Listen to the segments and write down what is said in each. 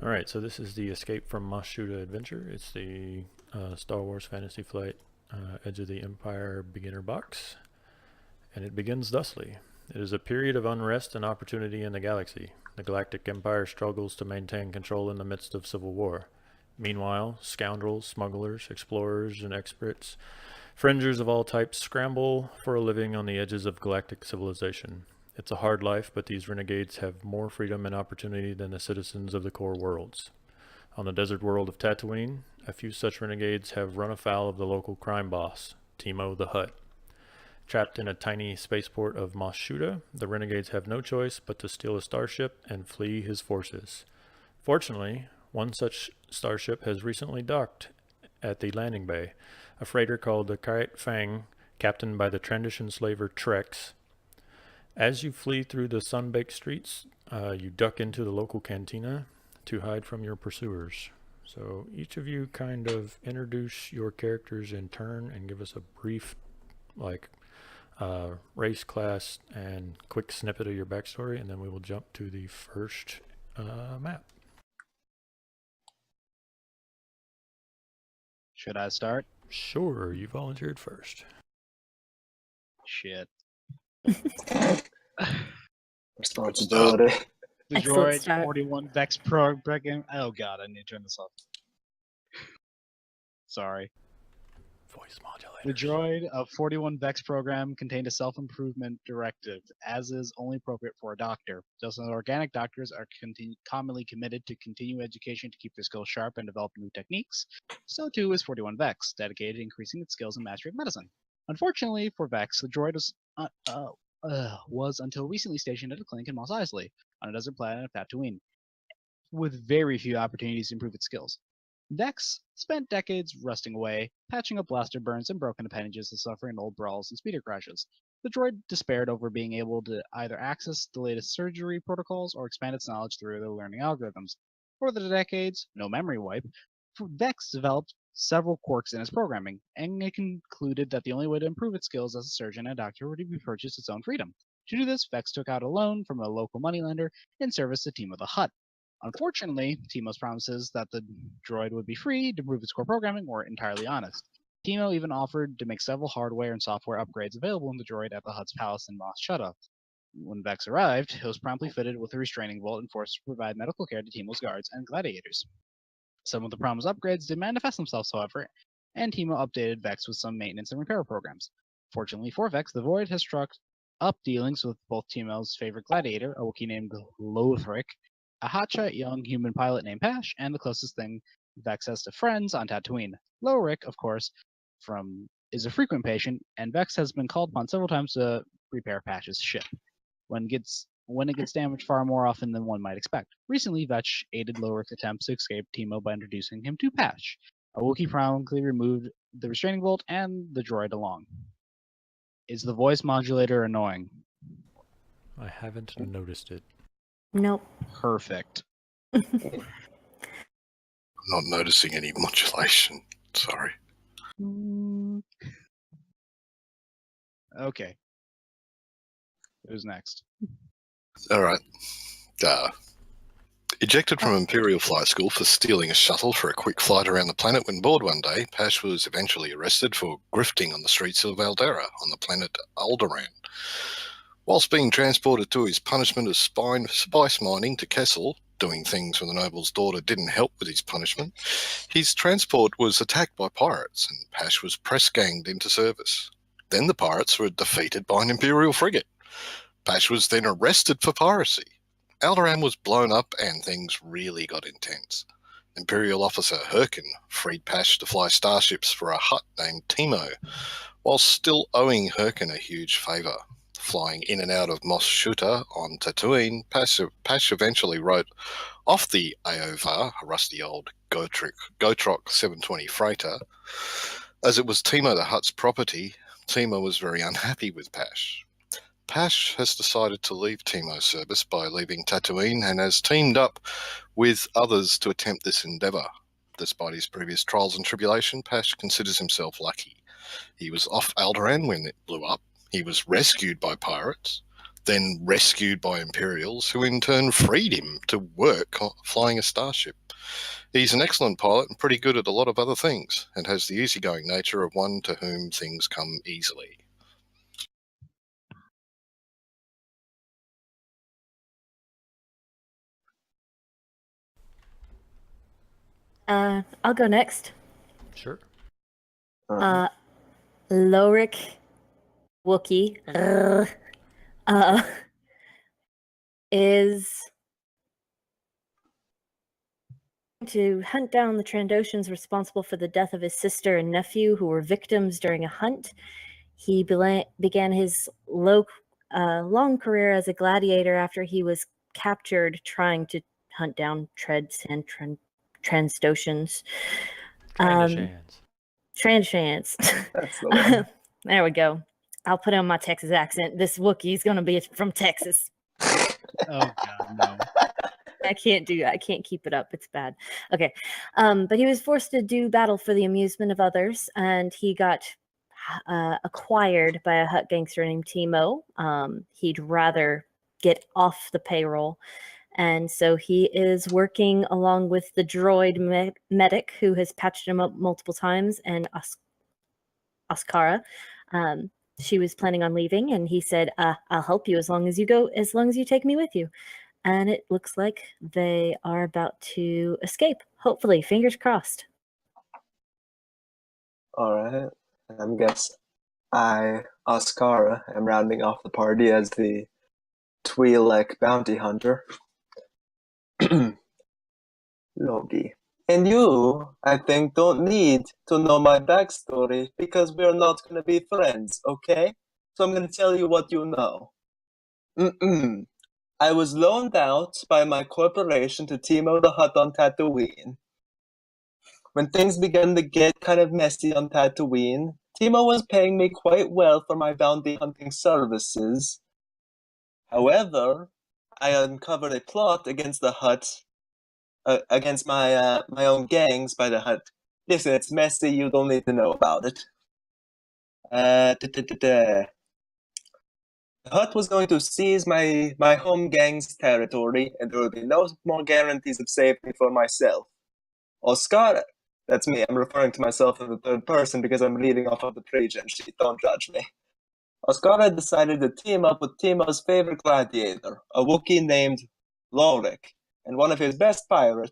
Alright, so this is the Escape from Shuuta adventure. It's the Star Wars Fantasy Flight Edge of the Empire beginner box, and it begins thusly. It is a period of unrest and opportunity in the galaxy. The Galactic Empire struggles to maintain control in the midst of civil war. Meanwhile, scoundrels, smugglers, explorers, and experts, fringers of all types, scramble for a living on the edges of galactic civilization. It's a hard life, but these renegades have more freedom and opportunity than the citizens of the core worlds. On the desert world of Tatooine, a few such renegades have run afoul of the local crime boss, Timo the Hutt. Trapped in a tiny spaceport of Mos Shuuta, the renegades have no choice but to steal a starship and flee his forces. Fortunately, one such starship has recently docked at the landing bay, a freighter called the Kite Fang, captained by the Trandition slaver Trex. As you flee through the sun-baked streets, you duck into the local cantina to hide from your pursuers. So each of you kind of introduce your characters in turn and give us a brief, race, class, and quick snippet of your backstory, and then we will jump to the first map. Should I start? Sure, you volunteered first. Shit. Responsibility. The Excellent droid start. 41 Vex program. Oh god, I need to turn this off. Sorry. Voice modulator. The droid of 41 Vex program contained a self-improvement directive, as is only appropriate for a doctor. Just as organic doctors are commonly committed to continue education to keep their skills sharp and develop new techniques, so too is 41 Vex, dedicated to increasing its skills and mastery of medicine. Unfortunately for Vex, the droid was until recently stationed at a clinic in Mos Eisley, on a desert planet of Tatooine, with very few opportunities to improve its skills. Vex spent decades rusting away, patching up blaster burns and broken appendages to suffer in old brawls and speeder crashes. The droid despaired over being able to either access the latest surgery protocols or expand its knowledge through the learning algorithms. Over the decades, no memory wipe, Vex developed several quirks in its programming, and it concluded that the only way to improve its skills as a surgeon and doctor would be to purchase its own freedom. To do this, Vex took out a loan from a local moneylender in service to Timo the Hutt. Unfortunately, Timo's promises that the droid would be free to improve its core programming were entirely honest. Timo even offered to make several hardware and software upgrades available in the droid at the Hutt's palace in Mos Shuuta. When Vex arrived, it was promptly fitted with a restraining bolt and forced to provide medical care to Timo's guards and gladiators. Some of the promised upgrades did manifest themselves, however, and Timo updated Vex with some maintenance and repair programs. Fortunately for Vex, the Void has struck up dealings with both Timo's favorite gladiator, a Wookiee named Lothric, a hotshot young human pilot named Pash, and the closest thing Vex has to friends on Tatooine. Lothric, of course, is a frequent patient, and Vex has been called upon several times to repair Pash's ship when it gets damaged far more often than one might expect. Recently, Vetch aided Loric's attempts to escape Timo by introducing him to Pash. A Wookiee promptly removed the restraining bolt and the droid along. Is the voice modulator annoying? I haven't noticed it. Nope. Perfect. I'm not noticing any modulation. Sorry. Okay. Who's next? All right. Ejected from Imperial Flight School for stealing a shuttle for a quick flight around the planet when bored one day, Pash was eventually arrested for grifting on the streets of Aldera on the planet Alderaan. Whilst being transported to his punishment of spice mining to Kessel, doing things for the noble's daughter didn't help with his punishment, his transport was attacked by pirates and Pash was press-ganged into service. Then the pirates were defeated by an Imperial frigate. Pash was then arrested for piracy. Alderaan was blown up and things really got intense. Imperial officer Herkin freed Pash to fly starships for a Hutt named Timo, while still owing Herkin a huge favour. Flying in and out of Mos Shuuta on Tatooine, Pash eventually wrote off the Aovar, a rusty old Gotrok 720 freighter. As it was Timo the Hutt's property, Timo was very unhappy with Pash. Pash has decided to leave Timo's service by leaving Tatooine and has teamed up with others to attempt this endeavour. Despite his previous trials and tribulation, Pash considers himself lucky. He was off Alderaan when it blew up. He was rescued by pirates. then rescued by Imperials, who in turn freed him to work flying a starship. He's an excellent pilot and pretty good at a lot of other things, and has the easygoing nature of one to whom things come easily. I'll go next. Sure. Lorik Wookie is to hunt down the Trandoshans responsible for the death of his sister and nephew who were victims during a hunt. He began his long career as a gladiator after he was captured trying to hunt down Treads and Trandoshans. Trandoshans. That's the one. There we go. I'll put on my Texas accent. This Wookiee's going to be from Texas. Oh god, no. I can't keep it up. It's bad. Okay. But he was forced to do battle for the amusement of others, and he got acquired by a Hutt gangster named Timo. He'd rather get off the payroll. And so he is working along with the droid medic who has patched him up multiple times, and Oskara. She was planning on leaving, and he said, I'll help you as long as you take me with you. And it looks like they are about to escape. Hopefully, fingers crossed. All right. I guess Oskara, am rounding off the party as the Twi'lek bounty hunter. Logi. And you, I think, don't need to know my backstory because we're not going to be friends, okay? So I'm going to tell you what you know. I was loaned out by my corporation to Timo the Hutt on Tatooine. When things began to get kind of messy on Tatooine, Timo was paying me quite well for my bounty hunting services. However, I uncovered a plot against the Hutt, against my own gangs by the Hutt. Listen, it's messy, you don't need to know about it. The Hutt was going to seize my home gang's territory, and there would be no more guarantees of safety for myself. Oscar, that's me, I'm referring to myself in the third person because I'm reading off of the pre-gen sheet, don't judge me. Oscar decided to team up with Timo's favorite gladiator, a Wookiee named Lorik, and one of his best pilots.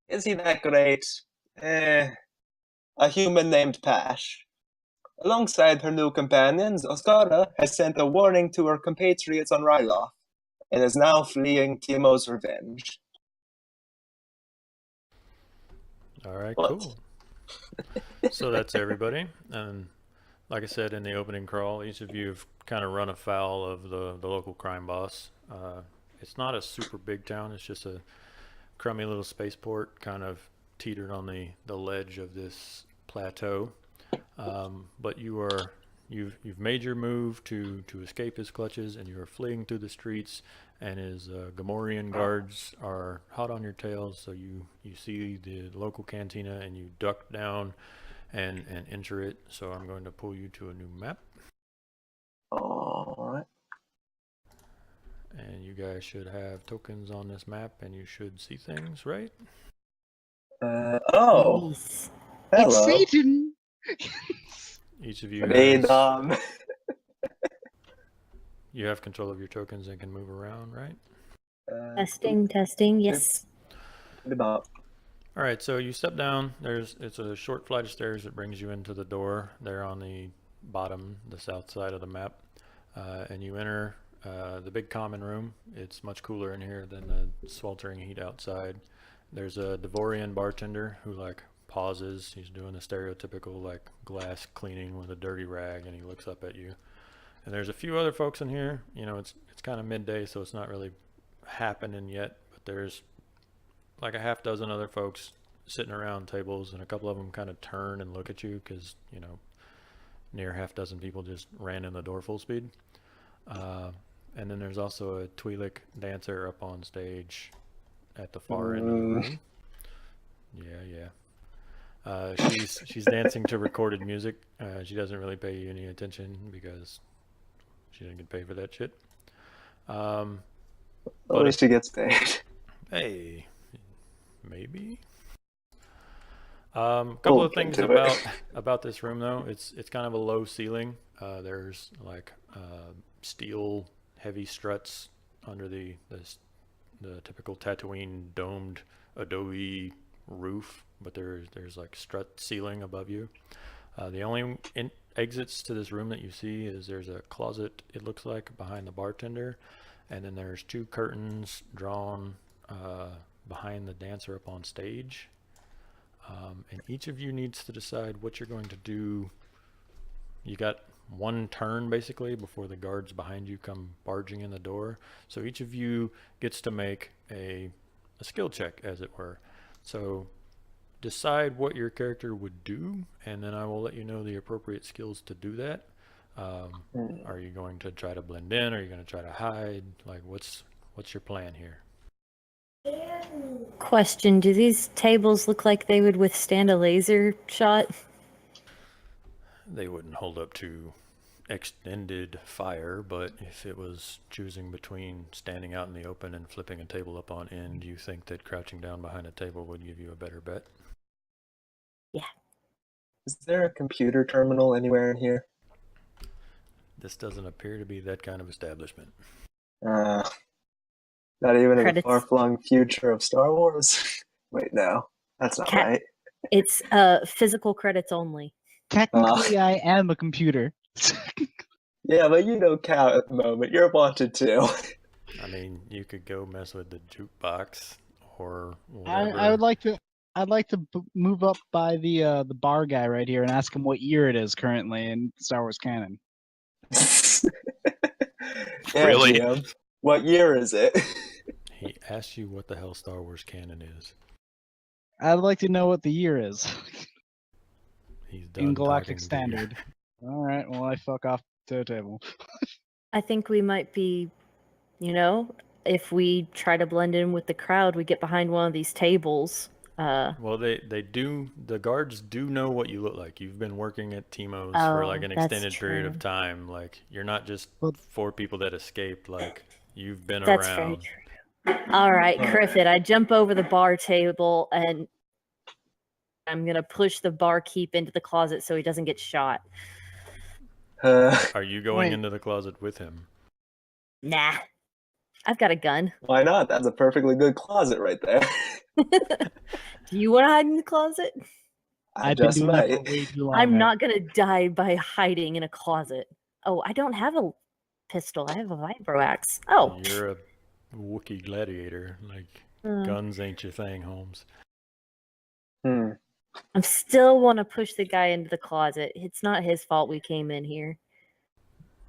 Is he that great? A human named Pash. Alongside her new companions, Oscara has sent a warning to her compatriots on Ryloth, and is now fleeing Timo's revenge. All right, What? cool. So that's everybody. And like I said in the opening crawl, each of you have kind of run afoul of the local crime boss. It's not a super big town. It's just a crummy little spaceport kind of teetered on the ledge of this plateau. But you've made your move to escape his clutches, and you are fleeing through the streets, and his Gamorrean guards are hot on your tails. So you see the local cantina, and you duck down and enter it. So I'm going to pull you to a new map, Alright. and you guys should have tokens on this map, and you should see things, right? Oh, Nice. It's hello. Satan! Each of you Radom. you have control of your tokens and can move around, right? Testing. Yes. About. All right, so you step down. It's a short flight of stairs that brings you into the door there on the bottom, the south side of the map, and you enter the big common room. It's much cooler in here than the sweltering heat outside. There's a Devorian bartender who pauses. He's doing the stereotypical glass cleaning with a dirty rag, and he looks up at you. And there's a few other folks in here. It's kind of midday, so it's not really happening yet, but there's a half dozen other folks sitting around tables, and a couple of them kind of turn and look at you because near half dozen people just ran in the door full speed. And then there's also a Twi'lek dancer up on stage at the far end of the room. She's dancing to recorded music. She doesn't really pay you any attention because She didn't get paid for that shit. At But least she gets paid. Hey, maybe. Couple We'll of get things to it. about this room though. It's kind of a low ceiling. There's like steel heavy struts under the typical Tatooine domed adobe roof, but there's like strut ceiling above you. The only exits to this room that you see is there's a closet, it looks like, behind the bartender, and then there's 2 curtains drawn behind the dancer up on stage. And each of you needs to decide what you're going to do. You got 1 turn basically before the guards behind you come barging in the door. So each of you gets to make a skill check, as it were. So decide what your character would do, and then I will let you know the appropriate skills to do that. Are you going to try to blend in? Are you going to try to hide? Like, what's your plan here? Question: do these tables look like they would withstand a laser shot? They wouldn't hold up to extended fire, but if it was choosing between standing out in the open and flipping a table up on end, you think that crouching down behind a table would give you a better bet? Yeah. Is there a computer terminal anywhere in here? This doesn't appear to be that kind of establishment. Not even in the Credits. far-flung future of Star Wars? Wait, no. That's not right. It's physical credits only. Technically, I am a computer. Yeah, but you don't count at the moment. You're wanted too. I mean, you could go mess with the jukebox or whatever. I'd like to move up by the bar guy right here and ask him what year it is currently in Star Wars canon. Yeah, Really? GM. What year is it? He asked you what the hell Star Wars canon is. I'd like to know what the year is He's done in Galactic talking to you. Standard. All right, well, I fuck off to the table. I think we might be, if we try to blend in with the crowd, we get behind one of these tables. Well, the guards do know what you look like. You've been working at Timo's for like an that's extended period of true. time. Like, you're not just Well- 4 people that escaped. Like, you've been That's very around. true. All right, Griffith, I jump over the bar table and I'm going to push the barkeep into the closet so he doesn't get shot. Are you going Wait. into the closet with him? Nah. I've got a gun. Why not? That's a perfectly good closet right there. Do you want to hide in the closet? I I've been just doing that for might. way too long. I'm now. not going to die by hiding in a closet. Oh, I don't have a pistol. I have a vibro axe. Oh. You're a Wookiee gladiator. Like, guns ain't your thing, Holmes. I still want to push the guy into the closet. It's not his fault we came in here.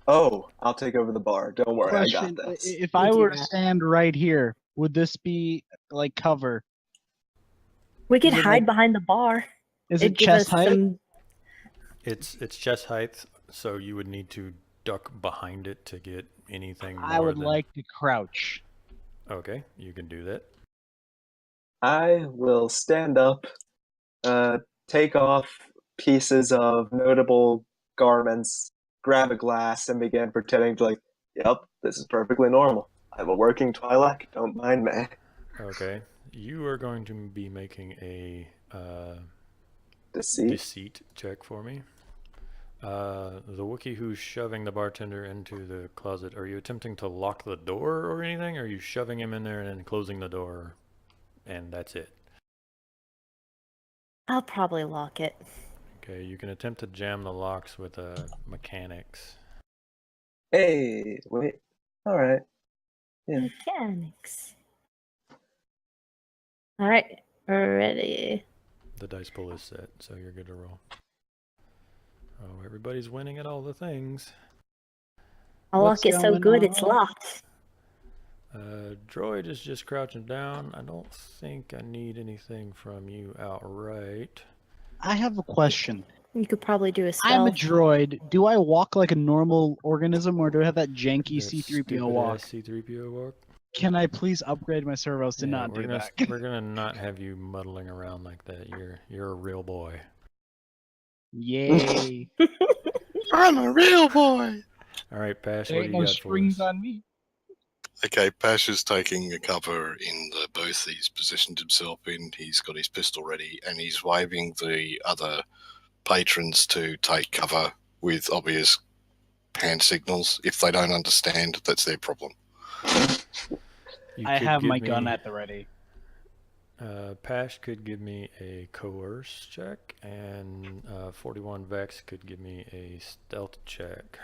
Oh, I'll take over the bar. Don't worry, Question: I got this. if You I do were to that. stand right here, would this be like cover? We could Is it hide like- behind the bar. Is It'd it give chest us height? some- It's chest height, so you would need to duck behind it to get anything more I would than... like to crouch. Okay, you can do that. I will stand up, take off pieces of notable garments, grab a glass, and begin pretending to yep, this is perfectly normal. I'm a working Twi'lek, don't mind me. Okay, you are going to be making a Deceit? deceit check for me. The Wookiee who's shoving the bartender into the closet, are you attempting to lock the door or anything? Or are you shoving him in there and then closing the door and that's it? I'll probably lock it. Okay, you can attempt to jam the locks with mechanics. Hey, wait. Alright. Yeah. Mechanics. All right, ready. The dice pool is set, so you're good to roll. Oh, everybody's winning at all the things. I'll What's lock it so going good it's on? locked. Droid is just crouching down. I don't think I need anything from you outright. I have a question. You could probably do a stealth. I'm a droid. Do I walk like a normal organism, or do I have that janky That C-3PO stupid walk? ass C-3PO walk. Can I please upgrade my servos to Yeah, not we're do gonna, that? We're gonna not have you muddling around like that. You're a real boy. Yay! I'm a real boy. All right, Pash, There what ain't do you no got for strings us? on me. Okay, Pash is taking a cover in the booth he's positioned himself in. He's got his pistol ready and he's waving the other patrons to take cover with obvious hand signals. If they don't understand, that's their problem. You I could have give my me, gun at the ready. Pash could give me a coerce check, and 41 Vex could give me a stealth check.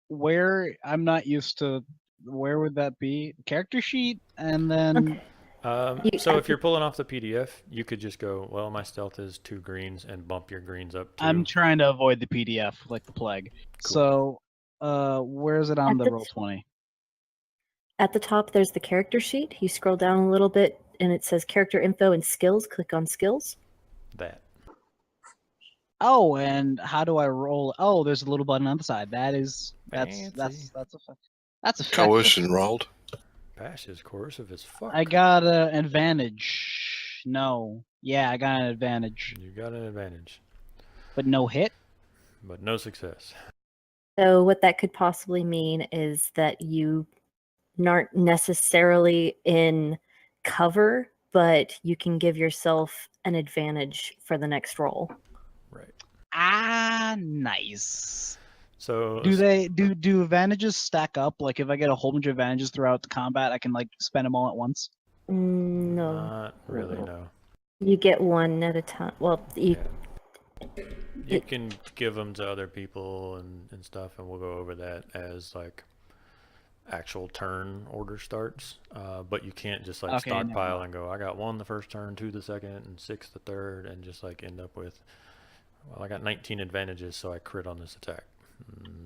Where I'm not used to. Where would that be? Character sheet, and then You- So I if you're pulling off the PDF, you could just go, well, my stealth is 2 greens, and bump your greens up 2. I'm trying to avoid the PDF like the plague. Cool. So, where is it on At the the roll 20? At the top, there's the character sheet. You scroll down a little bit, and it says character info and skills. Click on skills. That. Oh, and how do I roll? Oh, there's a little button on the side. That's Fancy. effective. Coercion rolled. Pash is coercive as fuck. I got an advantage. No. Yeah, I got an advantage. You got an advantage, But no hit? but no success. So what that could possibly mean is that you aren't necessarily in cover, but you can give yourself an advantage for the next roll. Right. Ah, nice. So Do advantages stack up? Like if I get a whole bunch of advantages throughout the combat, I can like spend them all at once? No, Not really, no. you get one at a time. Well, you Yeah. You can give them to other people and stuff, and we'll go over that as like actual turn order starts. But you can't just like Okay, never stockpile mind. and go, I got 1 the first turn, 2 the second, and 6 the third, and just like end up with, well, I got 19 advantages, so I crit on this attack.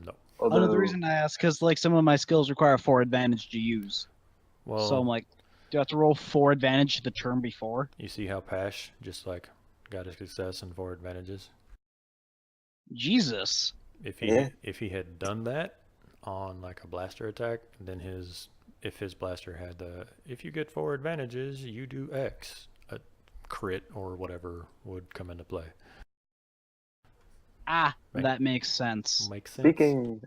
No. Another Although, reason I ask, because like some of my skills require 4 advantage to use. Well, So I'm like, do I have to roll 4 advantage the turn before? you see how Pash just like got a success and 4 advantages? Jesus. If he Yeah. if he had done that on like a blaster attack, then if his blaster had the, if you get 4 advantages, you do X, a crit or whatever would come into play. Ah, Right. that makes sense. Makes sense. speaking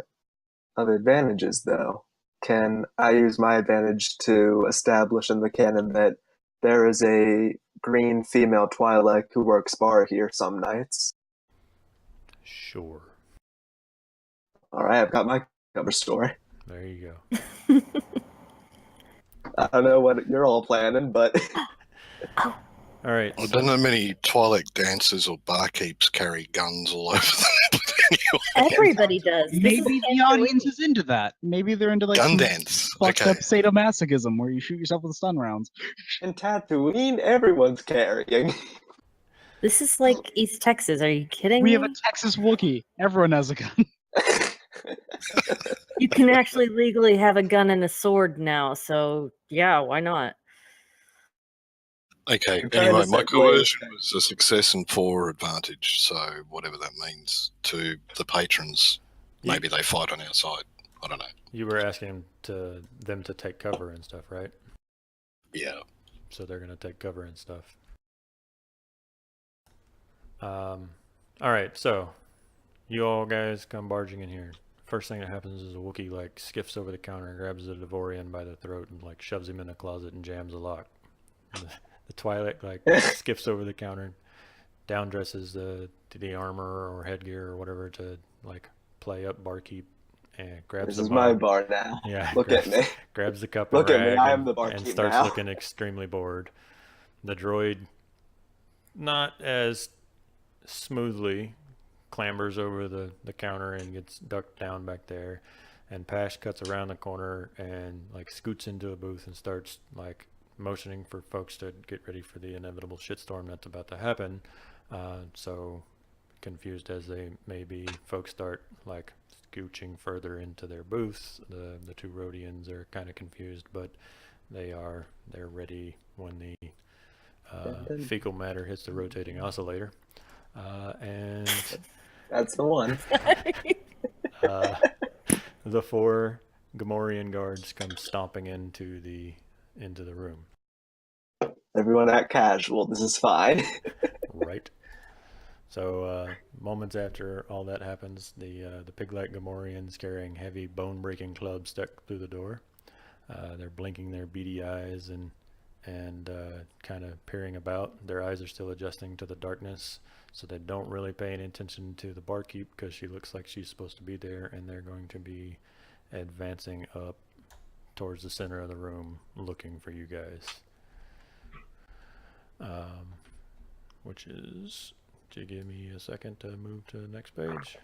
of advantages, though, can I use my advantage to establish in the canon that there is a green female Twi'lek who works bar here some nights? Sure. All right, I've got my cover story. There you go. I don't know what you're all planning, but All right. I don't know many Twi'lek dancers or barkeeps carry guns all over them. everybody does. This is Maybe the Tangerine. audience is into that. Maybe they're into like Gun some dance. fucked Okay. up sadomasochism where you shoot yourself with stun rounds. in Tatooine, everyone's carrying. This is like East Texas. Are you kidding We me? have a Texas Wookiee. Everyone has a gun. You can actually legally have a gun and a sword now, so yeah, why not? Okay, I'm trying anyway, to my set coercion was a success and 4 advantage, so whatever that means to the patrons. Maybe they fight on our side. I don't know. You were asking them to take cover and stuff, right? Yeah. So they're gonna take cover and stuff. All right, so you all guys come barging in here. First thing that happens is a Wookiee like skiffs over the counter and grabs the Devorian by the throat and like shoves him in a closet and jams the lock. The Twi'lek like skiffs over the counter, down dresses the armor or headgear or whatever to like play up barkeep, and grabs This the is my mug. bar now. Yeah, Look at me. grabs the cup Look and at me, rag I am and, the and barkeep starts now. looking extremely bored. The droid, not as smoothly, clambers over the counter and gets ducked down back there, and Pash cuts around the corner and like scoots into a booth and starts like motioning for folks to get ready for the inevitable shitstorm that's about to happen. So confused as they may be, folks start like scooching further into their booths. The 2 Rhodians are kind of confused, but they're ready when the fecal matter hits the rotating oscillator. And That's the one. the 4 Gamorrean guards come stomping into the room. Everyone act casual. This is fine. Right. So moments after all that happens, the pig-like Gamorreans carrying heavy bone-breaking clubs stuck through the door. They're blinking their beady eyes and kind of peering about. Their eyes are still adjusting to the darkness, so they don't really pay any attention to the barkeep because she looks like she's supposed to be there, and they're going to be advancing up towards the center of the room looking for you guys. Which is, to give me a second to move to the next page.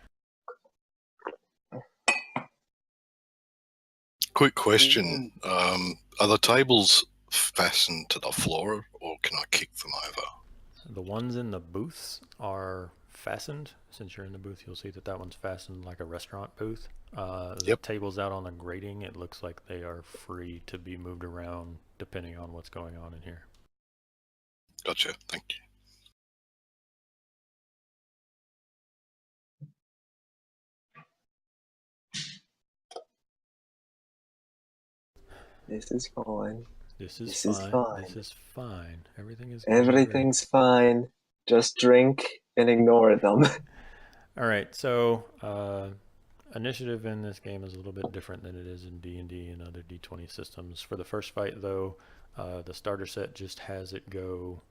Quick question. Are the tables fastened to the floor, or can I kick them over? The ones in the booths are fastened. Since you're in the booth, you'll see that that one's fastened like a restaurant booth. The tables out on the grating, it looks like they are free to be moved around depending on what's going on in here. Gotcha. Thank you. This is fine. This is fine. fine. This is fine. Everything is Everything's fine. Just drink and ignore them. All right. So initiative in this game is a little bit different than it is in D&D and other D20 systems. For the first fight, though, the starter set just has it go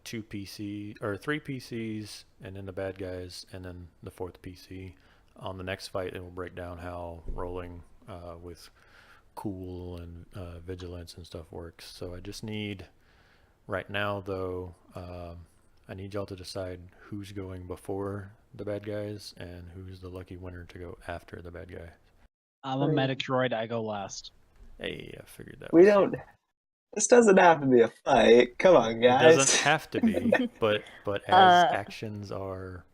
3 PCs, and then the bad guys, and then the 4th PC. On the next fight, it will break down how rolling with cool and vigilance and stuff works. So I just need, right now though, I need y'all to decide who's going before the bad guys and who's the lucky winner to go after the bad guy. I'm a medic droid. I go last. Hey, I figured that. We don't. This doesn't have to be a fight. Come on, guys. It doesn't have to be, but as actions are.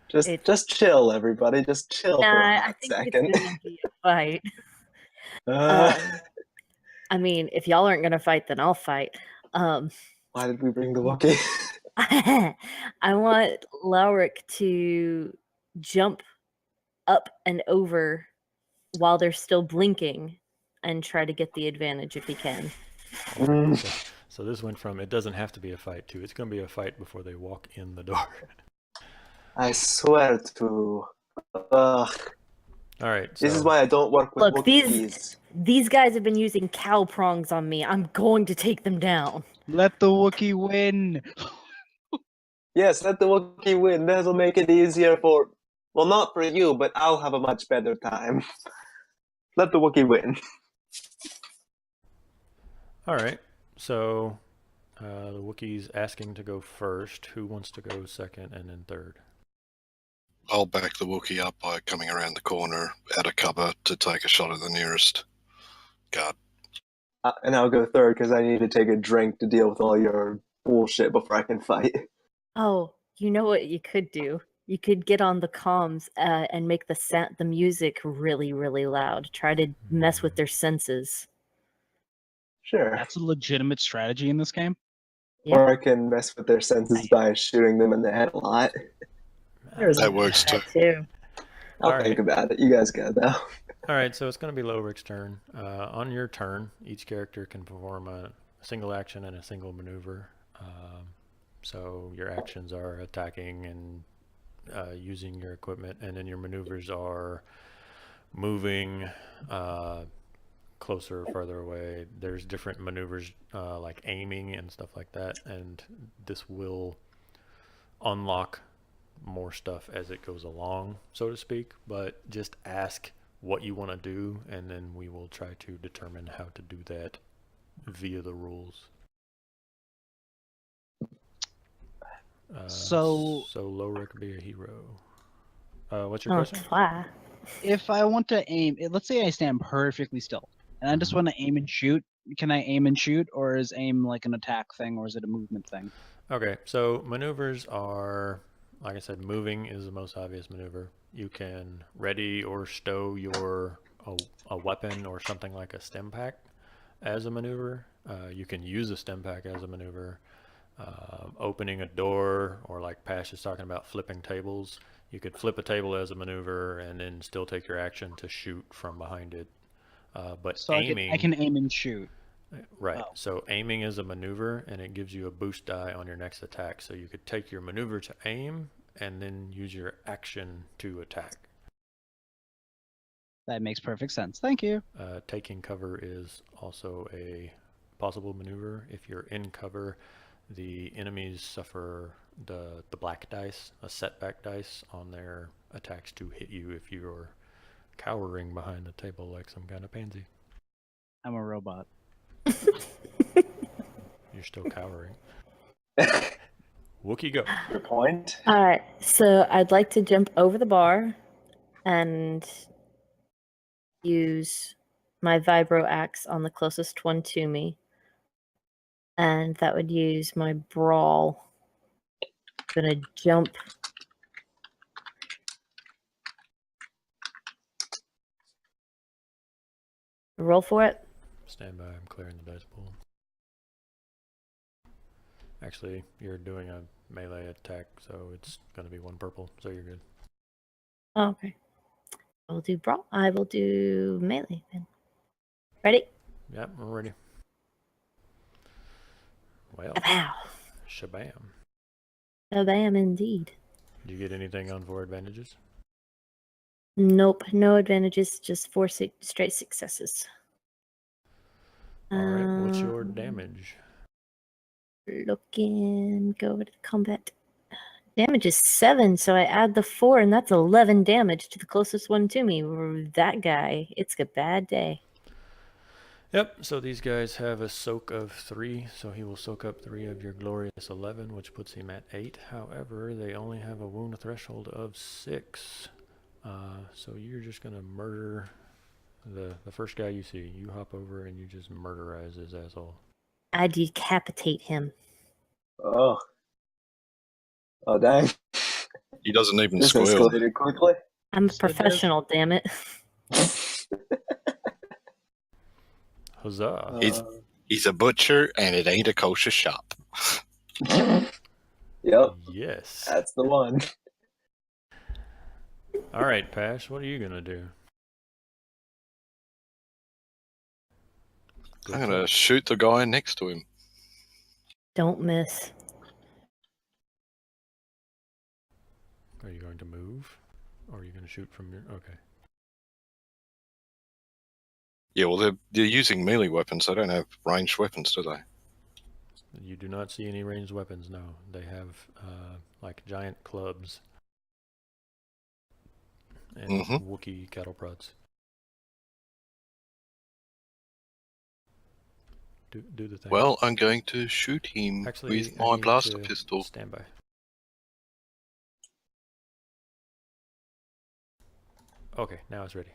Just chill, everybody. Just chill for a hot second. It's gonna be a fight. I mean, if y'all aren't gonna fight, then I'll fight. Why did we bring the Wookiee? I want Lauric to jump up and over while they're still blinking and try to get the advantage if he can. So this went from it doesn't have to be a fight to it's going to be a fight before they walk in the door. I swear to. All right. This is why I don't work with Wookiees. These guys have been using cow prongs on me. I'm going to take them down. Let the Wookiee win. Yes, let the Wookiee win. That'll make it easier for... Well, not for you, but I'll have a much better time. Let the Wookiee win. All right. So the Wookiee's asking to go first. Who wants to go second and then third? I'll back the Wookiee up by coming around the corner out of cover to take a shot at the nearest guard. And I'll go third because I need to take a drink to deal with all your bullshit before I can fight. Oh, you know what you could do? You could get on the comms and make the music really, really loud. Try to mess with their senses. Sure. That's a legitimate strategy in this game. Yeah. Or I can mess with their senses by shooting them in the head a lot. That works too. I'll think about it. You guys go, though. All right, so it's going to be Loric's turn. On your turn, each character can perform a single action and a single maneuver. So your actions are attacking and using your equipment, and then your maneuvers are moving closer or further away. There's different maneuvers like aiming and stuff like that, and this will unlock more stuff as it goes along, so to speak, but just ask what you want to do, and then we will try to determine how to do that via the rules. So Loric, be a hero. What's your question? If I want to aim, let's say I stand perfectly still, and I just want to aim and shoot. Can I aim and shoot, or is aim like an attack thing, or is it a movement thing? Okay, so maneuvers are, like I said, moving is the most obvious maneuver. You can ready or stow a weapon or something like a stim pack as a maneuver. You can use a stim pack as a maneuver. Opening a door, or like Pash is talking about flipping tables. You could flip a table as a maneuver and then still take your action to shoot from behind it. But so aiming... I can aim and shoot. Right. Oh. So aiming is a maneuver, and it gives you a boost die on your next attack. So you could take your maneuver to aim, and then use your action to attack. That makes perfect sense. Thank you. Taking cover is also a possible maneuver. If you're in cover, the enemies suffer the black dice, a setback dice, on their attacks to hit you if you're cowering behind the table like some kind of pansy. I'm a robot. You're still cowering. Wookie, go. Good point. All right, so I'd like to jump over the bar and use my vibro axe on the closest one to me. And that would use my brawl. Gonna jump. Roll for it. Stand by, I'm clearing the dice pool. Actually, you're doing a melee attack, so it's gonna be 1 purple, so you're good. Oh, okay. I will do brawl. I will do melee then. Ready? Yep, we're ready. Well, Pow. shabam. Oh, bam, indeed. Do you get anything on 4 advantages? Nope, no advantages, just 4 straight successes. Alright, what's your damage? Looking, go over to combat. Damage is 7, so I add the 4, and that's 11 damage to the closest one to me. That guy, it's a bad day. Yep, so these guys have a soak of 3, so he will soak up 3 of your glorious 11, which puts him at 8. However, they only have a wound threshold of 6. So you're just going to murder the first guy you see. You hop over and you just murderize his asshole. I decapitate him. Oh. Oh, dang. He doesn't even This squeal. escalated quickly. I'm a Yes, it is. professional, damn it. Huzzah. He's a butcher, and it ain't a kosher shop. Yep, Yes. that's the one. Alright, Pash, what are you going to do? Good I'm going talk. to shoot the guy next to him. Don't miss. Are you going to move? Or are you going to shoot from your... Okay. Yeah, well, they're using melee weapons. They don't have ranged weapons, do they? You do not see any ranged weapons, no. They have, like, giant clubs. And Wookiee cattle prods. Do the thing. Well, I'm going to shoot him Actually, with I my need blaster to pistol. Stand by. Okay, now it's ready.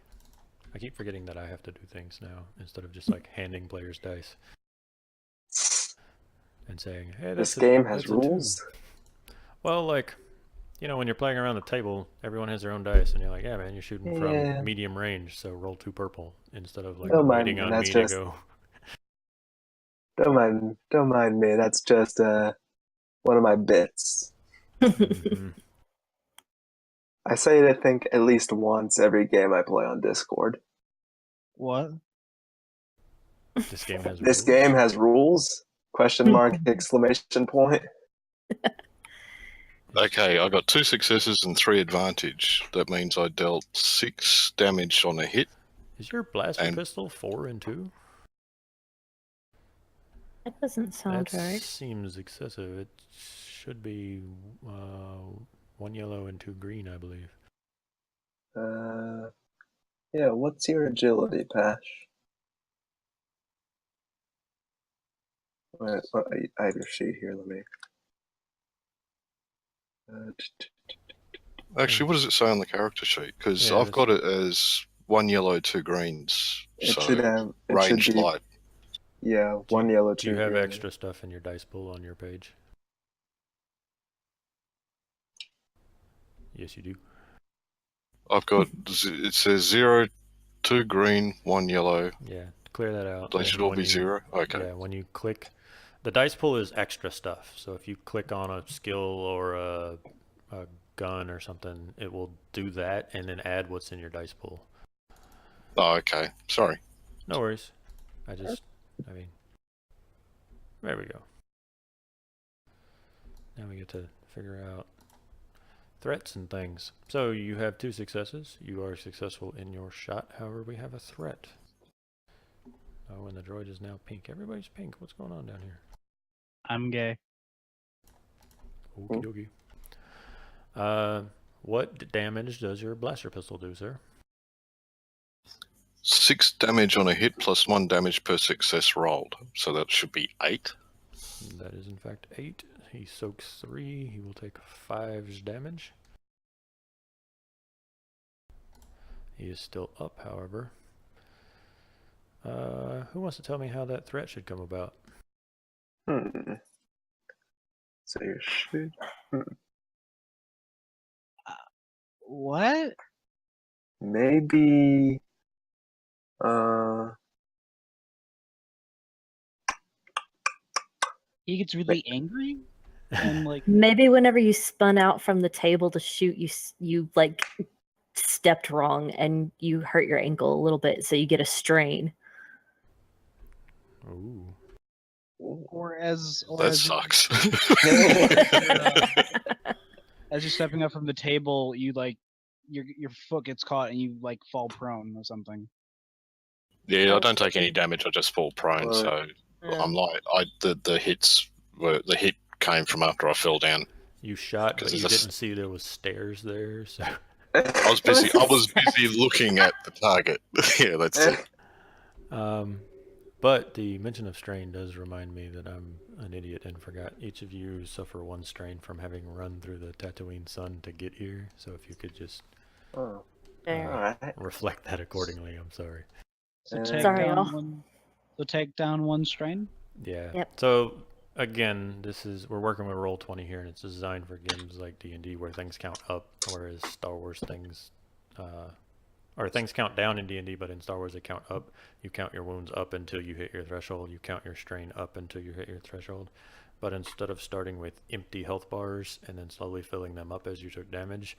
I keep forgetting that I have to do things now instead of just like handing players dice and saying, "Hey, This game has rules. Well, like, you know, when you're playing around the table, everyone has their own dice, and you're like, "Yeah, man, you're shooting Yeah. from medium range, so roll 2 purple," instead of like Don't mind waiting me, on that's me just- to go. Don't mind me. That's just one of my bits. Mhm. I say it, I think, at least once every game I play on Discord. What? This game has This rules. game has rules? Question mark, exclamation point. Okay, I got 2 successes and 3 advantage. That means I dealt 6 damage on a hit. Is your blaster And- pistol 4 and 2? That doesn't sound That right. seems excessive. It should be 1 yellow and 2 green, I believe. Yeah, what's your agility, Pash? Wait, I have your sheet here, let me... Actually, what does it say on the character sheet? Because Yeah, I've got it as 1 yellow, 2 greens. It So, should have... It should ranged be, light. yeah, 1 yellow, 2 Do you have green. extra stuff in your dice pool on your page? Yes, you do. I've got, it says 0, 2 green, 1 yellow. Yeah, clear that out. They and should all when be you- 0? Okay. Yeah, when you click, the dice pool is extra stuff. So if you click on a skill or a gun or something, it will do that and then add what's in your dice pool. Oh, okay. Sorry. No worries. I mean, there we go. Now we get to figure out threats and things. So you have 2 successes. You are successful in your shot. However, we have a threat. Oh, and the droid is now pink. Everybody's pink. What's going on down here? I'm gay. Okie dokie. What damage does your blaster pistol do, sir? 6 damage on a hit plus 1 damage per success rolled. So that should be 8. That is in fact 8. He soaks 3. He will take 5 damage. He is still up, however. Who wants to tell me how that threat should come about? So you should. What? Maybe. He gets really angry and like. Maybe whenever you spun out from the table to shoot, you like stepped wrong and you hurt your ankle a little bit, so you get a strain. Ooh. Or as That sucks. as you're stepping up from the table, you like your foot gets caught and you like fall prone or something. Yeah, I don't take any damage. I just fall prone. Well, So Yeah. I'm like, the hit came from after I fell down. You shot, but 'Cause you it's a didn't see there was stairs there, so... I was busy looking at the target. Yeah, that's it. But the mention of strain does remind me that I'm an idiot and forgot each of you suffer 1 strain from having run through the Tatooine sun to get here. So if you could just Oh, There. alright. reflect that accordingly, I'm sorry. So Uh, take Sorry, down y'all. one. So take down 1 strain. Yeah. Yep. So again, we're working with Roll20 here, and it's designed for games like D&D where things count up, whereas Star Wars things, or things count down in D&D, but in Star Wars they count up. You count your wounds up until you hit your threshold. You count your strain up until you hit your threshold. But instead of starting with empty health bars and then slowly filling them up as you took damage,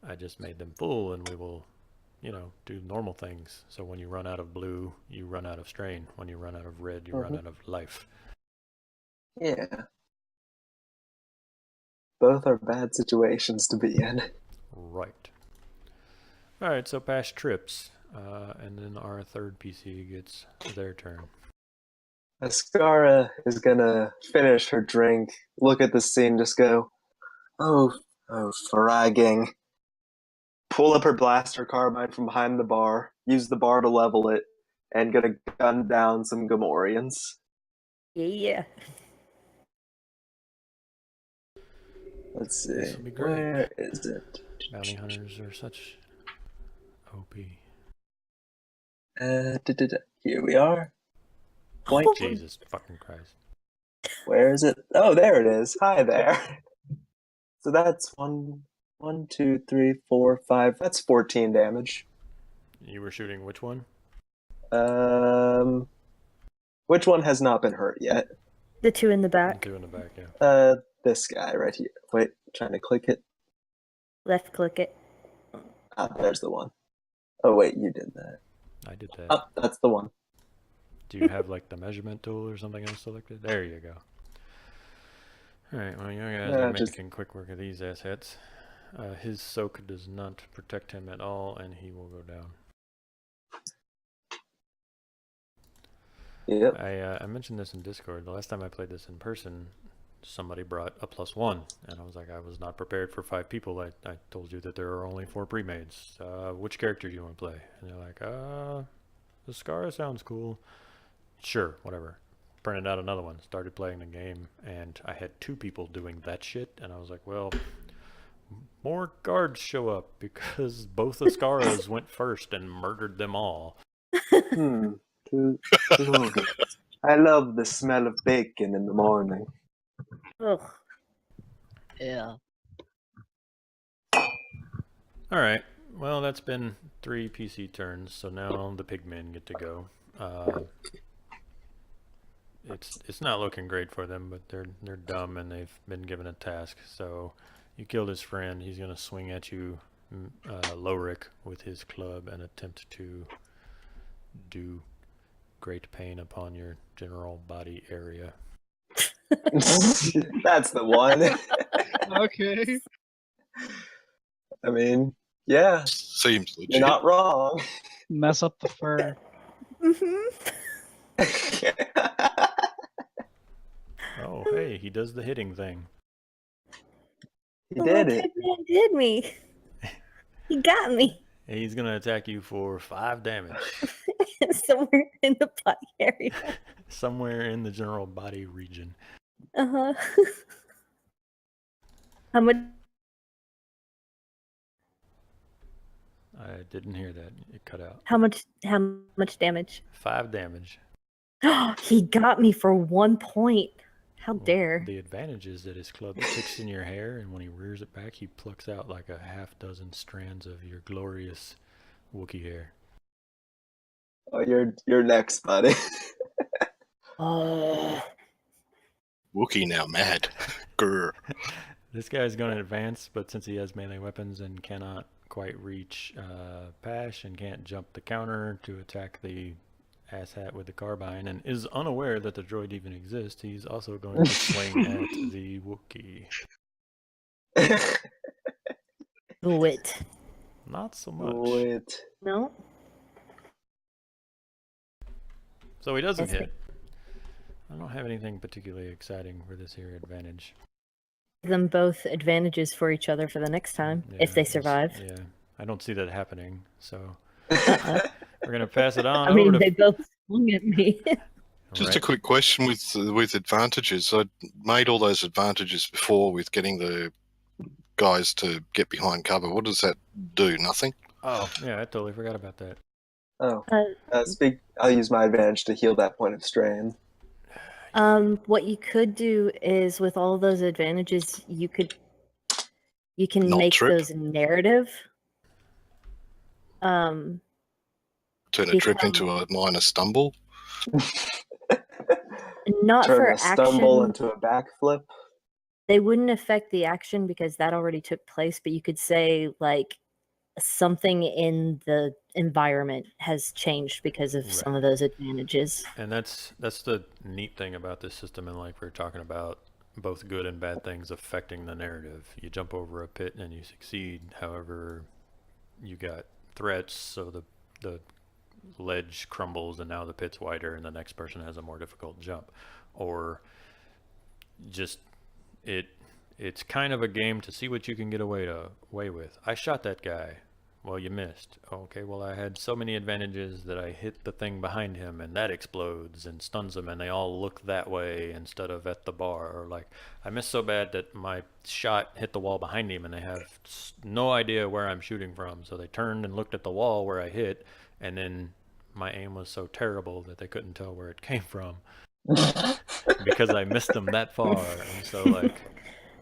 I just made them full, and we will, do normal things. So when you run out of blue, you run out of strain. When you run out of red, you run out of life. Yeah. Both are bad situations to be in. Right. Alright, so past trips. And then our third PC gets their turn. Ascara is gonna finish her drink, look at the scene, just go, oh, fragging. Pull up her blaster carbine from behind the bar, use the bar to level it, and gonna gun down some Gamorreans. Yeah. Let's see. This'll be great. Where is it? Bounty hunters are such OP. Here we are. Point. Jesus fucking Christ. Where is it? Oh, there it is. Hi there. So that's 1, 2, 3, 4, 5. That's 14 damage. You were shooting which one? Which one has not been hurt yet? The 2 in the back. 2 in the back, yeah. This guy right here. Wait, trying to click it. Left click it. Ah, there's the one. Oh wait, you did that. I did that. Oh, that's the one. Do you have like the measurement tool or something else selected? There you go. Alright, well you guys are making quick work of these assets. His soak does not protect him at all, and he will go down. Yep. I mentioned this in Discord. The last time I played this in person, somebody brought a +1, and I was like, I was not prepared for 5 people. I told you that there are only 4 pre-mades. Which character do you want to play? And they're like, the Scara sounds cool. Sure, whatever. Printed out another one, started playing the game, and I had 2 people doing that shit, and I was like, well, more guards show up because both the Scaras went first and murdered them all. I love the smell of bacon in the morning. Ugh. Yeah. Alright, well that's been 3 PC turns, so now the pigmen get to go. It's not looking great for them, but they're dumb and they've been given a task. So you killed his friend, he's gonna swing at you, Lorik, with his club and attempt to do great pain upon your general body area. That's the one. Okay. I mean, yeah, Seems legit. you're not wrong. Mess up the fur. Oh, hey, he does the hitting thing. He did it. Man did me. He got me. He's gonna attack you for 5 damage. Somewhere in the body area. Somewhere in the general body region. Uh-huh. How much? I didn't hear that. It cut out. How much damage? 5 damage. He got me for 1 point. How dare. The advantage is that his club sticks in your hair, and when he rears it back, he plucks out like a half dozen strands of your glorious Wookiee hair. Oh, you're next, buddy. Oh. Wookiee now mad. Grr. This guy's going to advance, but since he has melee weapons and cannot quite reach Pash and can't jump the counter to attack the asshat with the carbine and is unaware that the droid even exists, he's also going to swing at the Wookiee. Do it. Not so much. Wait. No? So he doesn't Yes, hit. I don't have anything particularly exciting for this here advantage. Give them both advantages for each other for the next time, if they it's- survive. Yeah, I don't see that happening, so Uh-uh. we're going to pass it on I mean, over to... they both swung at me. Just Right. a quick question with advantages. I made all those advantages before with getting the guys to get behind cover. What does that do? Nothing? Oh, yeah, I totally forgot about that. Oh, Uh, I'll use my advantage to heal that point of strain. What you could do is with all those advantages, you can Not make trip? those narrative. Turn a trip into a minor stumble? Not Turn for a stumble action. into a backflip. They wouldn't affect the action because that already took place, but you could say like something in the environment has changed because of some of those advantages. And that's the neat thing about this system, and like we're talking about both good and bad things affecting the narrative. You jump over a pit and you succeed, however you got threats, so the ledge crumbles and now the pit's wider and the next person has a more difficult jump. Or just it's kind of a game to see what you can get away with. I shot that guy. Well, you missed. Okay, well, I had so many advantages that I hit the thing behind him and that explodes and stuns them and they all look that way instead of at the bar. Or like, I missed so bad that my shot hit the wall behind him and they have no idea where I'm shooting from. So they turned and looked at the wall where I hit, and then my aim was so terrible that they couldn't tell where it came from because I missed them that far. And so like...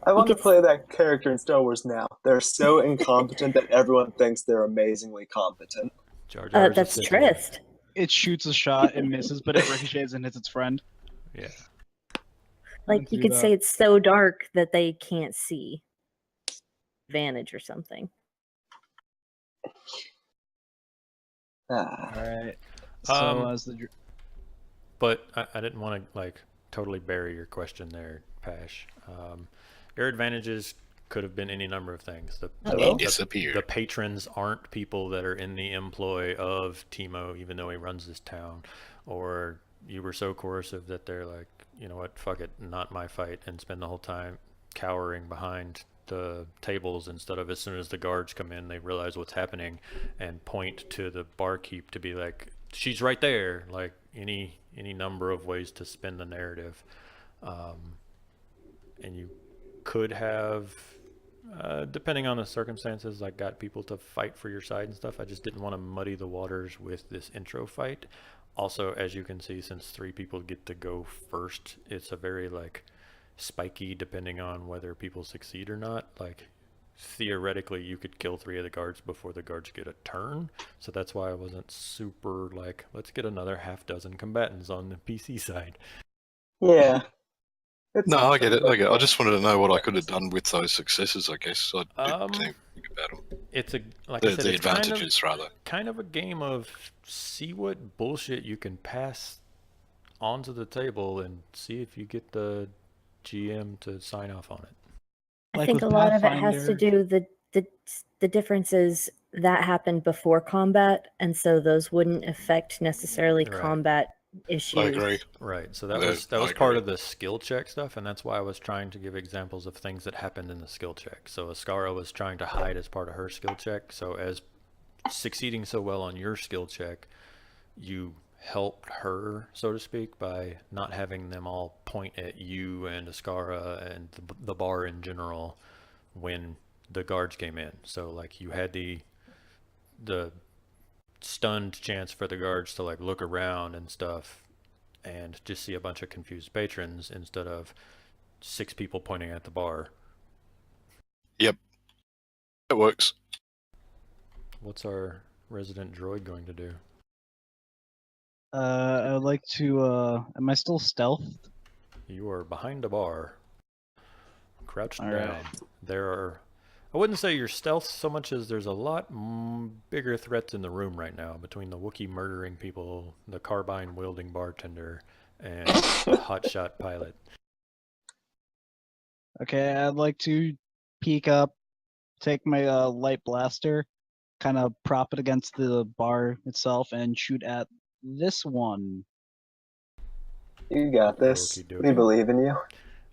I want to play that character in Star Wars now. They're so incompetent that everyone thinks they're amazingly competent. Jar Jar is a That's Sith Trist. It shoots a shot, it misses, but it ricochets and hits its friend. Lord. Yeah. Like you do could that. say it's so dark that they can't see. Advantage or something. Ah. All right. So Um, as the But I didn't want to like totally bury your question there, Pash. Your advantages could have been any number of things. Hello? Disappeared. The patrons aren't people that are in the employ of Timo, even though he runs this town. Or you were so coercive that they're like, you know what, fuck it, not my fight, and spend the whole time cowering behind the tables instead of as soon as the guards come in, they realize what's happening and point to the barkeep to be like, she's right there. Like any number of ways to spin the narrative. And you could have, depending on the circumstances, like got people to fight for your side and stuff. I just didn't want to muddy the waters with this intro fight. Also, as you can see, since 3 people get to go first, it's a very like spiky depending on whether people succeed or not. Like theoretically you could kill 3 of the guards before the guards get a turn, so that's why I wasn't super like, let's get another half dozen combatants on the PC side. Yeah. No, I get it. I just wanted to know what I could have done with those successes, I guess. I didn't think about them. It's a like The I said, it's advantages, rather. kind of a game of see what bullshit you can pass onto the table and see if you get the GM to sign off on it. I Like think with a lot of it has to Pathfinder- do The difference is that happened before combat, and so those wouldn't affect necessarily Right. combat issues. I agree. Right. So that Yeah, was I part agree. of the skill check stuff, and that's why I was trying to give examples of things that happened in the skill check. So Ascara was trying to hide as part of her skill check. So as succeeding so well on your skill check, you helped her, so to speak, by not having them all point at you and Ascara and the bar in general when the guards came in. So like you had the stunned chance for the guards to like look around and stuff and just see a bunch of confused patrons instead of 6 people pointing at the bar. Yep. It works. What's our resident droid going to do? I would like to. Am I still stealthed? You are behind a bar, crouched All down. right. There are, I wouldn't say you're stealth so much as there's a lot bigger threats in the room right now between the Wookiee murdering people, the carbine wielding bartender, and the hotshot pilot. Okay, I'd like to peek up, take my light blaster, kind of prop it against the bar itself, and shoot at this one, You got this. Okie We dokie. believe in you.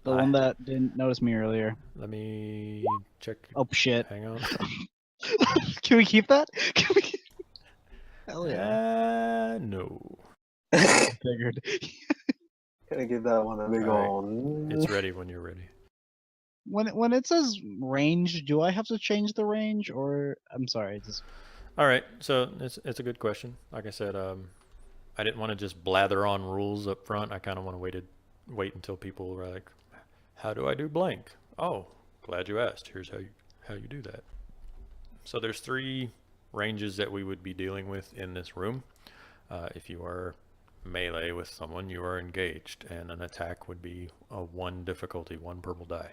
the one that didn't notice me earlier. Let me check. Oh shit! Hang on. Can we keep that? Can we? Hell yeah! No. Figured. Gonna give that one a big Alright. ol'. It's ready when you're ready. When it says range, do I have to change the range, or I'm sorry, just All right, so it's a good question. Like I said, I didn't want to just blather on rules up front. I kind of want to wait until people were like, "How do I do blank?" Oh, glad you asked. Here's how you do that. So there's 3 ranges that we would be dealing with in this room. If you are melee with someone, you are engaged, and an attack would be a 1 difficulty, 1 purple die.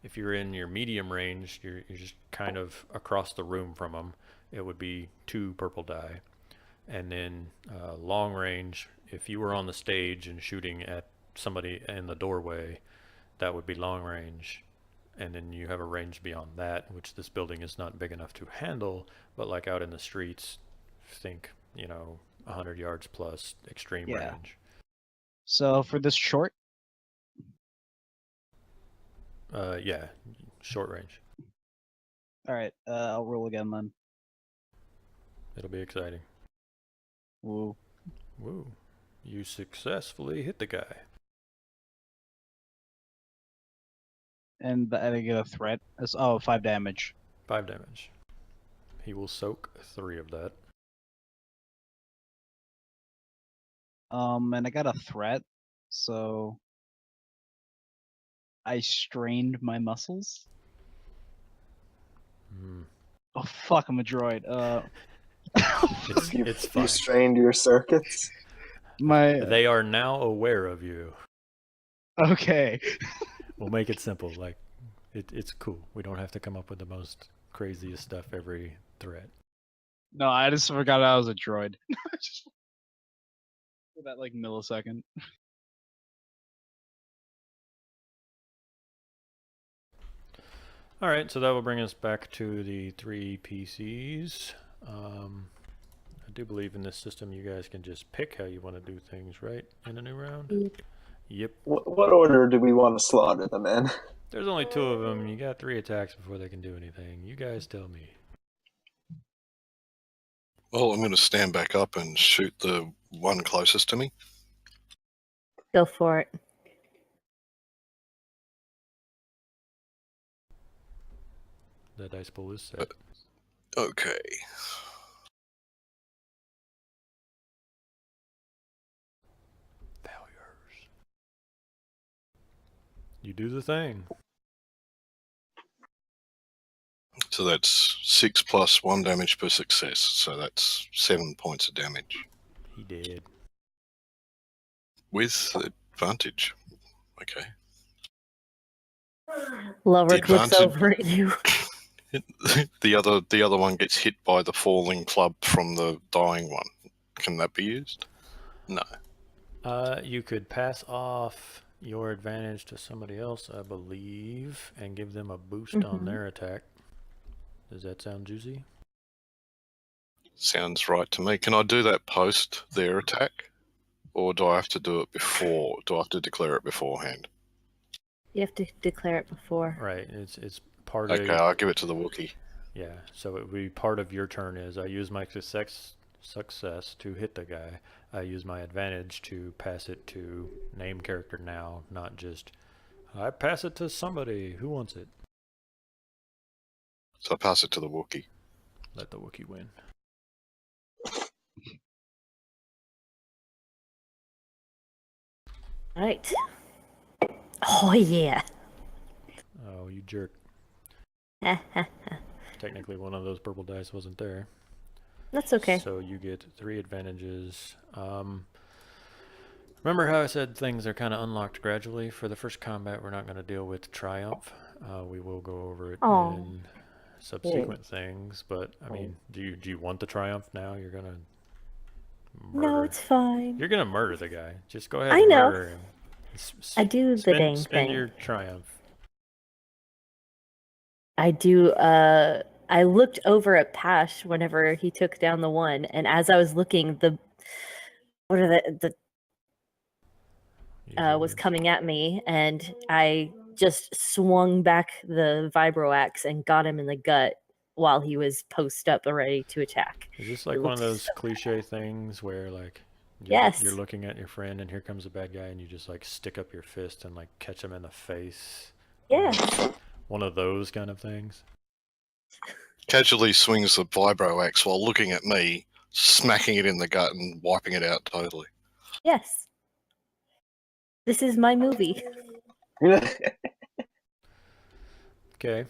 If you're in your medium range, you're just kind of across the room from them. It would be 2 purple die. And then long range, if you were on the stage and shooting at somebody in the doorway, that would be long range. And then you have a range beyond that, which this building is not big enough to handle, but like out in the streets, think, 100 yards plus extreme Yeah. range. so for this short. Yeah, short range. All right, I'll roll again then. It'll be exciting. Woo. Woo. You successfully hit the guy. And I get a threat. Oh, 5 damage. 5 damage. He will soak 3 of that. And I got a threat, so I strained my muscles. Mm. Oh fuck, I'm a droid. It's You fine. strained your circuits. They are now aware of you. Okay. We'll make it simple. Like, it's cool. We don't have to come up with the most craziest stuff every threat. No, I just forgot I was a droid. Just for that like millisecond. All right, so that will bring us back to the 3 PCs. I do believe in this system you guys can just pick how you want to do things, right? In a new round? Yep. What order do we want to slaughter them in? There's only 2 of them. You got 3 attacks before they can do anything. You guys tell me. Well, I'm going to stand back up and shoot the one closest to me. Go for it. The dice pool is set. Okay. Failures. You do the thing. So that's 6 plus 1 damage per success. So that's 7 points of damage. He did. With advantage. Okay. Lorik looks advantage- over at you. The other one gets hit by the falling club from the dying one. Can that be used? No. You could pass off your advantage to somebody else, I believe, and give them a boost on their attack. Does that sound juicy? Sounds right to me. Can I do that post their attack? Or do I have to do it before? Do I have to declare it beforehand? You have to declare it before. Right. It's part Okay, of. I'll give it to the Wookiee. Yeah. So it would be part of your turn is I use my success to hit the guy. I use my advantage to pass it to name character now, not just I pass it to somebody who wants it. So I pass it to the Wookiee. Let the Wookiee win. All right. Oh yeah. Oh, you jerk. Technically, one of those purple dice wasn't there. That's okay. So you get 3 advantages. Remember how I said things are kind of unlocked gradually? For the first combat, we're not going to deal with Triumph. We will go over it in subsequent things. But, I mean, do you want the Triumph now? You're going to murder. No, it's fine. You're going to murder the guy. Just go ahead I and know. murder him. I do the dang Spend thing. your Triumph. I do. I looked over at Pash whenever he took down the one, and as I was looking, was coming at me, and I just swung back the vibro axe and got him in the gut while he was post up ready to attack. Is this like It one of looks those so cliche things where like Yes. you're looking at your friend and here comes a bad guy and you just like stick up your fist and like catch him in the face? Yes. One of those kind of things. Casually swings the vibro axe while looking at me, smacking it in the gut and wiping it out totally. Yes. This is my movie. Okay.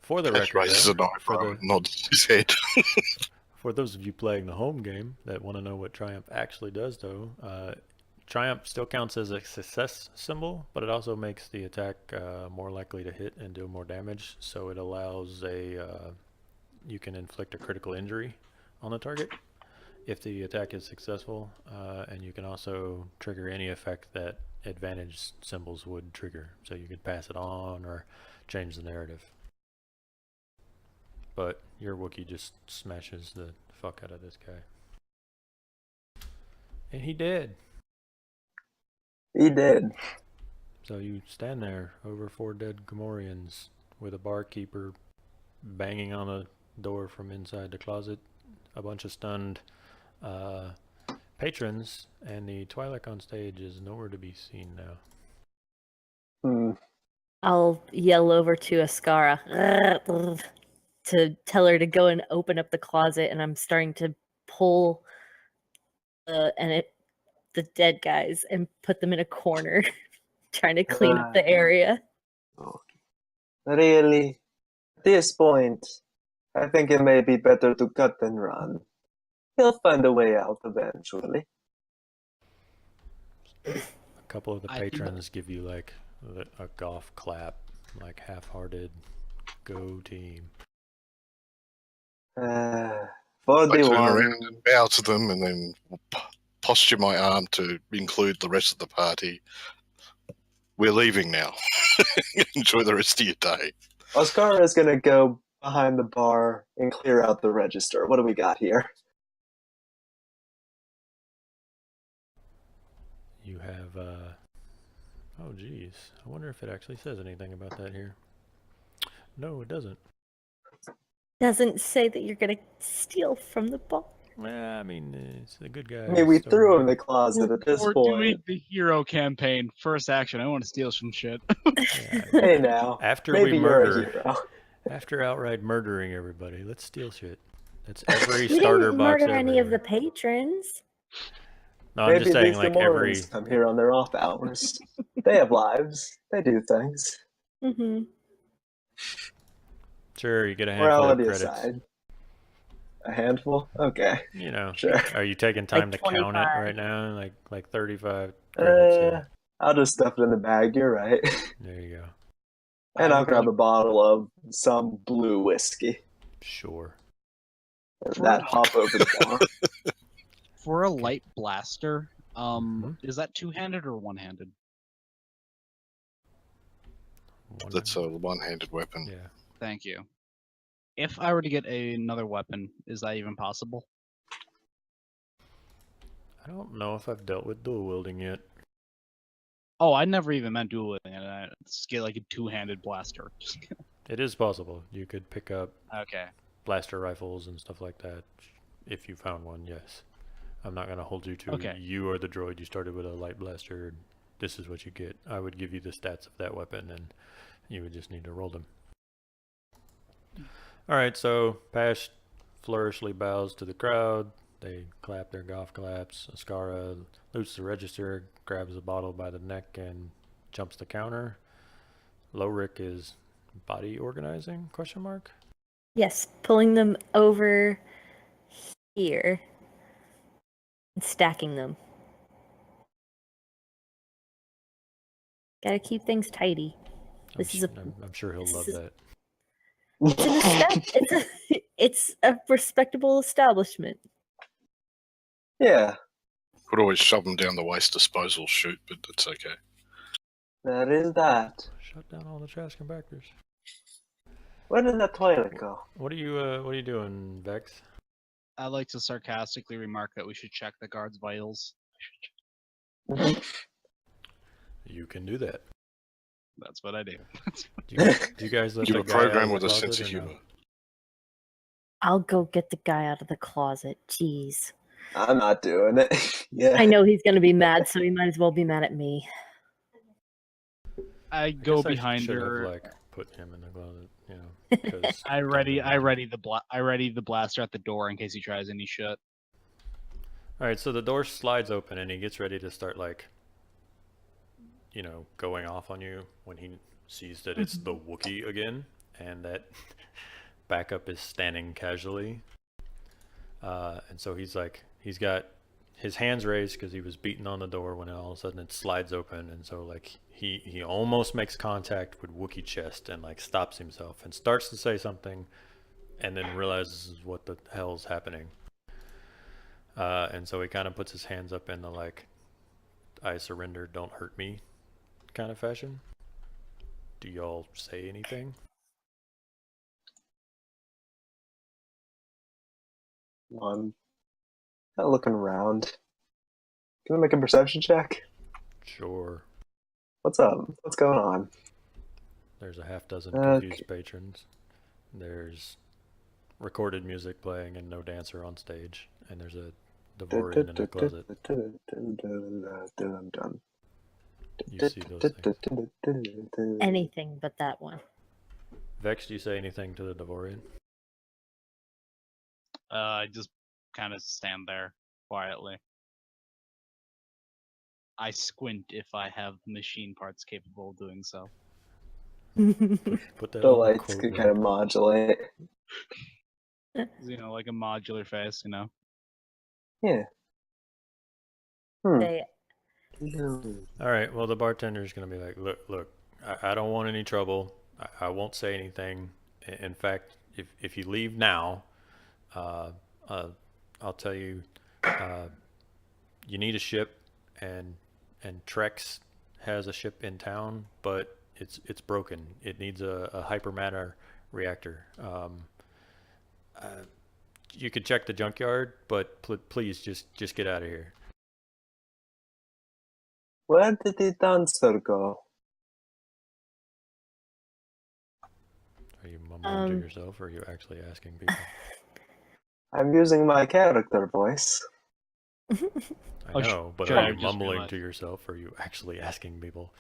For the Cash record, raises though, an eyebrow and nods his head. for those of you playing the home game that want to know what Triumph actually does, though, Triumph still counts as a success symbol, but it also makes the attack more likely to hit and do more damage. So it allows you can inflict a critical injury on the target if the attack is successful, and you can also trigger any effect that advantage symbols would trigger. So you could pass it on or change the narrative. But your Wookiee just smashes the fuck out of this guy. And he did. He did. So you stand there over 4 dead Gamorreans with a barkeeper banging on a door from inside the closet, a bunch of stunned patrons, and the Twi'lek on stage is nowhere to be seen now. I'll yell over to Ascara to tell her to go and open up the closet, and I'm starting to pull the dead guys and put them in a corner, trying to clean up the area. Really? At this point, I think it may be better to cut and run. He'll find a way out eventually. A couple of the I think- patrons give you like a golf clap, like half-hearted, go team. For I the turn one, around and bow to them and then posture my arm to include the rest of the party. We're leaving now. Enjoy the rest of your day. Oscar is gonna go behind the bar and clear out the register. What do we got here? You have, oh geez, I wonder if it actually says anything about that here. No, it doesn't. Doesn't say that you're gonna steal from the bar. Well, I mean, it's a good guy. I mean, we story. threw him in the closet at this We're point. doing the hero campaign. First action. I want to steal some shit. Yeah, Hey now, after maybe we you're a murder, hero. after outright murdering everybody, let's steal shit. That's every We starter didn't box murder any of the everywhere. patrons. No, I'm Maybe just saying, these like Gamorreans come here on their off hours. They have lives. They do things. Mm-hmm. Sure, you get a handful of Morality credits. aside. A handful? Okay. You know, Sure. are you taking time Like to count it 25. right now? Like 35 credits. Yeah. I'll just stuff it in the bag, you're right. There you go. And I I'll would grab like- a bottle of some blue whiskey. Sure. That hop over the bar. For a light blaster, Mhm. is that two-handed or one-handed? One- That's a one-handed weapon. Yeah. Thank you. If I were to get another weapon, is that even possible? I don't know if I've dealt with dual wielding yet. Oh, I never even meant dual wielding. I just get like a two-handed blaster. It is possible. You could pick up Okay. blaster rifles and stuff like that if you found one, yes. I'm not going to hold you to Okay. you or the droid. You started with a light blaster. This is what you get. I would give you the stats of that weapon, and you would just need to roll them. All right, so Pash flourishly bows to the crowd. They clap their golf claps. Ascara loots the register, grabs a bottle by the neck, and jumps the counter. Lowrick is body organizing, question mark? Yes, pulling them over here and stacking them. Gotta keep things tidy. I'm sure he'll love that. It's a respectable establishment. Yeah, Could always shove them down the waste disposal chute, but that's okay. there is that. Shut down all the trash compactors. Where did that toilet go? What are you doing, Vex? I like to sarcastically remark that we should check the guard's vitals. You can do that. That's what I do. Do you guys let You the have a guy out program of with the a closet sense of or no? humour. I'll go get the guy out of the closet. Jeez. I'm not doing it. Yeah. I know he's gonna be mad, so he might as well be mad at me. I go guess I behind should her. have like put him in the closet, you know. 'Cause I ready the blaster at the door in case he tries any shit. All right, so the door slides open and he gets ready to start like, you know, going off on you when he sees that it's the Wookiee again and that backup is standing casually. And so he's got his hands raised because he was beating on the door when all of a sudden it slides open, and so like he almost makes contact with Wookiee chest and like stops himself and starts to say something and then realizes what the hell's happening. And so he kind of puts his hands up in the like, I surrender, don't hurt me kind of fashion. Do y'all say anything? I'm not looking around. Can I make a perception check? Sure. What's up? What's going on? There's a half dozen Okay. confused patrons. There's recorded music playing and no dancer on stage. And there's a Devorian in the closet. You see those things. Anything but that one. Vex, do you say anything to the Devorian? I just kind of stand there quietly. I squint if I have machine parts capable of doing so. Put that The on the lights quote could log. kind of modulate. You know, like a modular face, you know? Yeah. Hmm. They, All right, well, the bartender's going to be like, look, I don't want any trouble. I won't say anything. In fact, if you leave now, I'll tell you, you need a ship, and Trex has a ship in town, but it's broken. It needs a hypermatter reactor. You could check the junkyard, but please just get out of here. Where did the dancer go? Are you mumbling to yourself, or are you actually asking people? I'm using my character voice. I know, but sure, are I you just mumbling realized. to yourself, or are you actually asking people?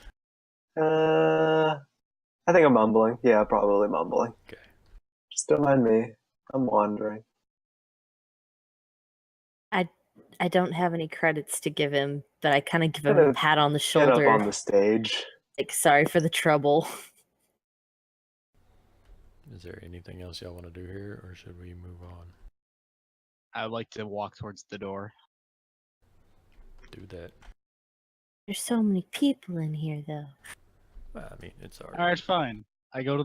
I think I'm mumbling. Yeah, probably mumbling. Okay. Just don't mind me. I'm wandering. I don't have any credits to give him, but I kind of give him Get a up- pat on the Get shoulder. up on the stage. Like, sorry for the trouble. Is there anything else y'all want to do here, or should we move on? I would like to walk towards the door. Do that. There's so many people in here, though. I mean, it's already. All right, fine. I go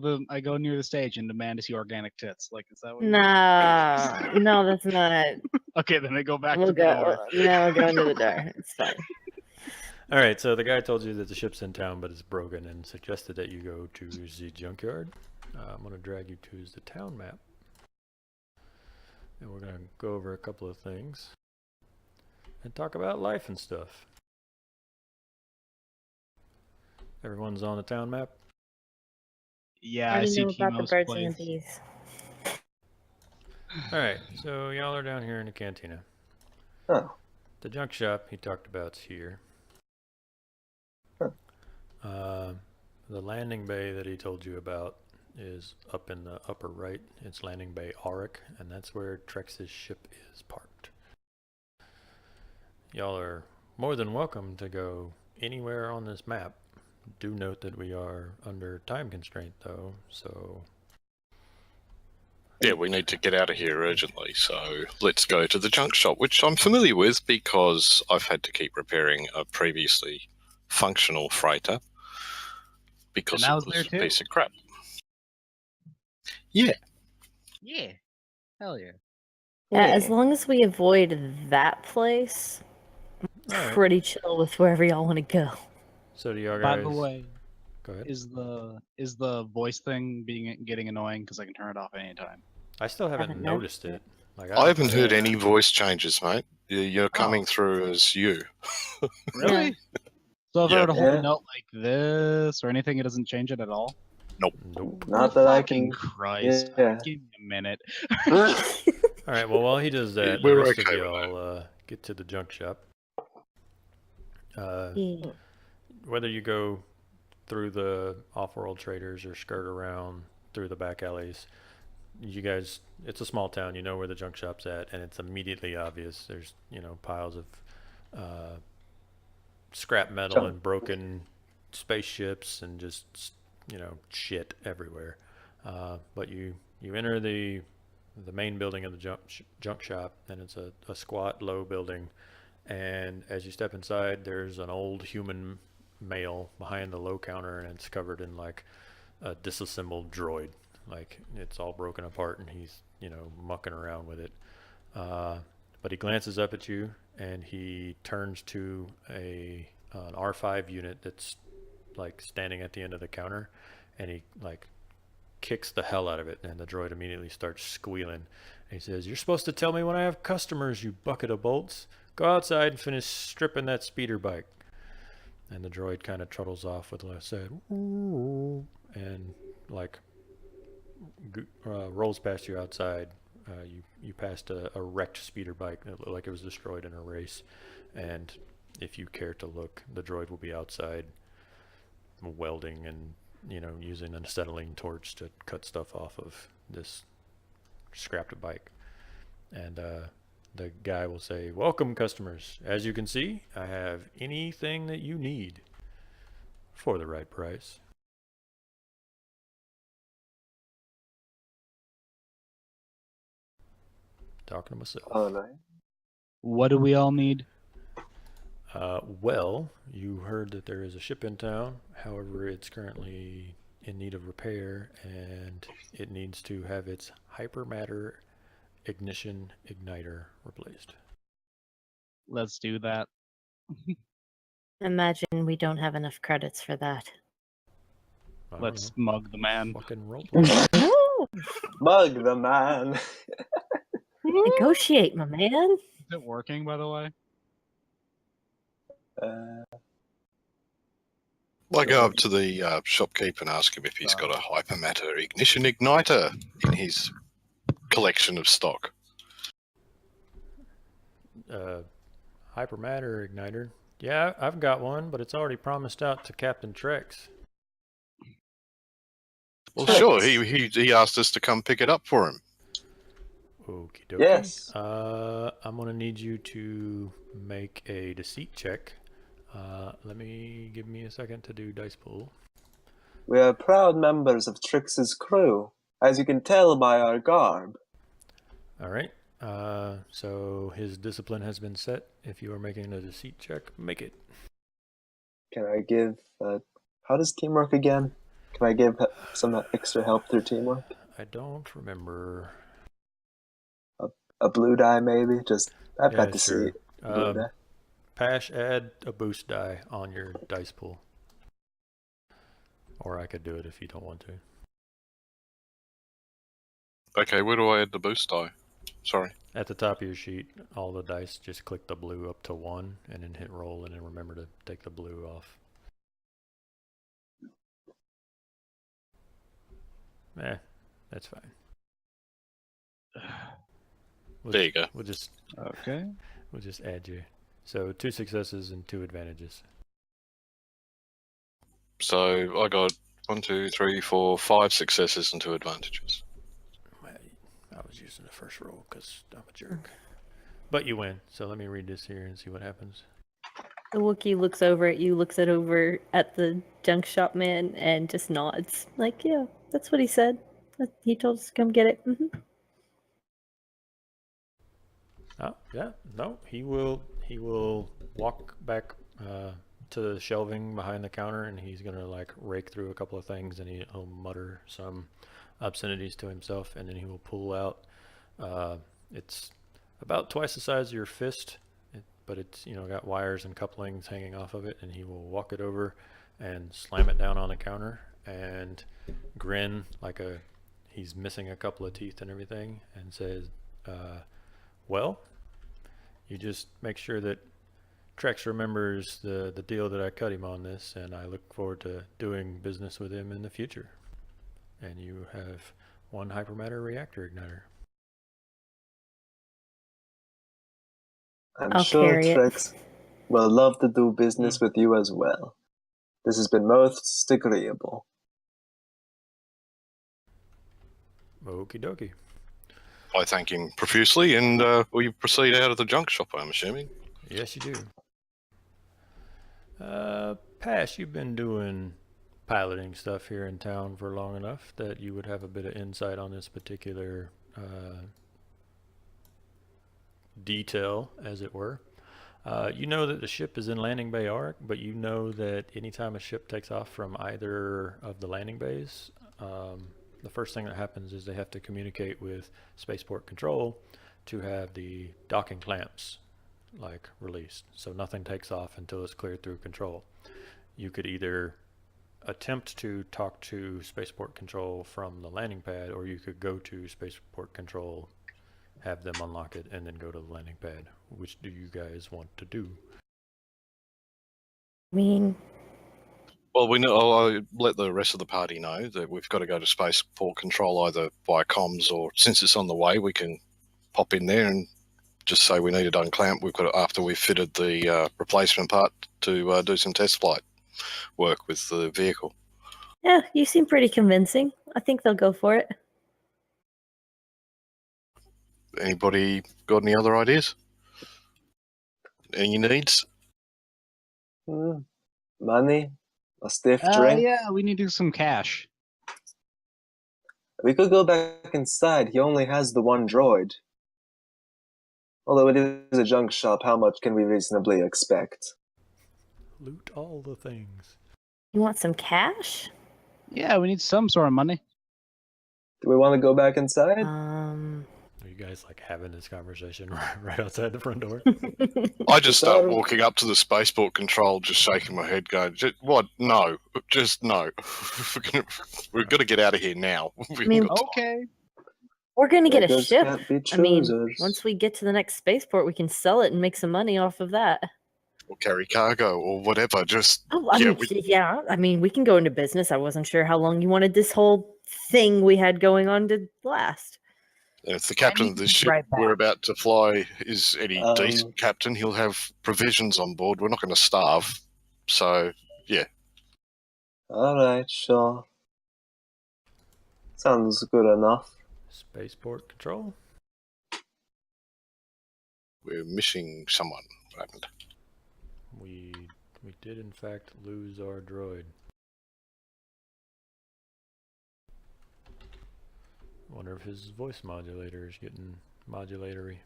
near the stage and demand to see organic tits. Like, is that what? No, that's not. Okay, then I go back We'll to the go. door. No, we're going to the door. It's fine. All right, so the guy told you that the ship's in town, but it's broken, and suggested that you go to the junkyard. I'm gonna drag you to the town map. and we're going to go over a couple of things and talk about life and stuff. Everyone's on the town map? Yeah, I I already see know about the Temo's birds place. and the bees. Alright, so y'all are down here in the cantina. Oh. The junk shop he talked about's here. Huh. The landing bay that he told you about is up in the upper right. It's landing bay Auric, and that's where Trex's ship is parked. Y'all are more than welcome to go anywhere on this map. Do note that we are under time constraint though, so... Yeah, we need to get out of here urgently, so let's go to the junk shop, which I'm familiar with because I've had to keep repairing a previously functional freighter because And I it was was there a too. piece of crap. Yeah. Yeah. Hell yeah. Yeah, as long as we avoid that place, Alright, pretty chill with wherever y'all want to go. so do y'all By guys... the way, Go ahead. is the voice thing getting annoying because I can turn it off anytime? I still haven't Haven't noticed noticed it. Like, I haven't heard Yeah. any voice changes, mate. You're coming Oh. through as you. Really? So if I Yeah. were to hold Yeah. a note like this or anything, it doesn't change it at all? Nope. Not that I Fucking can. Christ. Yeah. Give me a minute. Alright, well while he does that, the We're rest okay of with y'all get to the junk shop. Yeah. Whether you go through the off-world traders or skirt around through the back alleys, you guys, it's a small town, you know where the junk shop's at, and it's immediately obvious. There's, you know, piles of scrap metal Junk. and broken spaceships and just, you know, shit everywhere. But you enter the main building of the junk shop, and it's a squat, low building. And as you step inside, there's an old human male behind the low counter, and it's covered in like a disassembled droid. Like it's all broken apart, and he's, you know, mucking around with it. But he glances up at you, and he turns to an R5 unit that's like standing at the end of the counter, and he like kicks the hell out of it, and the droid immediately starts squealing. And he says, "You're supposed to tell me when I have customers, you bucket of bolts. Go outside and finish stripping that speeder bike." And the droid kind of truttles off with a sad "Ooh," and like rolls past you outside. You passed a wrecked speeder bike that looked like it was destroyed in a race, and if you care to look, the droid will be outside welding and, you know, using an acetylene torch to cut stuff off of this scrapped bike. And the guy will say, "Welcome, customers. As you can see, I have anything that you need for the right price." Talking to myself. Oh, nice. What do we all need? Well, you heard that there is a ship in town. However, it's currently in need of repair, and it needs to have its hypermatter ignition igniter replaced. Let's do that. Imagine we don't have enough credits for that. I don't Let's know. mug the man. Fucking roleplay. Woo! Bug the man. Negotiate, my man. Is it working, by the way? I go up to the shopkeep and ask him if he's got a hypermatter ignition igniter in his collection of stock. Hypermatter igniter. Yeah, I've got one, but it's already promised out to Captain Trex. Well, Trex. sure, he asked us to come pick it up for him. Okie dokie. Yes. I'm gonna need you to make a deceit check. Give me a second to do dice pool. We are proud members of Trix's crew, as you can tell by our garb. All right. So his discipline has been set. If you are making a deceit check, make it. Can I give... how does teamwork again? Can I give some extra help through teamwork? I don't remember. A blue die, maybe? I've Yeah, got to sure. see blue die. Pash, add a boost die on your dice pool. Or I could do it if you don't want to. Okay, where do I add the boost die? Sorry. At the top of your sheet, all the dice, just click the blue up to 1 and then hit roll, and then remember to take the blue off. That's fine. There you go. We'll just Okay. we'll just add you. So 2 successes and 2 advantages. So I got 1, 2, 3, 4, 5 successes and 2 advantages. I was using the first roll because I'm a jerk. But you win. So let me read this here and see what happens. The Wookiee looks over at you, looks over at the junk shop man, and just nods. Like, yeah, that's what he said. He told us to come get it. Oh, yeah. No, he will walk back to the shelving behind the counter, and he's going to like rake through a couple of things, and he'll mutter some obscenities to himself, and then he will pull out it's about twice the size of your fist, but it's got wires and couplings hanging off of it, and he will walk it over and slam it down on the counter and grin like he's missing a couple of teeth and everything, and says, well, you just make sure that Trex remembers the deal that I cut him on this, and I look forward to doing business with him in the future. And you have 1 hypermatter reactor igniter. I'm I'll sure carry it. Trex will love to do business with you as well. This has been most agreeable. Okie dokie. I thank him profusely, and we proceed out of the junk shop, I'm assuming. Yes, you do. Pash, you've been doing piloting stuff here in town for long enough that you would have a bit of insight on this particular detail, as it were. You know that the ship is in Landing Bay Arc, but you know that anytime a ship takes off from either of the landing bays, the first thing that happens is they have to communicate with Spaceport Control to have the docking clamps released. So nothing takes off until it's cleared through control. You could either attempt to talk to Spaceport Control from the landing pad, or you could go to Spaceport Control, have them unlock it, and then go to the landing pad. Which do you guys want to do? I mean, Well, we know. I'll let the rest of the party know that we've got to go to Spaceport Control either by comms, or since it's on the way, we can pop in there and just say we need it unclamped. We've got after we've fitted the replacement part to do some test flight work with the vehicle. yeah, you seem pretty convincing. I think they'll go for it. Anybody got any other ideas? Any needs? Money? A stiff drink? Yeah, we need to do some cash. We could go back inside. He only has the 1 droid. Although it is a junk shop, how much can we reasonably expect? Loot all the things. You want some cash? Yeah, we need some sort of money. Do we want to go back inside? Are you guys having this conversation right outside the front door? I just start walking up to the Spaceport Control, just shaking my head, going, "What? No, just no. We're going to get out of here now." I mean, Okay. We're gonna get a Beggars ship. can't be I mean, choosers. once we get to the next spaceport, we can sell it and make some money off of that. Or carry cargo or whatever. Just Oh, I yeah, mean, yeah. I mean, we can go into business. I wasn't sure how long you wanted this whole thing we had going on to last. And if the captain of the ship right back. we're about to fly is any decent captain, he'll have provisions on board. We're not going to starve. So, yeah. Alright, sure. Sounds good enough. Spaceport Control? We're missing someone, Raymond. We did in fact lose our droid. Wonder if his voice modulator is getting modulatory.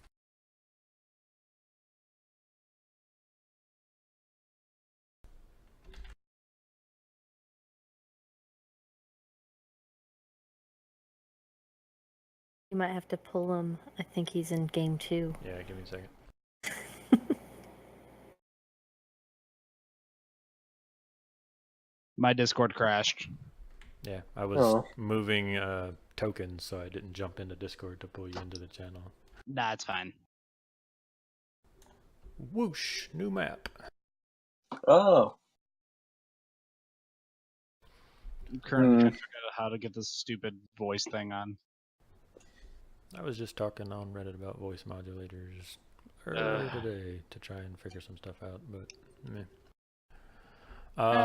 You might have to pull him. I think he's in game 2. Yeah, give me a second. My Discord crashed. Yeah, I was moving tokens, so I didn't jump into Discord to pull you into the channel. Nah, it's fine. Whoosh! New map. Oh, I'm currently trying to figure out how to get this stupid voice thing on. I was just talking on Reddit about voice modulators earlier today to try and figure some stuff out, but meh.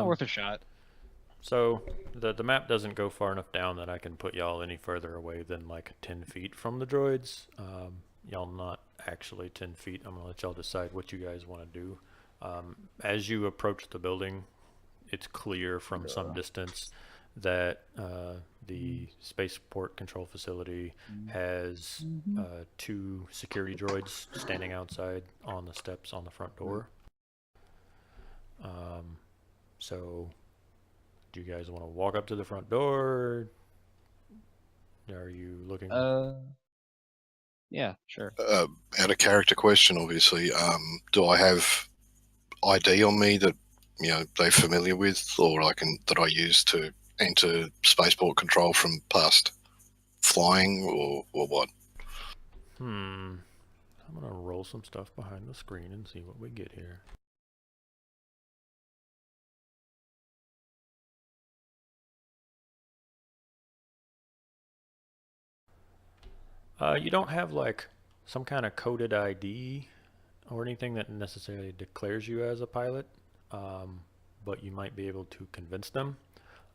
Worth a shot. So the map doesn't go far enough down that I can put y'all any further away than like 10 feet from the droids. Y'all not actually 10 feet. I'm gonna let y'all decide what you guys want to do. As you approach the building, it's clear from some distance that the spaceport control facility has 2 security droids standing outside on the steps on the front door. So do you guys want to walk up to the front door? Are you looking? Yeah, sure. Out of character question, obviously. Do I have ID on me that they're familiar with, or that I use to enter spaceport control from past flying, or what? I'm gonna roll some stuff behind the screen and see what we get here. You don't have like some kind of coded ID or anything that necessarily declares you as a pilot, but you might be able to convince them.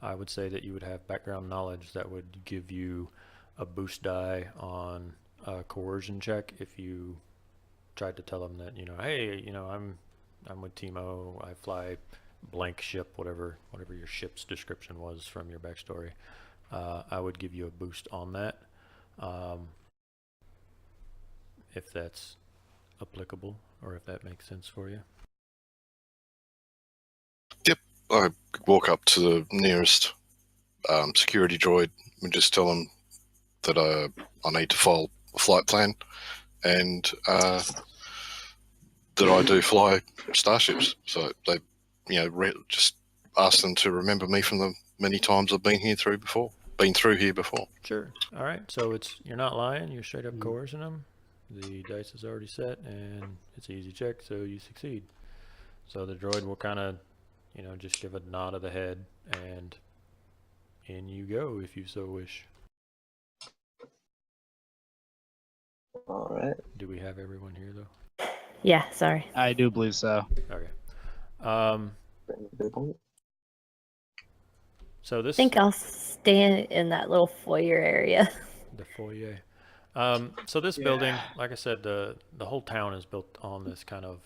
I would say that you would have background knowledge that would give you a boost die on a coercion check if you tried to tell them that, hey, I'm with Timo, I fly blank ship, whatever your ship's description was from your backstory. I would give you a boost on that. If that's applicable or if that makes sense for you. Yep, I walk up to the nearest security droid and just tell them that I need to follow a flight plan and that I do fly starships. So they, just ask them to remember me from the many times I've been through here before. Sure. All right. So you're not lying. You're straight up coercing them. The dice is already set, and it's an easy check, so you succeed. So the droid will kind of, just give a nod of the head, and in you go if you so wish. all right. Do we have everyone here, though? Yeah, sorry. I do believe so. Okay. So I this... think I'll stay in that little foyer area. The foyer. So this building, like I said, the whole town is built on this kind of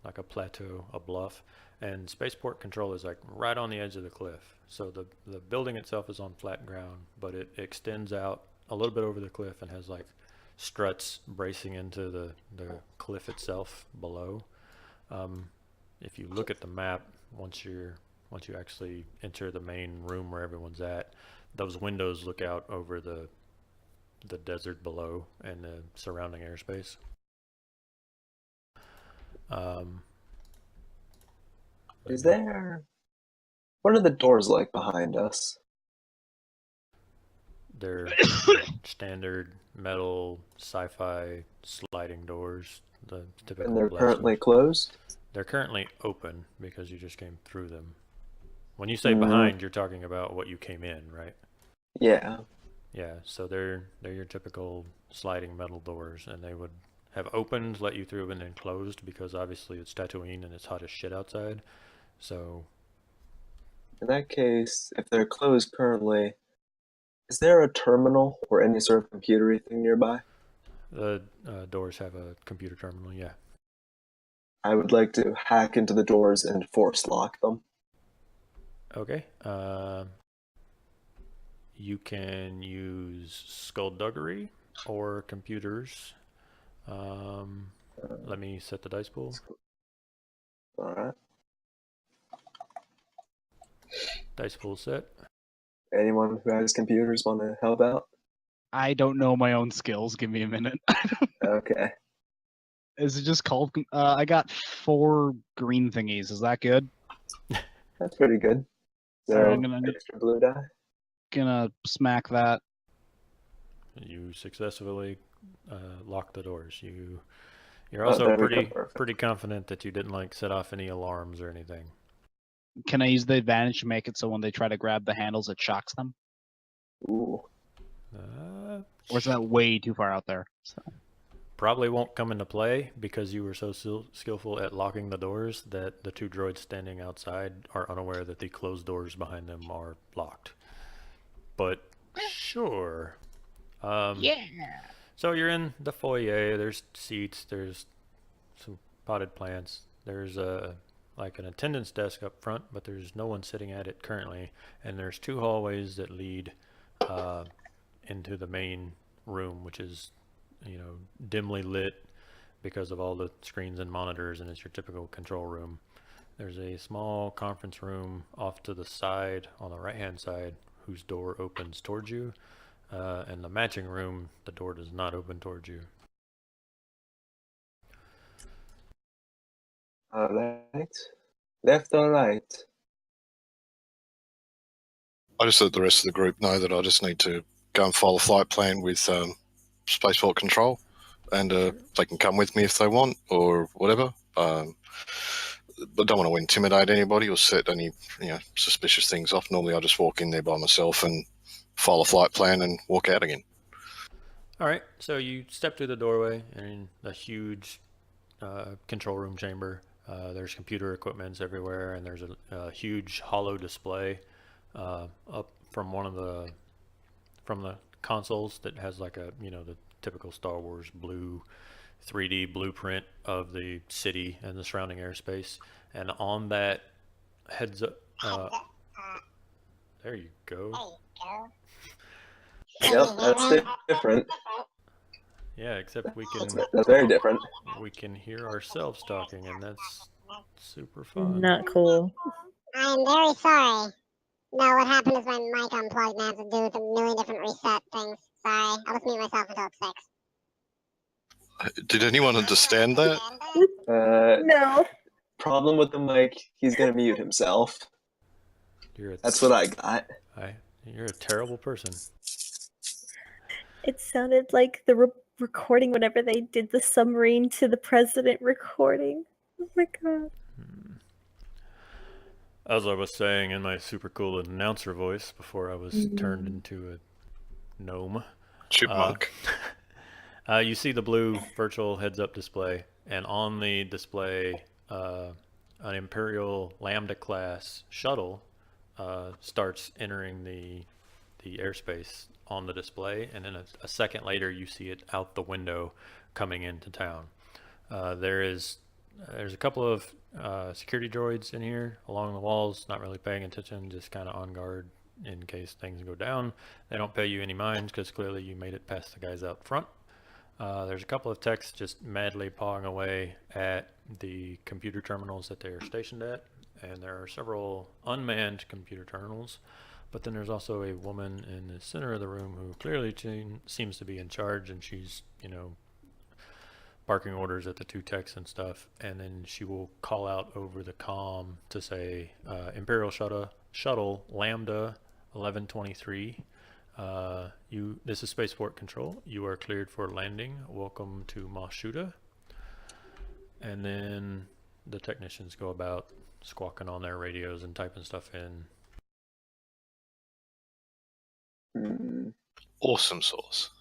like a plateau, a bluff, and spaceport control is like right on the edge of the cliff. So the building itself is on flat ground, but it extends out a little bit over the cliff and has like struts bracing into the cliff itself below. If you look at the map, once you actually enter the main room where everyone's at, those windows look out over the desert below and the surrounding airspace. What are the doors like behind us? They're standard metal sci-fi sliding doors, the typical. And they're blast currently doors. closed? They're currently open because you just came through them. When you say behind, you're talking about what you came in, right? Yeah. Yeah, so they're your typical sliding metal doors, and they would have opened, let you through, and then closed because obviously it's Tatooine and it's hot as shit outside. So In that case, if they're closed currently, is there a terminal or any sort of computery thing nearby? the doors have a computer terminal, yeah. I would like to hack into the doors and force lock them. Okay. You can use skullduggery or computers. Let me set the dice pool. Alright. Dice pool set. Anyone who has computers want to help out? I don't know my own skills. Give me a minute. Okay. Is it just called? I got 4 green thingies. Is that good? That's pretty good. Alright, So, I'm extra blue die? gonna smack that. You successfully lock the doors. You're also there we go, pretty perfect. confident that you didn't like set off any alarms or anything. Can I use the advantage to make it so when they try to grab the handles, it shocks them? Ooh. Or is that way too far out there? So. Probably won't come into play because you were so skillful at locking the doors that the two droids standing outside are unaware that the closed doors behind them are locked. But sure. Yeah. So you're in the foyer. There's seats. There's some potted plants. There's like an attendance desk up front, but there's no one sitting at it currently. And there's two hallways that lead into the main room, which is, dimly lit because of all the screens and monitors, and it's your typical control room. There's a small conference room off to the side on the right-hand side whose door opens towards you. And the matching room, the door does not open towards you. Alright. Left or right? I just let the rest of the group know that I just need to go and file a flight plan with Spaceport Control, and they can come with me if they want or whatever. But I don't want to intimidate anybody or set any suspicious things off. Normally I just walk in there by myself and file a flight plan and walk out again. All right, so you step through the doorway and in the huge control room chamber. There's computer equipments everywhere, and there's a huge hollow display up from from the consoles that has like the typical Star Wars blue 3D blueprint of the city and the surrounding airspace. And on that heads up, there you go. Yep, that's different. Yeah, except That's very different. We can hear ourselves talking, and that's super fun. Not cool. I'm very sorry. No, what happened is my mic unplugged and I had to do a million different reset things. Sorry, I'll just mute myself until it's fixed. Did anyone understand that? No. Problem with the mic, he's gonna mute himself. That's what I got. You're a terrible person. It sounded like the recording whenever they did the submarine to the president recording. Oh my god. As I was saying in my super cool announcer voice before I was turned into a gnome. Chipmunk. You see the blue virtual heads-up display, and on the display, an Imperial Lambda class shuttle starts entering the airspace on the display, and then a second later you see it out the window coming into town. There's a couple of security droids in here along the walls, not really paying attention, just kind of on guard in case things go down. They don't pay you any minds because clearly you made it past the guys out front. There's a couple of techs just madly pawing away at the computer terminals that they are stationed at, and there are several unmanned computer terminals. But then there's also a woman in the center of the room who clearly seems to be in charge, and she's, barking orders at the two techs and stuff. And then she will call out over the comm to say, Imperial Shuttle Lambda 1123. This is Spaceport Control. You are cleared for landing. Welcome to Shuuta. And then the technicians go about squawking on their radios and typing stuff in. Awesome sauce.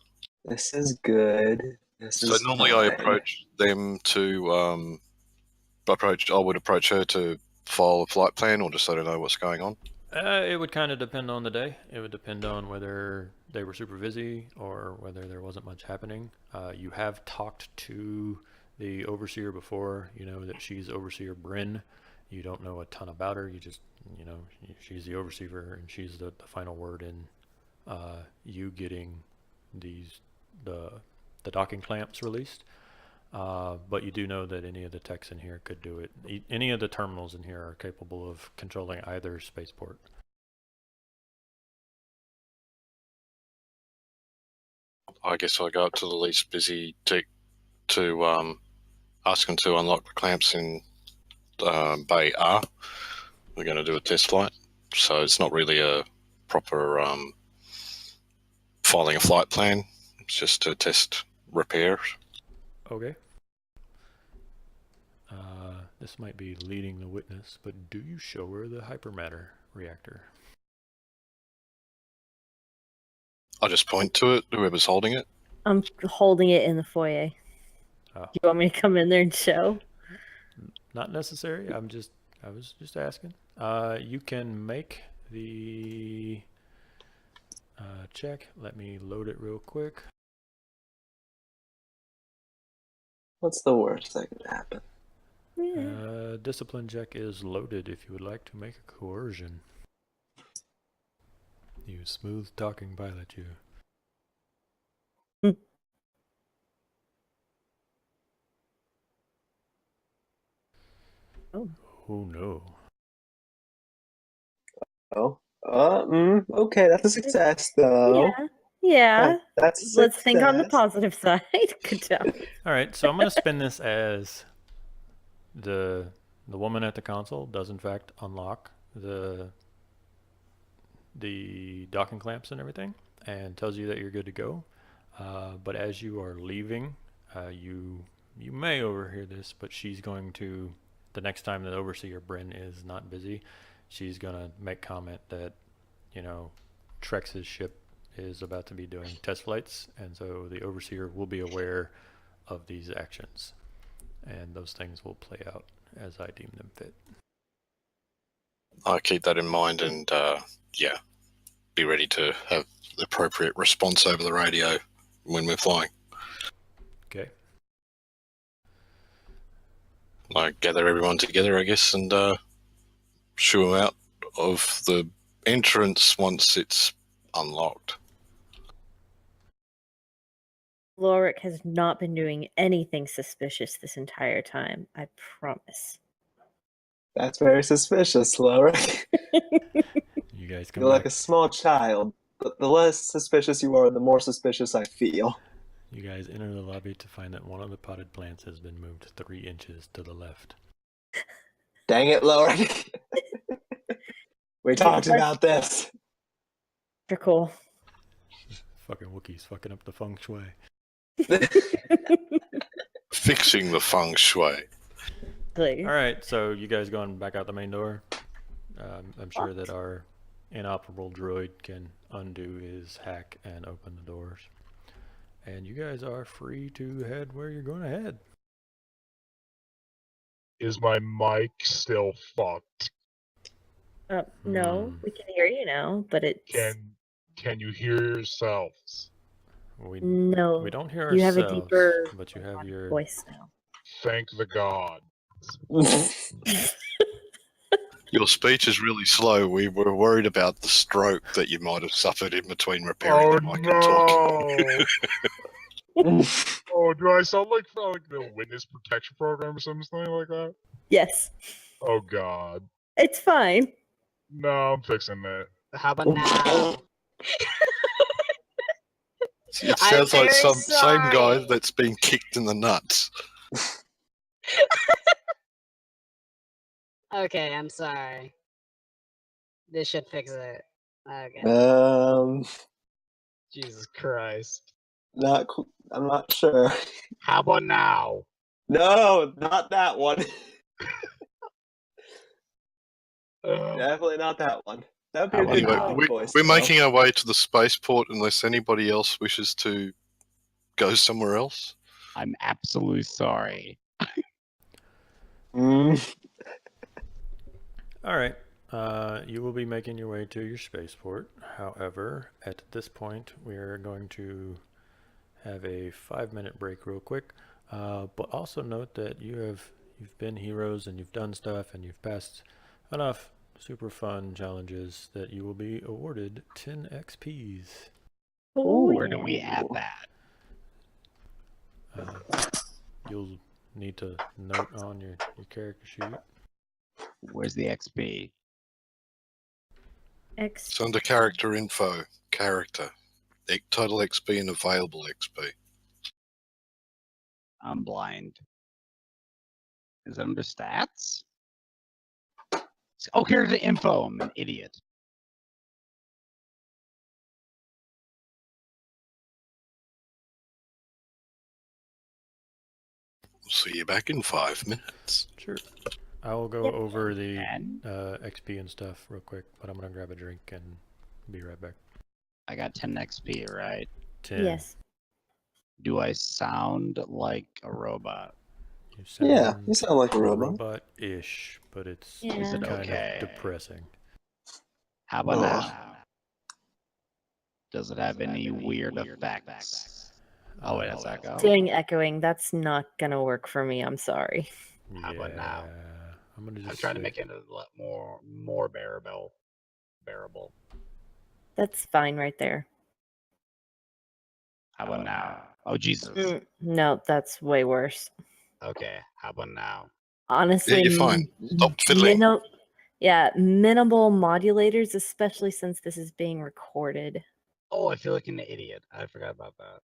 This is good. So normally I approach them to I would approach her to file a flight plan, or just so to know what's going on. It would kind of depend on the day. It would depend on whether they were super busy or whether there wasn't much happening. You have talked to the overseer before. You know that she's Overseer Bryn. You don't know a ton about her. You just, she's the overseer, and she's the final word in you getting the docking clamps released. But you do know that any of the techs in here could do it. Any of the terminals in here are capable of controlling either spaceport. I guess I go up to the least busy tech to ask them to unlock the clamps in Bay R. We're going to do a test flight, so it's not really a proper filing a flight plan. It's just to test repairs. Okay. This might be leading the witness, but do you show her the hypermatter reactor? I just point to it, whoever's holding it. I'm holding it in the foyer. Oh. You want me to come in there and show? Not necessary. I was just asking. You can make the check. Let me load it real quick. What's the worst that could happen? Yeah. Discipline check is loaded if you would like to make a coercion. You smooth talking pilot, you. Oh. Oh no. Oh. Okay, that's a success, though. Yeah. That's Let's think on the success. positive side. Good job. All right, so I'm going to spin this as the woman at the console does in fact unlock the docking clamps and everything, and tells you that you're good to go. But as you are leaving, you may overhear this, but she's going to, the next time that Overseer Bryn is not busy, she's going to make comment that, you know, Trex's ship is about to be doing test flights, and so the Overseer will be aware of these actions, and those things will play out as I deem them fit. I keep that in mind and, be ready to have the appropriate response over the radio when we're flying. Okay. I gather everyone together, I guess, and shoo them out of the entrance once it's unlocked. Lorik has not been doing anything suspicious this entire time. I promise. That's very suspicious, Lorik. You guys come You're like back. a small child. But the less suspicious you are, the more suspicious I feel. You guys enter the lobby to find that one of the potted plants has been moved 3 inches to the left. Dang it, Lorik. We talked about this. They're cool. Fucking Wookiees fucking up the feng shui. Fixing the feng shui. Alright, so you guys going back out the main door? I'm sure that our inoperable droid can undo his hack and open the doors. And you guys are free to head where you're going to head. Is my mic still fucked? No, we can hear you now, but it's... Can you hear yourselves? No. We don't hear you ourselves, have a deeper but you have your voice now. Thank the god. Your speech is really slow. We were worried about the stroke that you might have suffered in between repairing the mic and talking. Oh, do I sound like the witness protection program or something like that? Yes. Oh god. It's fine. No, I'm fixing that. How about now? It sounds like very same guy sorry. that's been kicked in the nuts. Okay, I'm sorry. This should fix it. Okay. Jesus Christ. I'm not sure. How about now? No, not that one. Definitely not that one. That'd be a good Anyway, voice. we're making our way to the spaceport unless anybody else wishes to go somewhere else. I'm absolutely sorry. Alright, you will be making your way to your spaceport. However, at this point, we're going to have a 5-minute break real quick. But also note that you've been heroes and you've done stuff and you've passed enough super fun challenges that you will be awarded 10 XPs. Ooh, Where do we add that? You'll need to note on your character sheet. Where's the XP? It's under character info, character, total XP and available XP. I'm blind. Is it under stats? Oh, here's the info. I'm an idiot. See you back in 5 minutes. Sure. I will go Yep. over the And XP and stuff real quick, but I'm gonna grab a drink and be right back. I got 10 XP, right? 10. Yes. Do I sound like a robot? You sound Yeah, you sound like a robot. robot-ish, but it's Yeah. Is it kind okay? of depressing. How about Oh. now? Does it have any weird effects? Oh, wait, that's echo. Doing echoing, that's not gonna work for me. I'm sorry. How about now? I'm gonna just I'm trying to say- make it a lot more bearable. That's fine right there. How about now? Oh, Jesus. No, that's way worse. Okay, how about now? Honestly, you're fine. Stop fiddling. minimal modulators, especially since this is being recorded. Oh, I feel like an idiot. I forgot about that.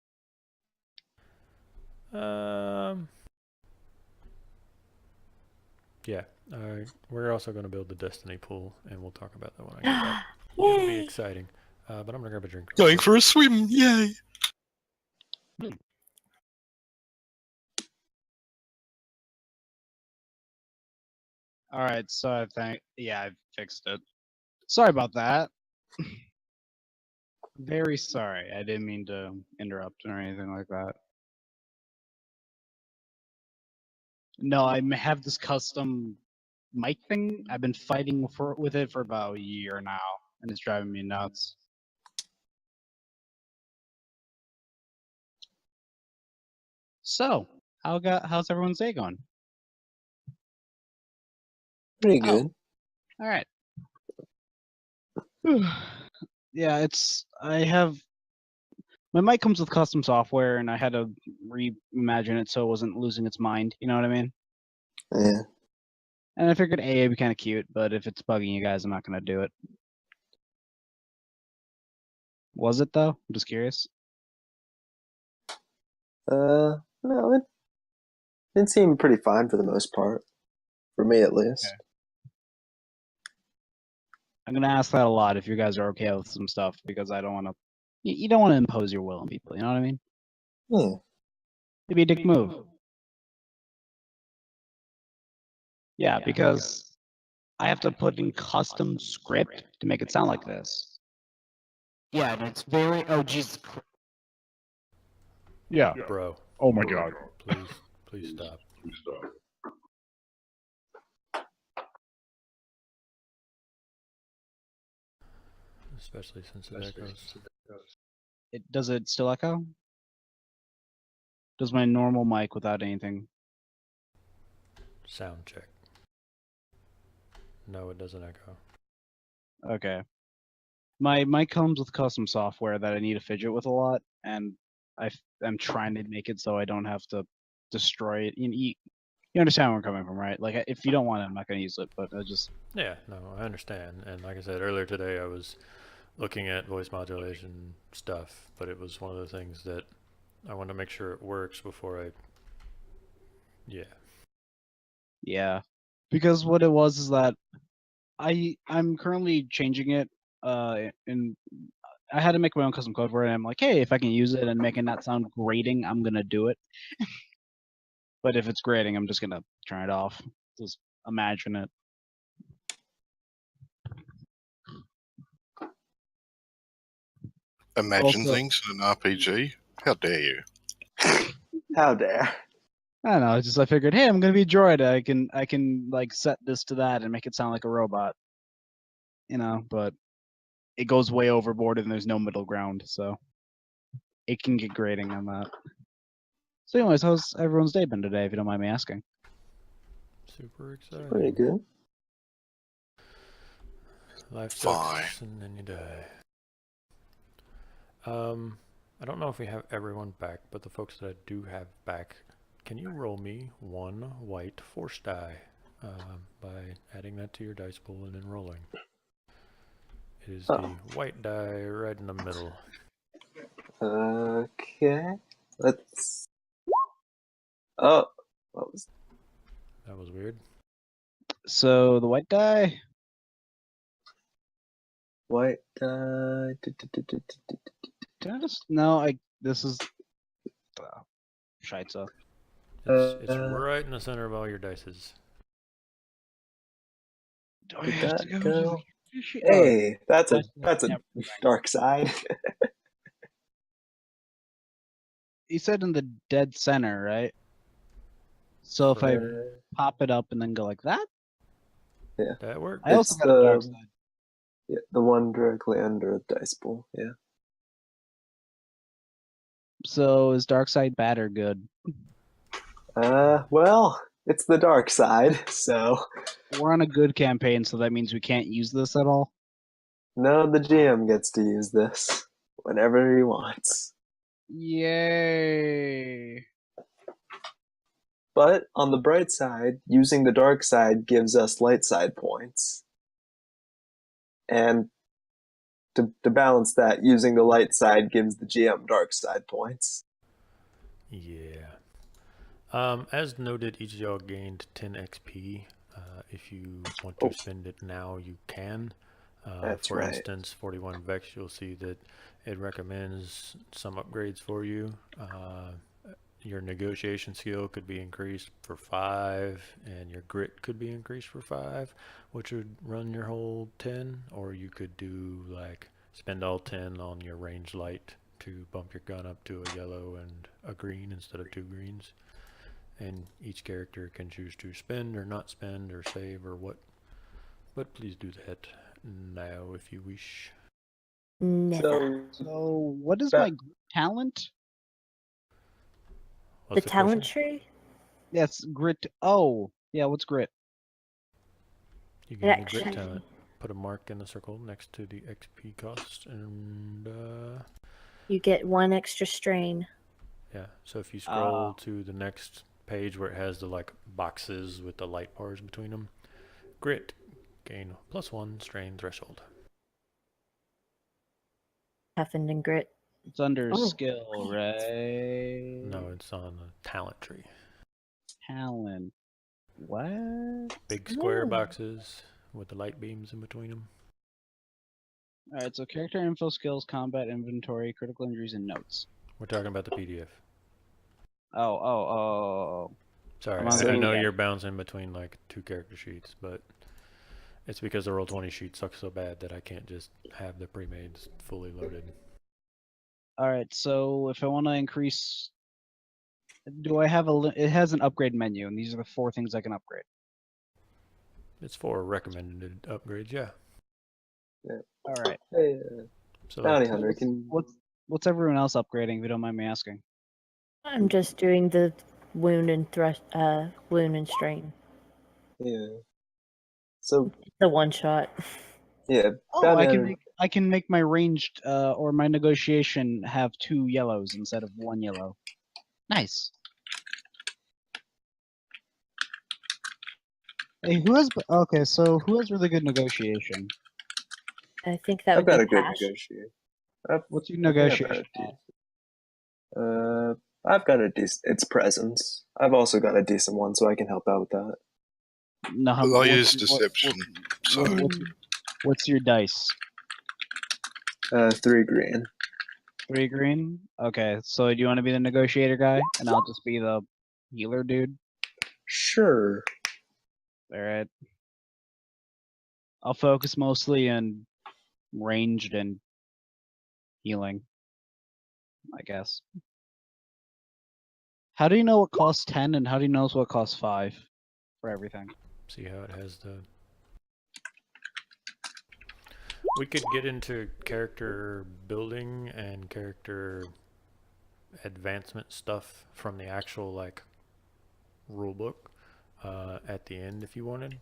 Yeah. We're also gonna build the Destiny pool, and we'll talk about that when I get back. It'll be Yay! exciting. But I'm gonna grab a drink. real Going quick. for a swim, yay! All right, so I fixed it. Sorry about that. Very sorry. I didn't mean to interrupt or anything like that. No, I have this custom mic thing. I've been fighting with it for about a year now, and it's driving me nuts. So, how's everyone's day going? Pretty Oh. good. All right. Yeah, my mic comes with custom software, and I had to reimagine it so it wasn't losing its mind. You know what I mean? Yeah. And I figured it'd be kind of cute, but if it's bugging you guys, I'm not gonna do it. Was it though? I'm just curious. No, it seemed pretty fine for the most part. For me, at least. Okay. I'm gonna ask that a lot if you guys are okay with some stuff, because I don't want to. You don't want to impose your will on people. You know what I mean? Yeah. It'd be a dick move. Yeah, because I have to put in custom script to make it sound like this. Yeah, and it's very. Oh Jesus. Yeah. Bro, Oh my god. please stop. Please stop. Especially since it echoes. Does it still echo? Does my normal mic without anything? Sound check. No, it doesn't echo. Okay. My mic comes with custom software that I need to fidget with a lot, and I'm trying to make it so I don't have to destroy it. You understand where I'm coming from, right? Like, if you don't want it, I'm not going to use it, but I just... Yeah, no, I understand. And like I said earlier today, I was looking at voice modulation stuff, but it was one of the things that I want to make sure it works before I... Yeah. Yeah. Because what it was is that I'm currently changing it, and I had to make my own custom code for it, and I'm like, hey, if I can use it and making that sound grating, I'm going to do it. But if it's grating, I'm just going to turn it off. Just imagine it. Imagine Also- things in an RPG? How dare you? How dare. I don't know. It's just I figured, hey, I'm gonna be a droid. I can like set this to that and make it sound like a robot. You know, but it goes way overboard and there's no middle ground, so it can get grating on that. So, anyways, how's everyone's day been today? If you don't mind me asking. Super exciting. Pretty good. Life Fine. sucks and then you die. I don't know if we have everyone back, but the folks that I do have back, can you roll me one white force die by adding that to your dice pool and then rolling? It is the white die right in the middle. Okay. Let's. Oh, what was That was weird. So the white die. white? Did I just no? This is Shuuta. It's right in the center of all your dices. Do I Did have to that go? go? To Hey, that's a never mind. dark side. You said in the dead center, right? So if I Right. pop it up and then go like that, That worked. I also It's got a dark side. Yeah, the one directly under the dice pool. Yeah. So is dark side bad or good? Well, it's the dark side, so We're on a good campaign, so that means we can't use this at all. no, the GM gets to use this whenever he wants. Yay! But on the bright side, using the dark side gives us light side points. And to balance that, using the light side gives the GM dark side points. Yeah. As noted, each of y'all gained 10 XP. If you want to spend it now, you can. That's for right. instance, 41 Vex, you'll see that it recommends some upgrades for you. Your negotiation skill could be increased for 5, and your grit could be increased for 5, which would run your whole 10, or you could do like spend all 10 on your range light to bump your gun up to a yellow and a green instead of 2 greens. And each character can choose to spend or not spend or save or what, but please do that now if you wish. Never. So what is That- my talent? What's The talent question? tree? Yes, grit. Oh, yeah. What's grit? You It gain the actually, grit talent. Put a mark in the circle next to the XP cost, and you get 1 extra strain. yeah. So if you scroll to the next page where it has the like boxes with the light bars between them, grit, gain +1 strain threshold. Toughened and grit. It's under Oh, skill, right? No, it's on the talent tree. Talent. What? Big square Oh. boxes with the light beams in between them. All right. So character info, skills, combat, inventory, critical injuries, and notes. We're talking about the PDF. Oh. Sorry, I'm on I the know PDF. you're bouncing between like 2 character sheets, but it's because the Roll20 sheet sucks so bad that I can't just have the pre-mades fully loaded. All right. So if I want to increase, do I have a? It has an upgrade menu, and these are the 4 things I can upgrade. It's for recommended upgrades, yeah. All right. Hey, So Bounty Hunter, can What's everyone else upgrading? If you don't mind me asking. I'm just doing the wound and wound and strain. yeah. So The 1 shot. yeah, Oh, Bounty Hunter, I can make my ranged or my negotiation have 2 yellows instead of 1 yellow. Nice. Hey, okay? So who has really good negotiation? I think that I've would got be a good Pash. negotiator. What's your I think I've got negotiation? a decent- I've got a decent. It's presence. I've also got a decent one, so I can help out with that. No, Well, I use deception, so what's your dice? 3 green. 3 green. Okay, so do you want to be the negotiator guy, and I'll just be the healer dude? Sure. All right. I'll focus mostly on ranged and healing, I guess. How do you know what costs 10 and how do you know what costs 5 for everything? see how it has the... We could get into character building and character advancement stuff from the actual like rulebook at the end if you wanted.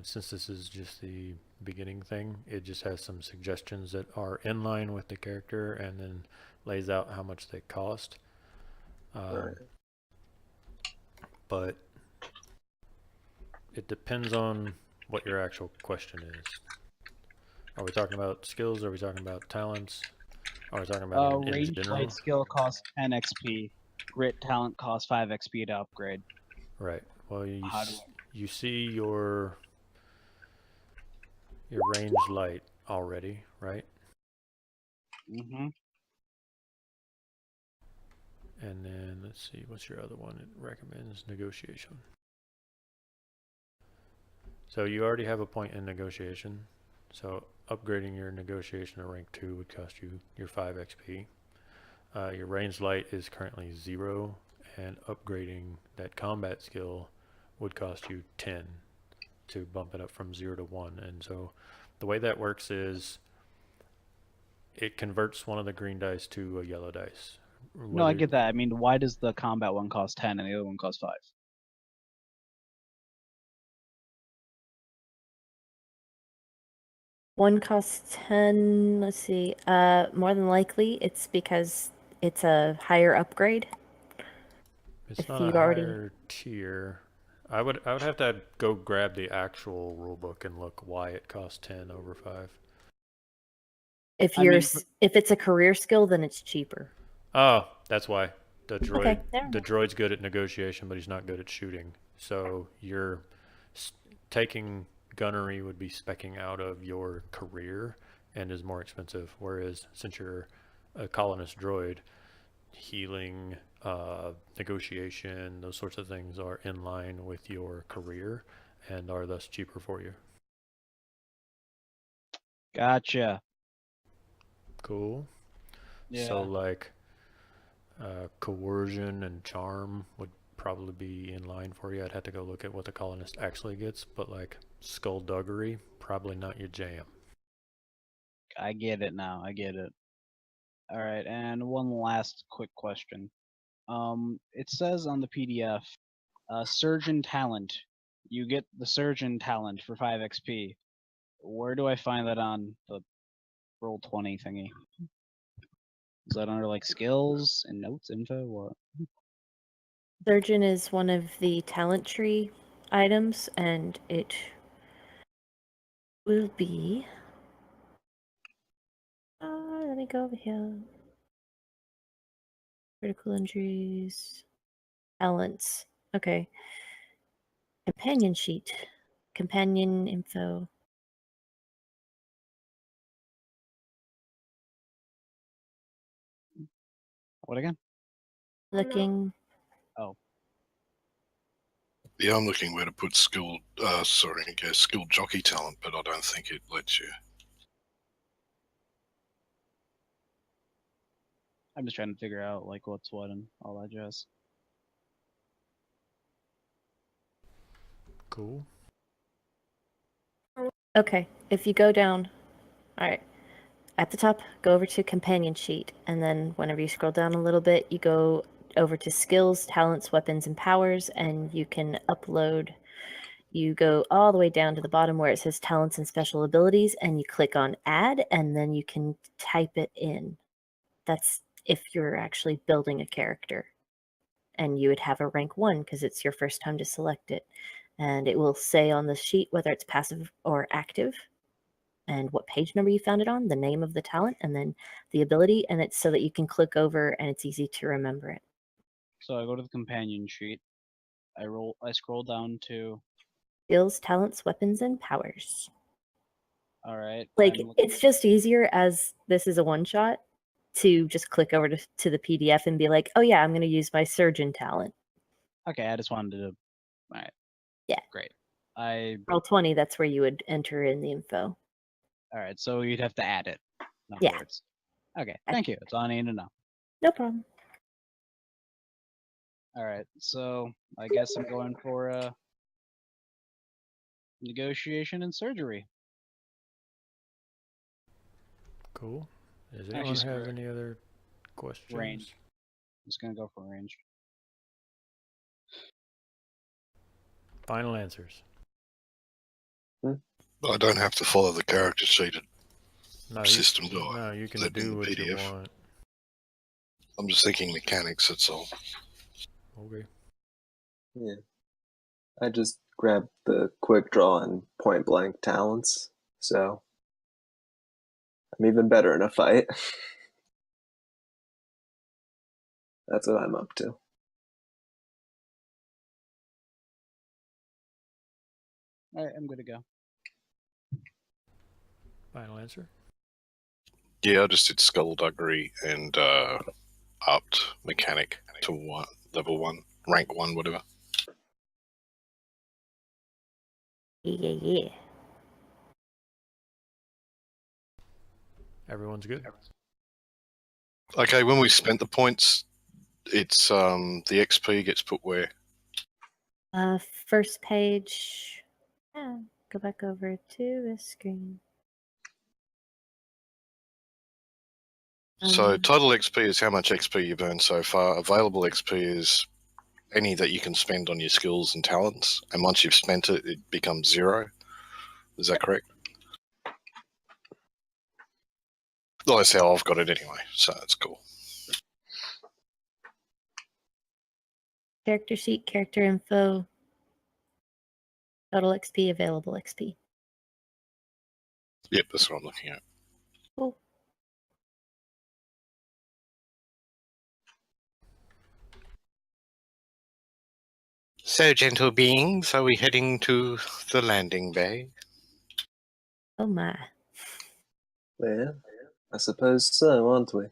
Since this is just the beginning thing, it just has some suggestions that are in line with the character and then lays out how much they cost. Right. But it depends on what your actual question is. Are we talking about skills? Are we talking about talents? Are we talking about in Ranged general? light skill costs 10 XP. Grit talent costs 5 XP to upgrade. Right. Well, How do you see your range light already, right? Mm-hmm. And then let's see, what's your other one? It recommends negotiation. So you already have a point in negotiation. So upgrading your negotiation to rank 2 would cost you your 5 XP. Your range light is currently 0, and upgrading that combat skill would cost you 10 to bump it up from 0 to 1. And so the way that works is it converts one of the green dice to a yellow dice. No, I get that. I mean, why does the combat one cost 10 and the other one cost 5? One costs 10, let's see. More than likely it's because it's a higher upgrade. It's If not you a already- higher tier. I would have to go grab the actual rulebook and look why it costs 10 over 5. If I you're mean, if it's a career skill, then it's cheaper. Oh, that's why. The droid Okay, there. the droid's good at negotiation, but he's not good at shooting. So you're taking gunnery would be specking out of your career and is more expensive. Whereas since you're a colonist droid, healing, negotiation, those sorts of things are in line with your career and are thus cheaper for you. Gotcha. Cool. Yeah. So like coercion and charm would probably be in line for you. I'd have to go look at what the colonist actually gets, but like skullduggery, probably not your jam. I get it now. I get it. All right, and one last quick question. It says on the PDF, surgeon talent. You get the surgeon talent for 5 XP. Where do I find that on the Roll20 thingy? Is that under like skills and notes, info, what? Surgeon is one of the talent tree items, and it will be. Let me go over here. Critical injuries, talents. Okay. Companion sheet, companion info. What again? Looking. Yeah, I'm looking where to put skilled jockey talent, but I don't think it lets you. I'm just trying to figure out like what's what and all that jazz. Cool. Okay, if you go down, all right, at the top, go over to companion sheet, and then whenever you scroll down a little bit, you go over to skills, talents, weapons, and powers, and you can upload. You go all the way down to the bottom where it says talents and special abilities, and you click on add, and then you can type it in. That's if you're actually building a character. And you would have a rank 1 because it's your first time to select it. And it will say on the sheet whether it's passive or active, and what page number you found it on, the name of the talent, and then the ability, and it's so that you can click over and it's easy to remember it. So I go to the companion sheet. I scroll down to. Skills, talents, weapons, and powers. All right. Like, it's just easier as this is a one-shot to just click over to the PDF and be like, oh yeah, I'm going to use my surgeon talent. Okay, I just wanted to. All right. Yeah. Great. Roll20, that's where you would enter in the info. All right, so you'd have to add it. Yeah. Words. Okay, thank you. That's all I need to know. No problem. All right, so I guess I'm going for negotiation and surgery. Cool. Does Actually, anyone screw have it. any other questions? Range. I'm just gonna go for range. Final answers. I don't have to follow the character sheeted No, system, do I? No, you can That in do the what you PDF? want. I'm just thinking mechanics, that's all. Okay. Yeah. I just grabbed the quick draw and point blank talents, so I'm even better in a fight. That's what I'm up to. All right, I'm good to go. Final answer? Yeah, I just did skullduggery and upped mechanic. to level 1, rank 1, whatever. Yeah. Everyone's good. Okay, when we spent the points, it's the XP gets put where? First page. Yeah, go back over to the screen. So total XP is how much XP you've earned so far. Available XP is any that you can spend on your skills and talents, and once you've spent it, it becomes 0. Is that correct? Well, that's how I've got it anyway, so it's cool. Character sheet, character info, total XP, available XP. Yep, that's what I'm looking at. Cool. So, gentle beings, are we heading to the landing bay? Oh my. Well, I suppose so, aren't we?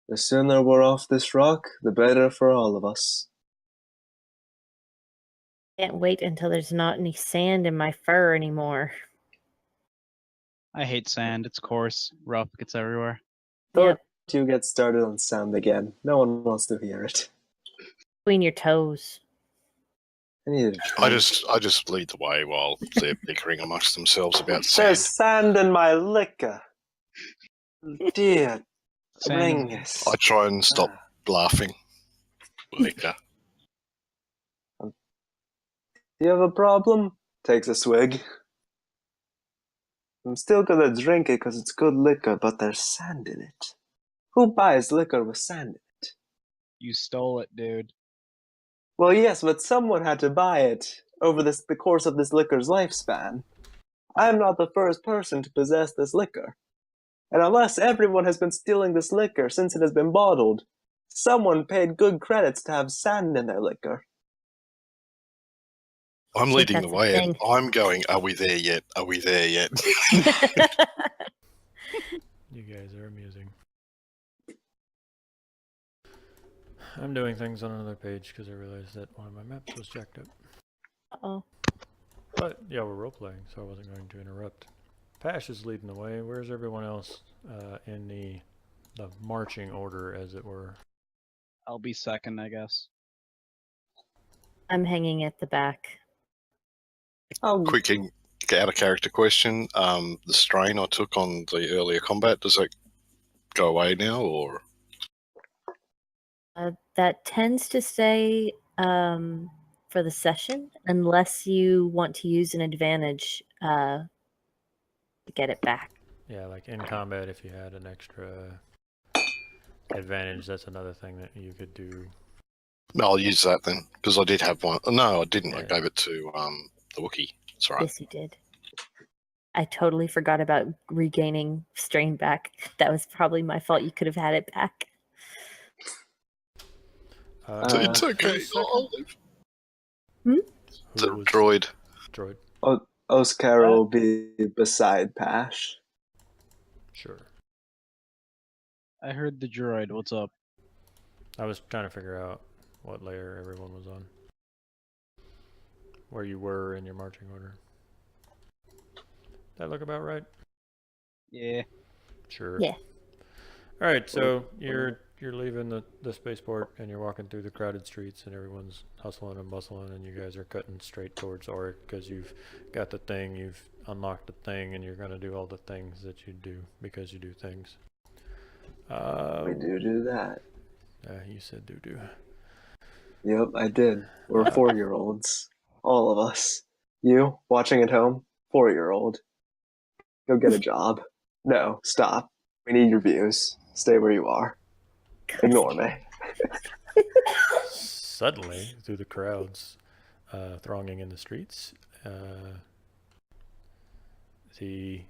The sooner we're off this rock, the better for all of us. Can't wait until there's not any sand in my fur anymore. I hate sand. It's coarse, rough, gets everywhere. Don't you get started on sand again. No one wants to hear it. Between your toes. I need a I drink. just lead the way while they're bickering amongst themselves about There's sand. sand in my liquor. Dear Sand. Ringus. I try and stop laughing. Liquor. Do you have a problem? Takes a swig. I'm still gonna drink it because it's good liquor, but there's sand in it. Who buys liquor with sand in it? You stole it, dude. Well, yes, but someone had to buy it over the course of this liquor's lifespan. I am not the first person to possess this liquor. And unless everyone has been stealing this liquor since it has been bottled, someone paid good credits to have sand in their liquor. I'm think leading the that's a way, and thing. I'm going, are we there yet? Are we there yet? You guys are amusing. I'm doing things on another page because I realized that one of my maps was jacked up. Uh-oh. But yeah, we're role playing, so I wasn't going to interrupt. Pash is leading the way. Where's everyone else in the marching order, as it were? I'll be second, I guess. I'm hanging at the back. Quick out of character question. The strain I took on the earlier combat, does that go away now, or? That tends to stay for the session, unless you want to use an advantage to get it back. Yeah, like in combat, if you had an extra advantage, that's another thing that you could do. No, I'll use that then, because I did have one. No, I didn't. Yeah. I gave it to the Wookiee. That's right. Yes, you did. I totally forgot about regaining strain back. That was probably my fault. You could have had it back. It's okay. who's second? I'll live. Hmm? It's a Who was droid. droid? Oscar will be beside Pash. Sure. I heard the droid. What's up? I was trying to figure out what layer everyone was on. Where you were in your marching order. That look about right? Yeah. Sure. Yeah. All right, so you're leaving the spaceport and you're walking through the crowded streets and everyone's hustling and bustling and you guys are cutting straight towards Auric because you've got the thing, you've unlocked the thing, and you're going to do all the things that you do because you do things. We do that. You said do. Yep, I did. We're 4-year-olds. All of us. You, watching at home, 4-year-old. Go get a job. No, stop. We need your views. Stay where you are. Ignore me. Suddenly, through the crowds thronging in the streets, the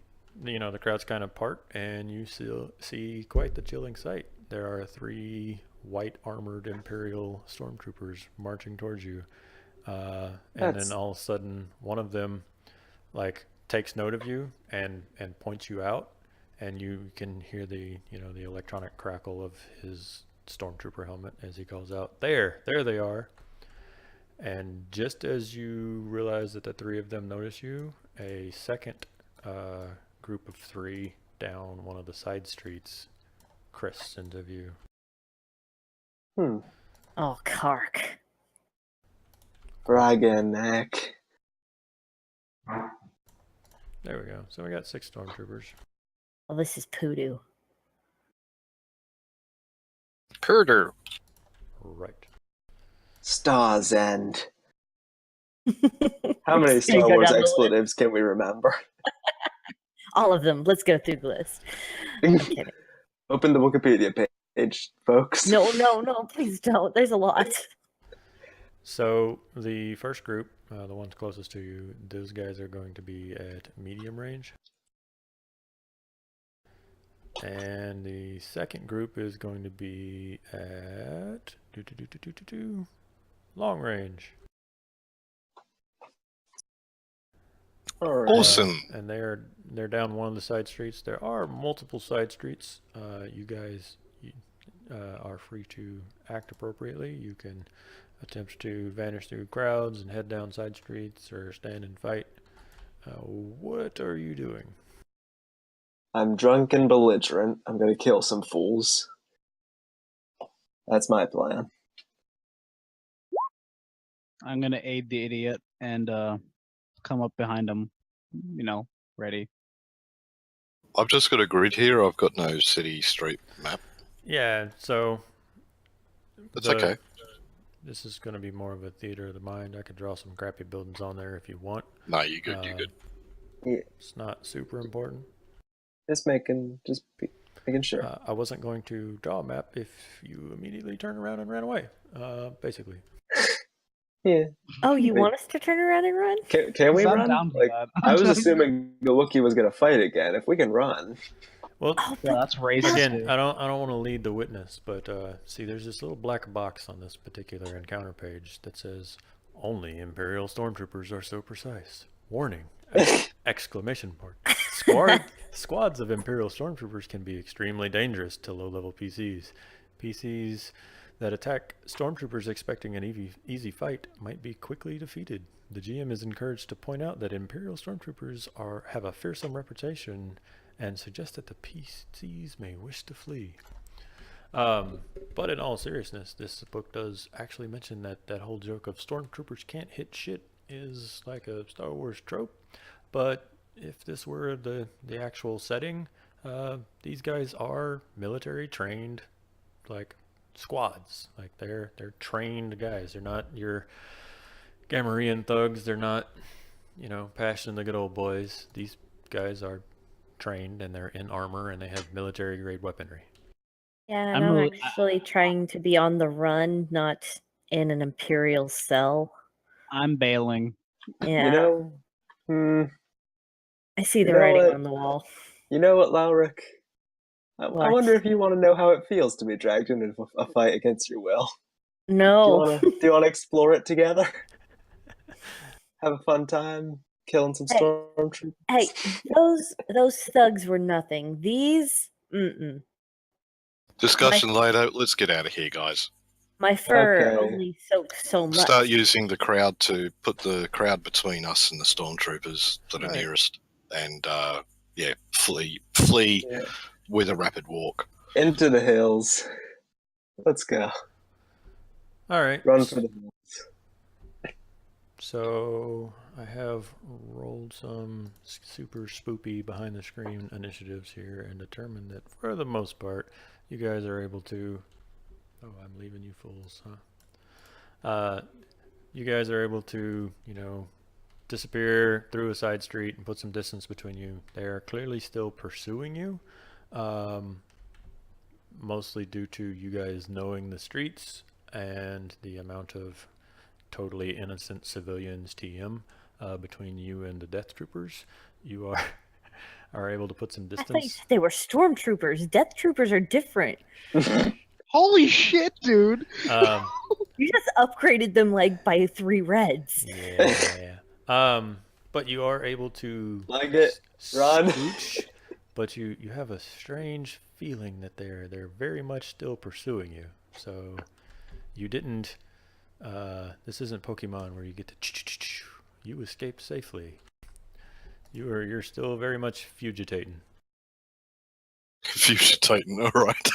crowds kind of part, and you see quite the chilling sight. There are 3 white armored Imperial stormtroopers marching towards you, and then all of a sudden, one of them like takes note of you and points you out, and you can hear the the electronic crackle of his stormtrooper helmet as he calls out, "There they are!" And just as you realize that the three of them notice you, a second group of three down one of the side streets crests into view. Oh, Kark. Bragging neck. There we go. So we got 6 stormtroopers. Well, this is poodoo. Purder. Right. Star's End. How We're many just gonna Star go Wars down the expletives can we remember? All of them. Let's go through the list. I'm kidding. Open the Wikipedia page, folks. No, please don't. There's a lot. So the first group, the ones closest to you, those guys are going to be at medium range. And the second group is going to be at long range. Alright. Awesome. And they're down one of the side streets. There are multiple side streets. You guys are free to act appropriately. You can attempt to vanish through crowds and head down side streets or stand and fight. What are you doing? I'm drunk and belligerent. I'm gonna kill some fools. That's my plan. I'm gonna aid the idiot and come up behind him, ready. I've just got a grid here. I've got no city street map. Yeah, so That's okay. This is going to be more of a theater of the mind. I could draw some crappy buildings on there if you want. No, you're good. You're good. Yeah. It's not super important. Just making sure. I wasn't going to draw a map if you immediately turned around and ran away, basically. Yeah. Oh, you Wait. want us to turn around and run? Can we I'm run? down for Like, that. I was assuming the Wookiee was gonna fight again. If we can run. Well, Oh, Yeah, that's racist. again, dude. I don't want to lead the witness, but see, there's this little black box on this particular encounter page that says, "Only Imperial stormtroopers are so precise. Warning!" Exclamation mark. Squads of Imperial stormtroopers can be extremely dangerous to low-level PCs. PCs that attack stormtroopers expecting an easy fight might be quickly defeated. The GM is encouraged to point out that Imperial stormtroopers have a fearsome reputation and suggest that the PCs may wish to flee. But in all seriousness, this book does actually mention that whole joke of stormtroopers can't hit shit is like a Star Wars trope. But if this were the actual setting, these guys are military trained, like squads. Like they're trained guys. They're not your Gamorrean thugs. They're not, Passion the good old boys. These guys are trained and they're in armor and they have military grade weaponry. Yeah, and I'm actually trying to be on the run, not in an Imperial cell. I'm bailing. Yeah. I see the You know writing what? on the wall. You know what, Lauric? I What? wonder if you want to know how it feels to be dragged into a fight against your will. No. Do you want to explore it together? Have a fun time killing some stormtroopers. Hey, those thugs were nothing. These, Discussion later. Let's get out of here, guys. My fur Okay. only soaked so much. Start using the crowd to put the crowd between us and the stormtroopers that are Right. nearest, and flee Yeah. with a rapid walk. Into the hills. Let's go. All right. Run for the hills. So I have rolled some super spoopy behind the screen initiatives here and determined that for the most part, you guys are able to. Oh, I'm leaving you fools, huh? You guys are able to, disappear through a side street and put some distance between you. They are clearly still pursuing you, mostly due to you guys knowing the streets and the amount of totally innocent civilians TM between you and the Death Troopers. You are able to put some I thought you distance. said they were stormtroopers. Death troopers are different. Holy shit, dude! You just upgraded them like by 3 reds. Yeah. But you are able to Like it. Run. scooch but you have a strange feeling that they're very much still pursuing you. So you didn't. This isn't Pokemon where you get to. You escaped safely. You're still very much fugitating. Fugitating, alright.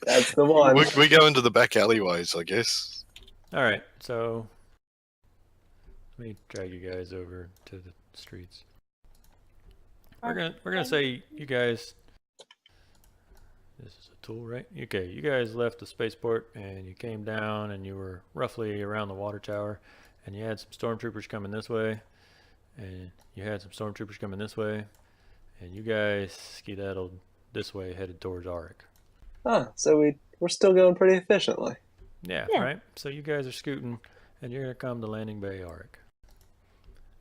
That's the one. We go into the back alleyways, I guess. All right, so let me drag you guys over to the streets. We're gonna say you guys. This is a tool, right? Okay, you guys left the spaceport and you came down and you were roughly around the water tower, and you had some stormtroopers coming this way, and you had some stormtroopers coming this way, and you guys skedaddled this way, headed towards Auric. So we're still going pretty efficiently. Yeah, Yeah. right. So you guys are scooting, and you're gonna come to Landing Bay Auric.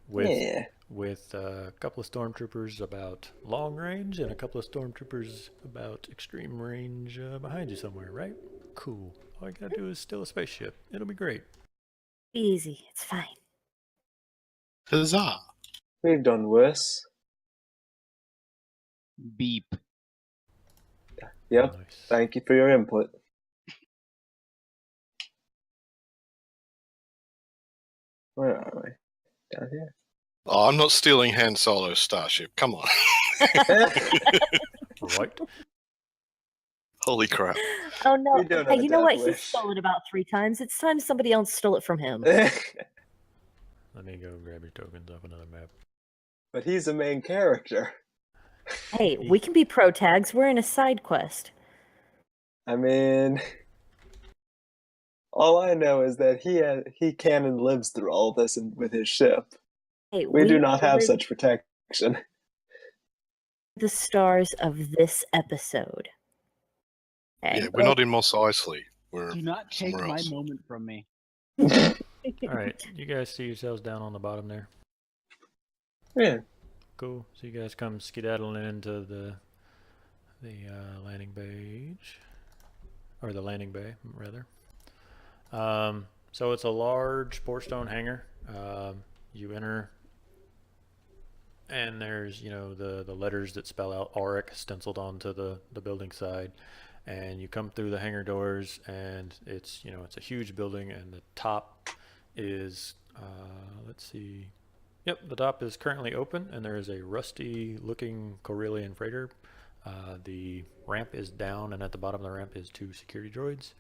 With a couple of stormtroopers about long range and a couple of stormtroopers about extreme range behind you somewhere, right? Cool. All you gotta do is steal a spaceship. It'll be great. Easy. It's fine. Huzzah! We've done worse. Beep. Yep. Nice. Thank you for your input. Where are we? Down here. Oh, I'm not stealing Han Solo's starship. Come on. Right? Holy crap. Oh no! We don't Hey, have you a know what? death He wish. stole it about 3 times. It's time somebody else stole it from him. Let me go grab your tokens off another map. But he's the main character. Hey, we can be pro tags. We're in a side quest. I mean, all I know is that he can and lives through all this with his ship. Hey, We do not have are such protection. the stars of this episode. Okay. Yeah, we're not in Mos Eisley. We're Do not take somewhere my else. moment from me. All right, you guys see yourselves down on the bottom there. Yeah. Cool. So you guys come skedaddling into the landing page, or the landing bay rather. So it's a large port stone hangar. You enter, and there's the letters that spell out Auric stenciled onto the building side, and you come through the hangar doors, and it's it's a huge building, and the top is let's see. Yep, the top is currently open, and there is a rusty-looking Corellian freighter. The ramp is down, and at the bottom of the ramp is 2 security droids.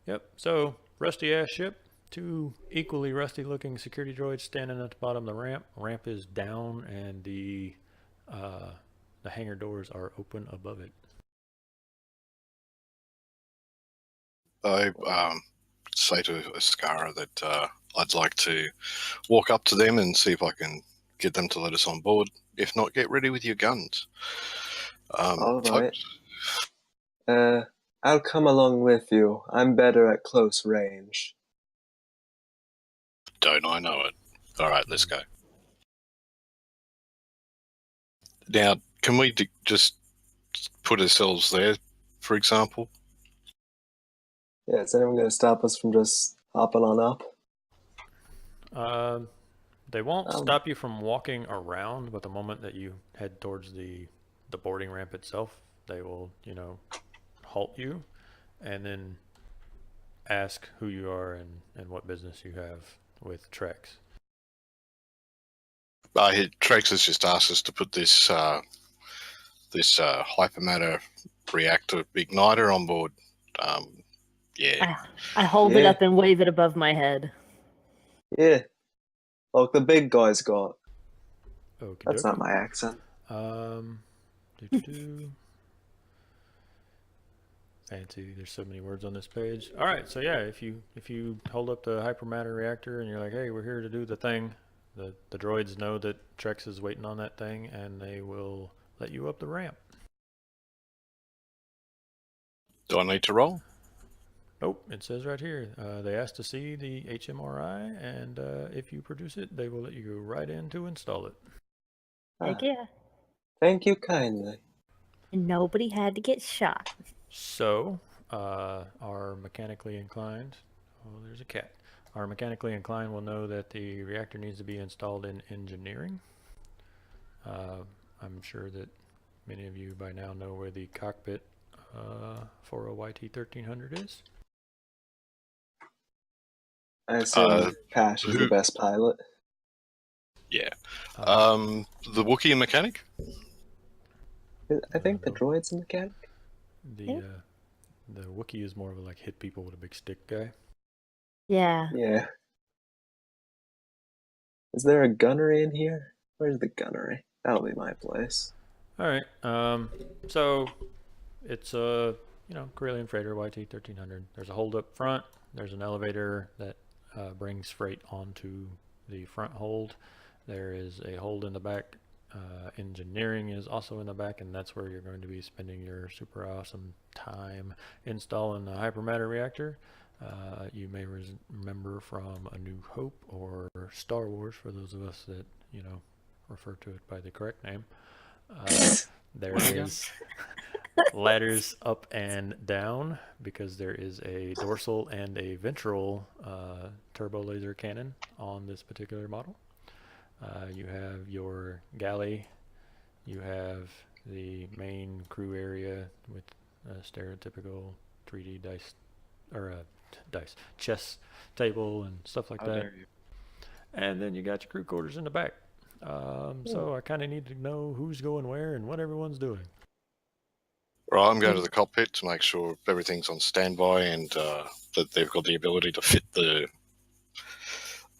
Yep, so rusty-ass ship. 2 equally rusty-looking security droids standing at the bottom of the ramp. Ramp is down, and the hangar doors are open above it. I say to Ascara that I'd like to walk up to them and see if I can get them to let us on board. If not, get ready with your guns. All right. folks. I'll come along with you. I'm better at close range. Don't I know it? All right, let's go. Now, can we just put ourselves there, for example? Yeah, is anyone going to stop us from just hopping on up? They won't stop you from walking around, but the moment that you head towards the boarding ramp itself, they will, halt you and then ask who you are and what business you have with Trex. Trex has just asked us to put this hypermatter reactor igniter on board. Yeah. I hold it Yeah. up and wave it above my head. Yeah. Like the big guys got. Okie That's dokie. not my accent. Fancy. There's so many words on this page. All right, so yeah, if you hold up the hypermatter reactor and you're like, hey, we're here to do the thing, the droids know that Trex is waiting on that thing, and they will let you up the ramp. Do I need to roll? Nope, it says right here. They asked to see the HMRI, and if you produce it, they will let you go right in to install it. Heck yeah. Thank you kindly. And nobody had to get shot. So, our mechanically inclined, oh, there's a cat. Our mechanically inclined will know that the reactor needs to be installed in engineering. I'm sure that many of you by now know where the cockpit for a YT-1300 is. I assume Pash is the who- best pilot. Yeah. Uh, The Wookiee mechanic? I think the droid's a mechanic. the Wookiee is more of a like hit people with a big stick guy. Yeah. Yeah. Is there a gunnery in here? Where's the gunnery? That'll be my place. All right. So it's a Corellian freighter YT-1300. There's a hold up front. There's an elevator that brings freight onto the front hold. There is a hold in the back. Engineering is also in the back, and that's where you're going to be spending your super awesome time installing the hypermatter reactor. You may remember from A New Hope or Star Wars, for those of us that refer to it by the correct name. There is ladders up and down because there is a dorsal and a ventral turbo laser cannon on this particular model. You have your galley, you have the main crew area with a stereotypical 3D chess table and stuff like that. And then you got your crew quarters in the back. So I kind of need to know who's going where and what everyone's doing. Right, I'm going to the cockpit to make sure everything's on standby and that they've got the ability to fit the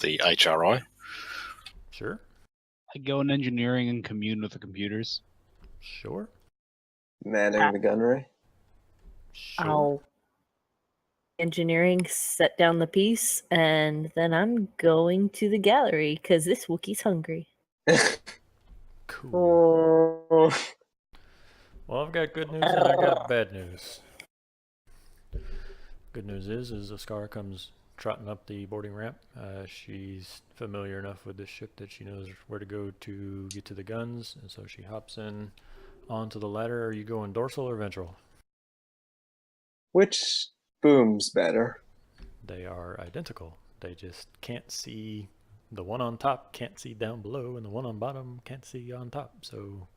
HRI. Sure. I go in engineering and commune with the computers. Sure. Manning the gunnery. Sure. I'll engineering set down the piece, and then I'm going to the gallery because this Wookiee's hungry. Cool. Oh. Well, I've got good news and I got bad news. Good news is Oscar comes trotting up the boarding ramp. She's familiar enough with this ship that she knows where to go to get to the guns, and so she hops in onto the ladder. Are you going dorsal or ventral? Which boom's better? They are identical. They just can't see. The one on top can't see down below, and the one on bottom can't see on top. So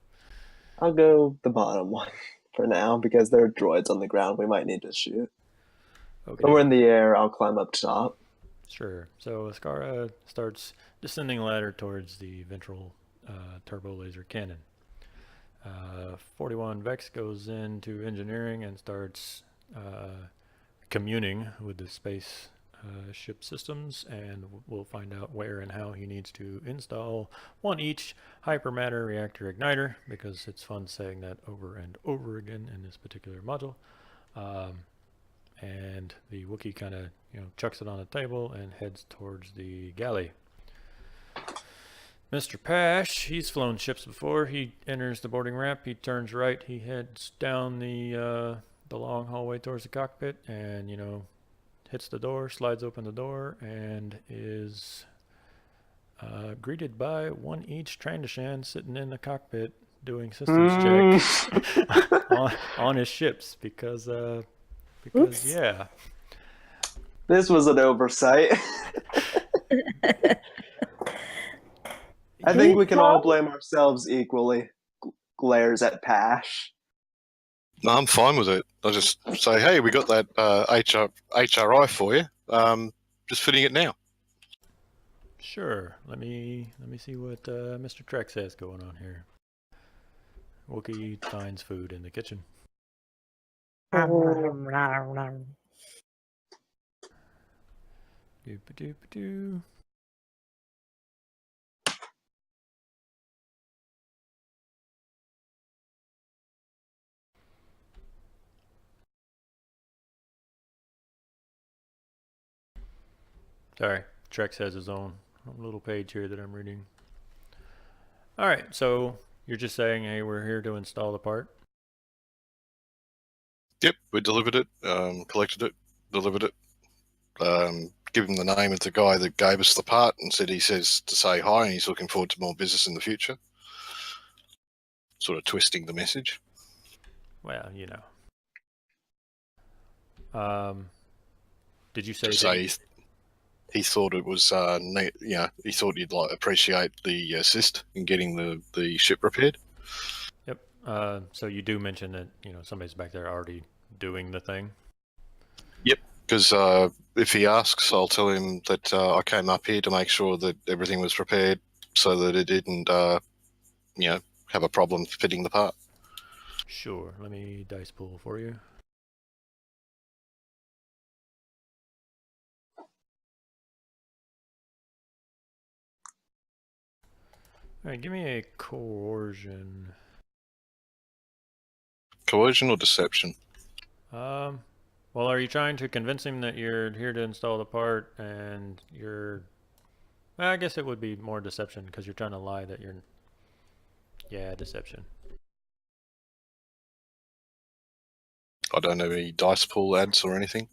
I'll go the bottom one for now because there are droids on the ground we might need to shoot. okay. When we're in the air, I'll climb up top. Sure. So Ascara starts descending the ladder towards the ventral turbo laser cannon. 41 Vex goes into engineering and starts communing with the space ship systems, and we'll find out where and how he needs to install one each hypermatter reactor igniter, because it's fun saying that over and over again in this particular module. And the Wookiee kind of chucks it on the table and heads towards the galley. Mr. Pash, he's flown ships before. He enters the boarding ramp. He turns right. He heads down the long hallway towards the cockpit, and hits the door, slides open the door, and is greeted by one each Trandoshan sitting in the cockpit doing systems checks on his ships because Oops. yeah. This was an oversight. I think we can all blame ourselves equally. Glares at Pash. No, I'm fine with it. I just say, hey, we got that HRI for you. Just fitting it now. Sure. Let me see what Mr. Trex has going on here. Wookiee finds food in the kitchen. Doop-a-doop-a-doo. Sorry, Trex has his own little page here that I'm reading. All right, so you're just saying, hey, we're here to install the part? Yep, we delivered it, collected it, delivered it. Give him the name of the guy that gave us the part and said he says to say hi and he's looking forward to more business in the future. Sort of twisting the message. Well, Did you say Just that say he thought it was neat, he thought you'd appreciate the assist in getting the ship repaired. Yep. So you do mention that somebody's back there already doing the thing. Yep. Because if he asks, I'll tell him that I came up here to make sure that everything was prepared so that it didn't, have a problem fitting the part. Sure. Let me dice pool for you. All right, give me a coercion. Coercion or deception? Well, are you trying to convince him that you're here to install the part and you're... Well, I guess it would be more deception because you're trying to lie that you're... Yeah, deception. I don't have any dice pool ads or anything.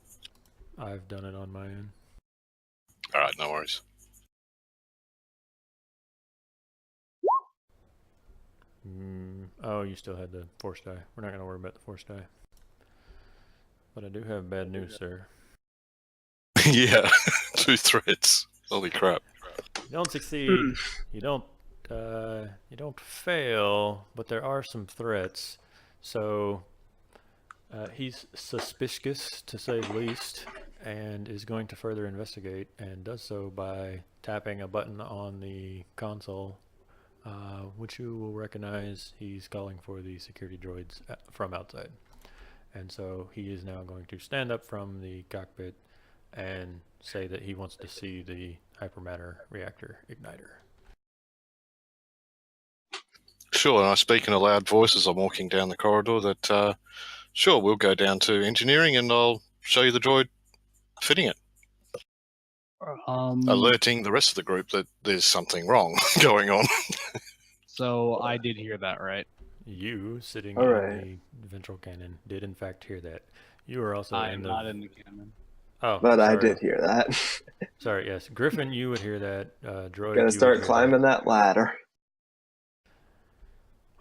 I've done it on my end. All right, no worries. Oh, you still had the force die. We're not going to worry about the force die. But I do have bad news, sir. Yeah, 2 threats. Holy crap. You don't succeed. You don't fail, but there are some threats. So he's suspicious, to say the least, and is going to further investigate, and does so by tapping a button on the console, which you will recognize. He's calling for the security droids from outside. And so he is now going to stand up from the cockpit and say that he wants to see the hypermatter reactor igniter. Sure, and I speak in a loud voice as I'm walking down the corridor that, sure, we'll go down to engineering and I'll show you the droid fitting it. Alerting the rest of the group that there's something wrong going on. So I did hear that, right? You, sitting All in right. the ventral cannon, did in fact hear that. You were also I in am the... not in the cannon. Oh, But sorry. I did hear that. Sorry, yes. Griffin, you would hear that. Droid, Gonna you start would hear climbing that ladder.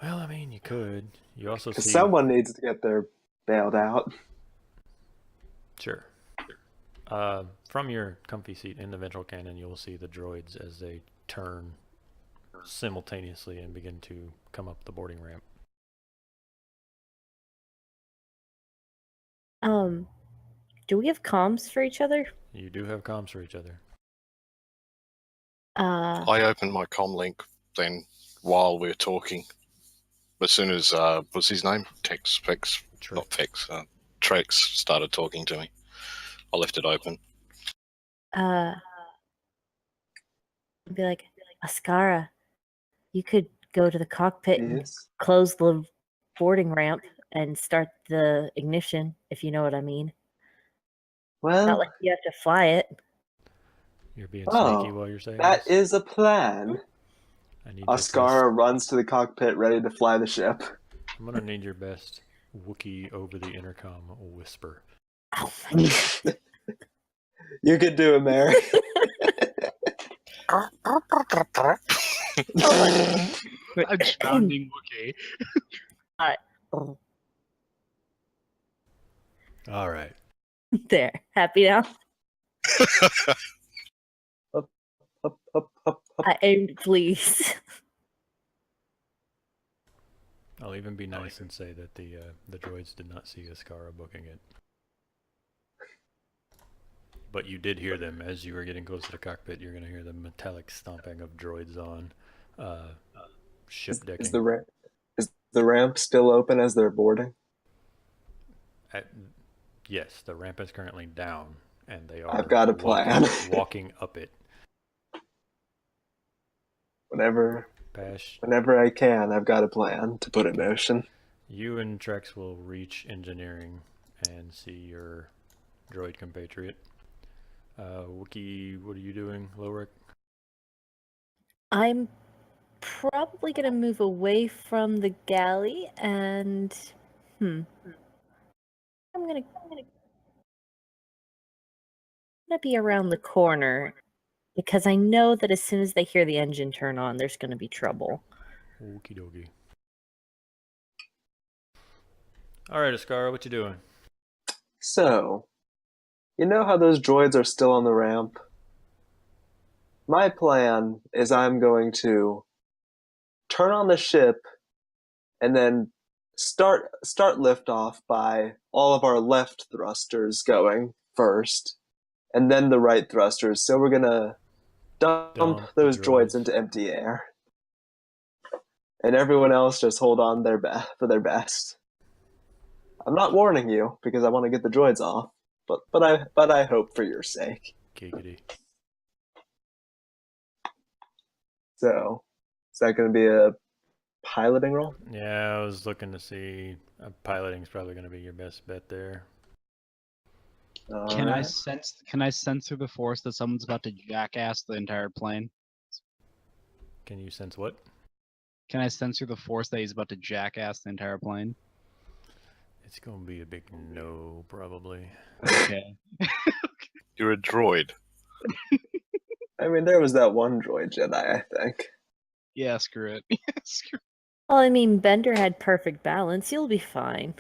Well, I mean, you could. You also see... Someone needs to get their bailed out. Sure. From your comfy seat in the ventral cannon, you will see the droids as they turn simultaneously and begin to come up the boarding ramp. Do we have comms for each other? You do have comms for each other. I opened my comm link then while we're talking. As soon as, what's his name? Trex started talking to me. I left it open. Be like, Ascara, you could go to the cockpit and Yes. close the boarding ramp and start the ignition, if you know what I mean. Well, Not like you have to fly it. You're being Oh, sneaky while you're saying that this? is a plan. I need your Ascara runs to the cockpit ready to fly the ship. I'm gonna need your best Wookiee over the intercom whisper. Oh my god. You could do it, Mary. I'm drowning Wookiee. All right. There. Happy now? Up. Please. I'll even be nice and say that the droids did not see Ascara booking it. But you did hear them as you were getting close to the cockpit. You're going to hear the metallic stomping of droids on ship decking. Is the ramp still open as they're boarding? Yes, the ramp is currently down, and they are I've got a plan. walking up it. Whenever Pash, I can, I've got a plan to put in motion. you and Trex will reach engineering and see your droid compatriot. Wookie, what are you doing, Lowrick? I'm probably going to move away from the galley and... I'm going to be around the corner because I know that as soon as they hear the engine turn on, there's going to be trouble. Okie dokie. Alright, Ascara, what you doing? So, you know how those droids are still on the ramp? My plan is I'm going to turn on the ship and then start liftoff by all of our left thrusters going first, and then the right thrusters. So we're gonna dump Dump the those droids droids. into empty air, and everyone else just hold on for their best. I'm not warning you because I want to get the droids off, but I hope for your sake. Giggity. So, is that going to be a piloting roll? Yeah, I was looking to see. Piloting's probably going to be your best bet there. Can I Alright. sense through the force that someone's about to jackass the entire plane? Can you sense what? Can I sense through the force that he's about to jackass the entire plane? It's going to be a big no, probably. Okay. You're a droid. I mean, there was that one droid Jedi, I think. Yeah, screw it. Screw it. Well, I mean, Bender had perfect balance. You'll be fine.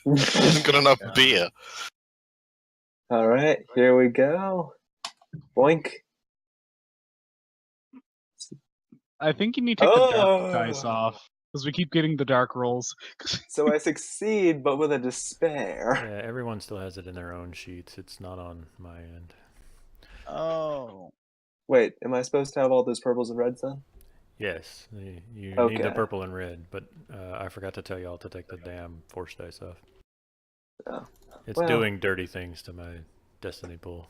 Hasn't got enough beer. Alright, here we go. Boink. I think you need to take the dark Oh! dice off because we keep getting the dark rolls. So I succeed, but with a despair. Yeah, everyone still has it in their own sheets. It's not on my end. Oh. Wait, am I supposed to have all those purples and reds then? Yes, you need Okay. the purple and red, but I forgot to tell y'all to take the damn force dice off. Oh. It's Well. doing dirty things to my destiny pool.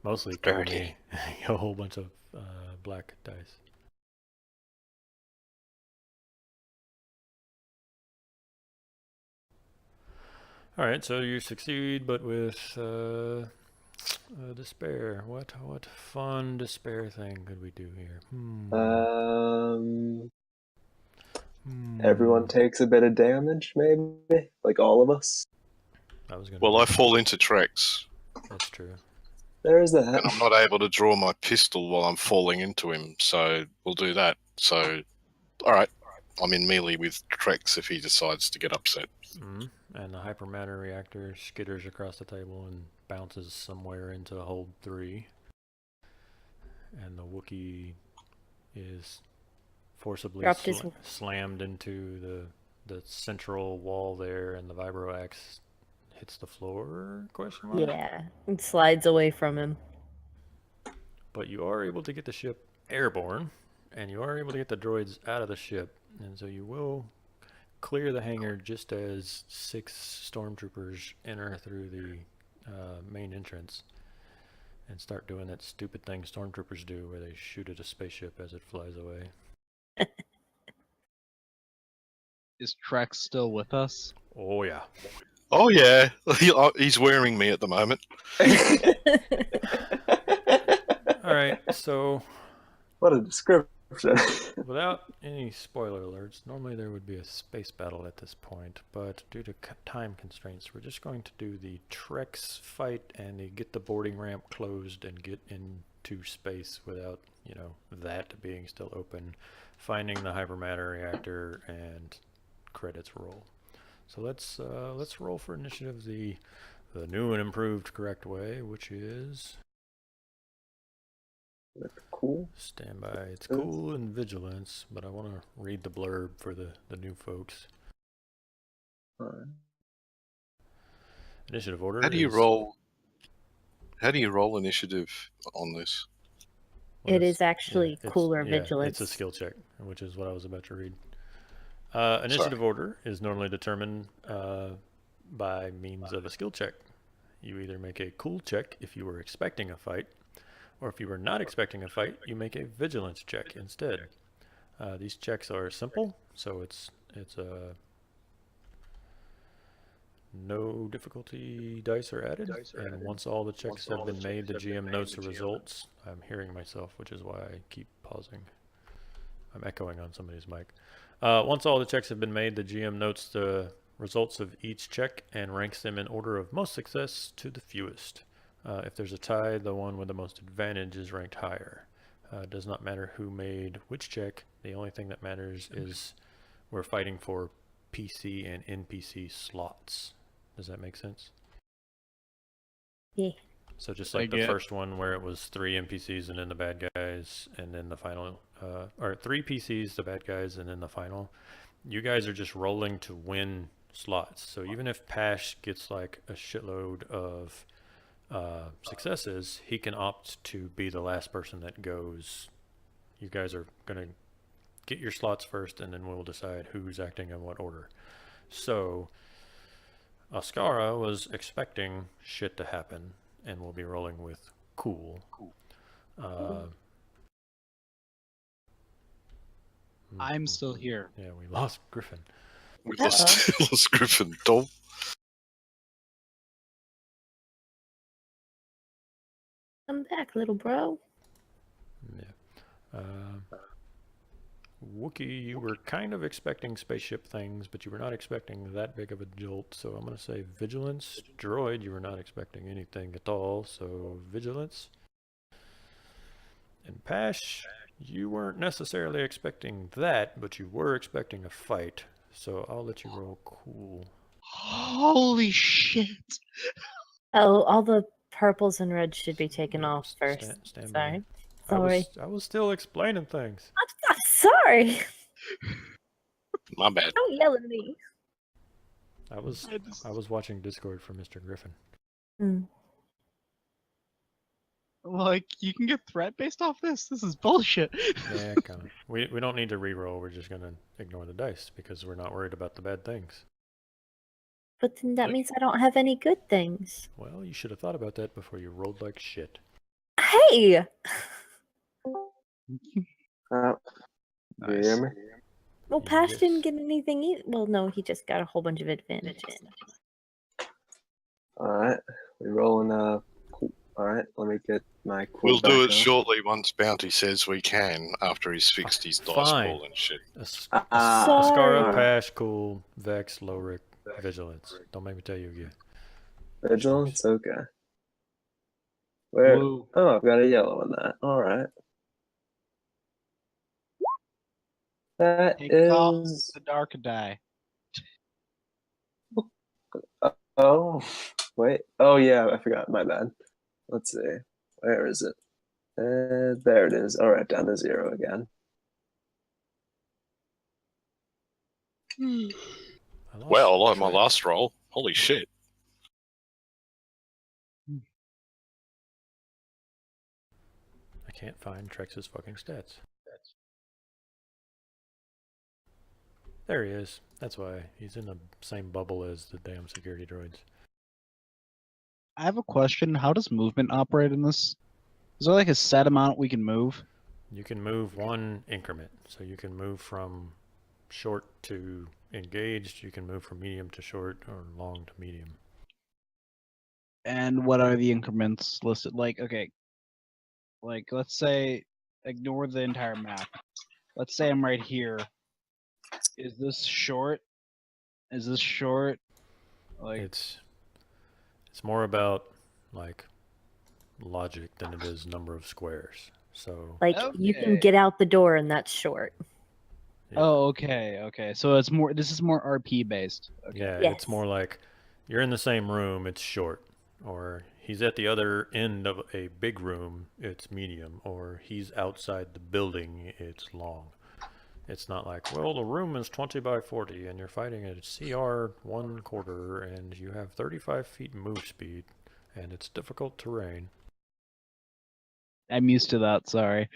Mostly calling Dirty. me a whole bunch of black dice. Alright, so you succeed, but with despair. What fun despair thing could we do here? Everyone takes a bit of damage, maybe? Like all of us? I was gonna Well, do I that. fall into Trex, That's true. There's and that. I'm not able to draw my pistol while I'm falling into him, so we'll do that. So, alright, I'm in melee with Trex if he decides to get upset. And the hypermatter reactor skitters across the table and bounces somewhere into hold 3. And the Wookiee is forcibly Dropped his- slammed into the central wall there, and the vibro axe hits the floor? Question mark? Yeah, and slides away from him. But you are able to get the ship airborne, and you are able to get the droids out of the ship, and so you will clear the hangar just as 6 stormtroopers enter through the main entrance and start doing that stupid thing stormtroopers do where they shoot at a spaceship as it flies away. Is Trex still with us? Oh yeah. Oh yeah, he's wearing me at the moment. Alright, so What a description. without any spoiler alerts, normally there would be a space battle at this point, but due to time constraints, we're just going to do the Trex fight and get the boarding ramp closed and get into space without, you know, that being still open, finding the hypermatter reactor, and credits roll. So let's roll for initiative the new and improved correct way, which is Cool. standby. It's cool and vigilance, but I want to read the blurb for the new folks. Alright. Initiative order. How do you is- roll? How do you roll initiative on this? well, It it's- is actually it's- cool or yeah, vigilance. It's a skill check, which is what I was about to read. Initiative order is normally determined by means of a skill check. You either make a cool check if you were expecting a fight, or if you were not expecting a fight, you make a vigilance check instead. These checks are simple, so it's no difficulty dice are added, and once all the checks have been made, the GM notes the results. I'm hearing myself, which is why I keep pausing. I'm echoing on somebody's mic. Once all the checks have been made, the GM notes the results of each check and ranks them in order of most success to the fewest. If there's a tie, the one with the most advantage is ranked higher. It does not matter who made which check. The only thing that matters is we're fighting for PC and NPC slots. Does that make sense? Yeah. So just I like the get- first one where it was 3 NPCs and then the bad guys, and then the final, or 3 PCs, the bad guys, and then the final. You guys are just rolling to win slots. So even if Pash gets like a shitload of successes, he can opt to be the last person that goes. You guys are gonna get your slots first, and then we'll decide who's acting in what order. So Ascara was expecting shit to happen, and we'll be rolling with cool. I'm still here. Yeah, we lost Griffin. We lost Griffin. Dom. Come back, little bro. Yeah. Wookie, you were kind of expecting spaceship things, but you were not expecting that big of a jolt, so I'm going to say vigilance. Droid, you were not expecting anything at all, so vigilance. And Pash, you weren't necessarily expecting that, but you were expecting a fight, so I'll let you roll cool. Holy shit! Oh, all the purples and reds should be taken Yeah, off first. stand by. Sorry. Sorry. I was still explaining things. I'm sorry. My bad. Don't yell at me. I was watching Discord for Mr. Griffin. Hmm. Like, you can get threat based off this? This is bullshit. Yeah, kind of. We don't need to re-roll. We're just gonna ignore the dice because we're not worried about the bad things. But then that means I don't have any good things. Well, you should have thought about that before you rolled like shit. Hey! Do you hear me? Well, Pash didn't Yes. get anything either. Well, no, he just got a whole bunch of advantages. Alright, we rolling cool. Alright, let me get my cool We'll do back it up. shortly once Bounty says we can, after he's fixed his dice Fine. pool and shit. Ascara, Sorry. Pash, Cool, Vex, Lowrick, Vigilance. Don't make me tell you again. Vigilance? Okay. Where? Blue. Oh, I've got a yellow in that. Alright. That Take off is... the dark die. Oh, wait. Oh, yeah, I forgot. My bad. Let's see. Where is it? There it is. Alright, down to 0 again. I lost Well, like my track. last roll. Holy shit. I can't find Trex's fucking stats. There he is. That's why he's in the same bubble as the damn security droids. I have a question. How does movement operate in this? Is there like a set amount we can move? You can move one increment, so you can move from short to engaged, you can move from medium to short, or long to medium. And what are the increments listed? Like, okay. Like, let's say, ignore the entire map. Let's say I'm right here. Is this short? Is this short? Like, It's more about like logic than it is number of squares. So Like, you can Okay. get out the door and that's short. yeah. oh, okay. So it's more. This is more RP based. Okay. Yeah, Yes. it's more like you're in the same room, it's short. Or he's at the other end of a big room, it's medium. Or he's outside the building, it's long. It's not like, well, the room is 20 by 40 and you're fighting at CR 1/4 and you have 35 feet move speed and it's difficult terrain. I'm used to that. Sorry.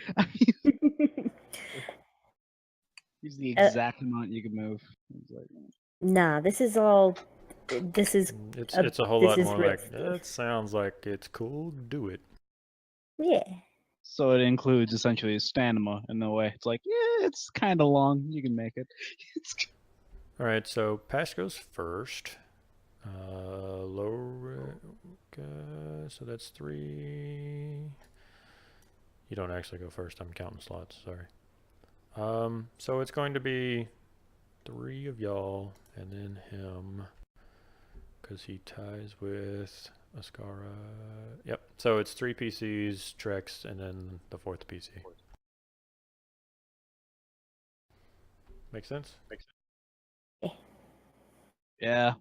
Use the exact amount you can move. It's like, Nah, this is all. This is. It's a whole this lot is more like, risky. that sounds like it's cool, do it. Yeah. so it includes essentially stamina in a way. It's like, yeah, it's kind of long. You can make it. It's Alright, so Pash goes first. Low, so that's 3. You don't actually go first, I'm counting slots, sorry. So it's going to be 3 of y'all, and then him, because he ties with Ascara. Yep, so it's 3 PCs, Trex, and then the 4th PC. Make sense? yeah.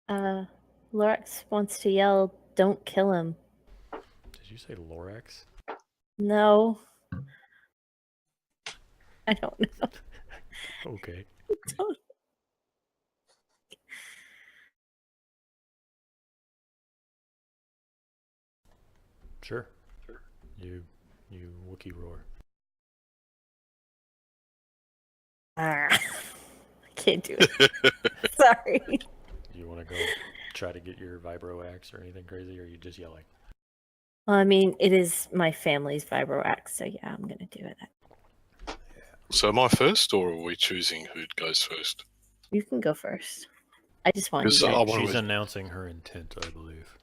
Lorax wants to yell, "Don't kill him." Did you say Lorax? No. I don't know. Okay. Sure. You Wookiee roar. I can't do it. Sorry. Do you want to go try to get your vibro axe or anything crazy, or are you just yelling? Well, I mean, it is my family's vibro axe, so yeah, I'm gonna do it. So am I first, or are we choosing who goes first? You can go first. I just want Because you to. She's announcing her intent, I believe.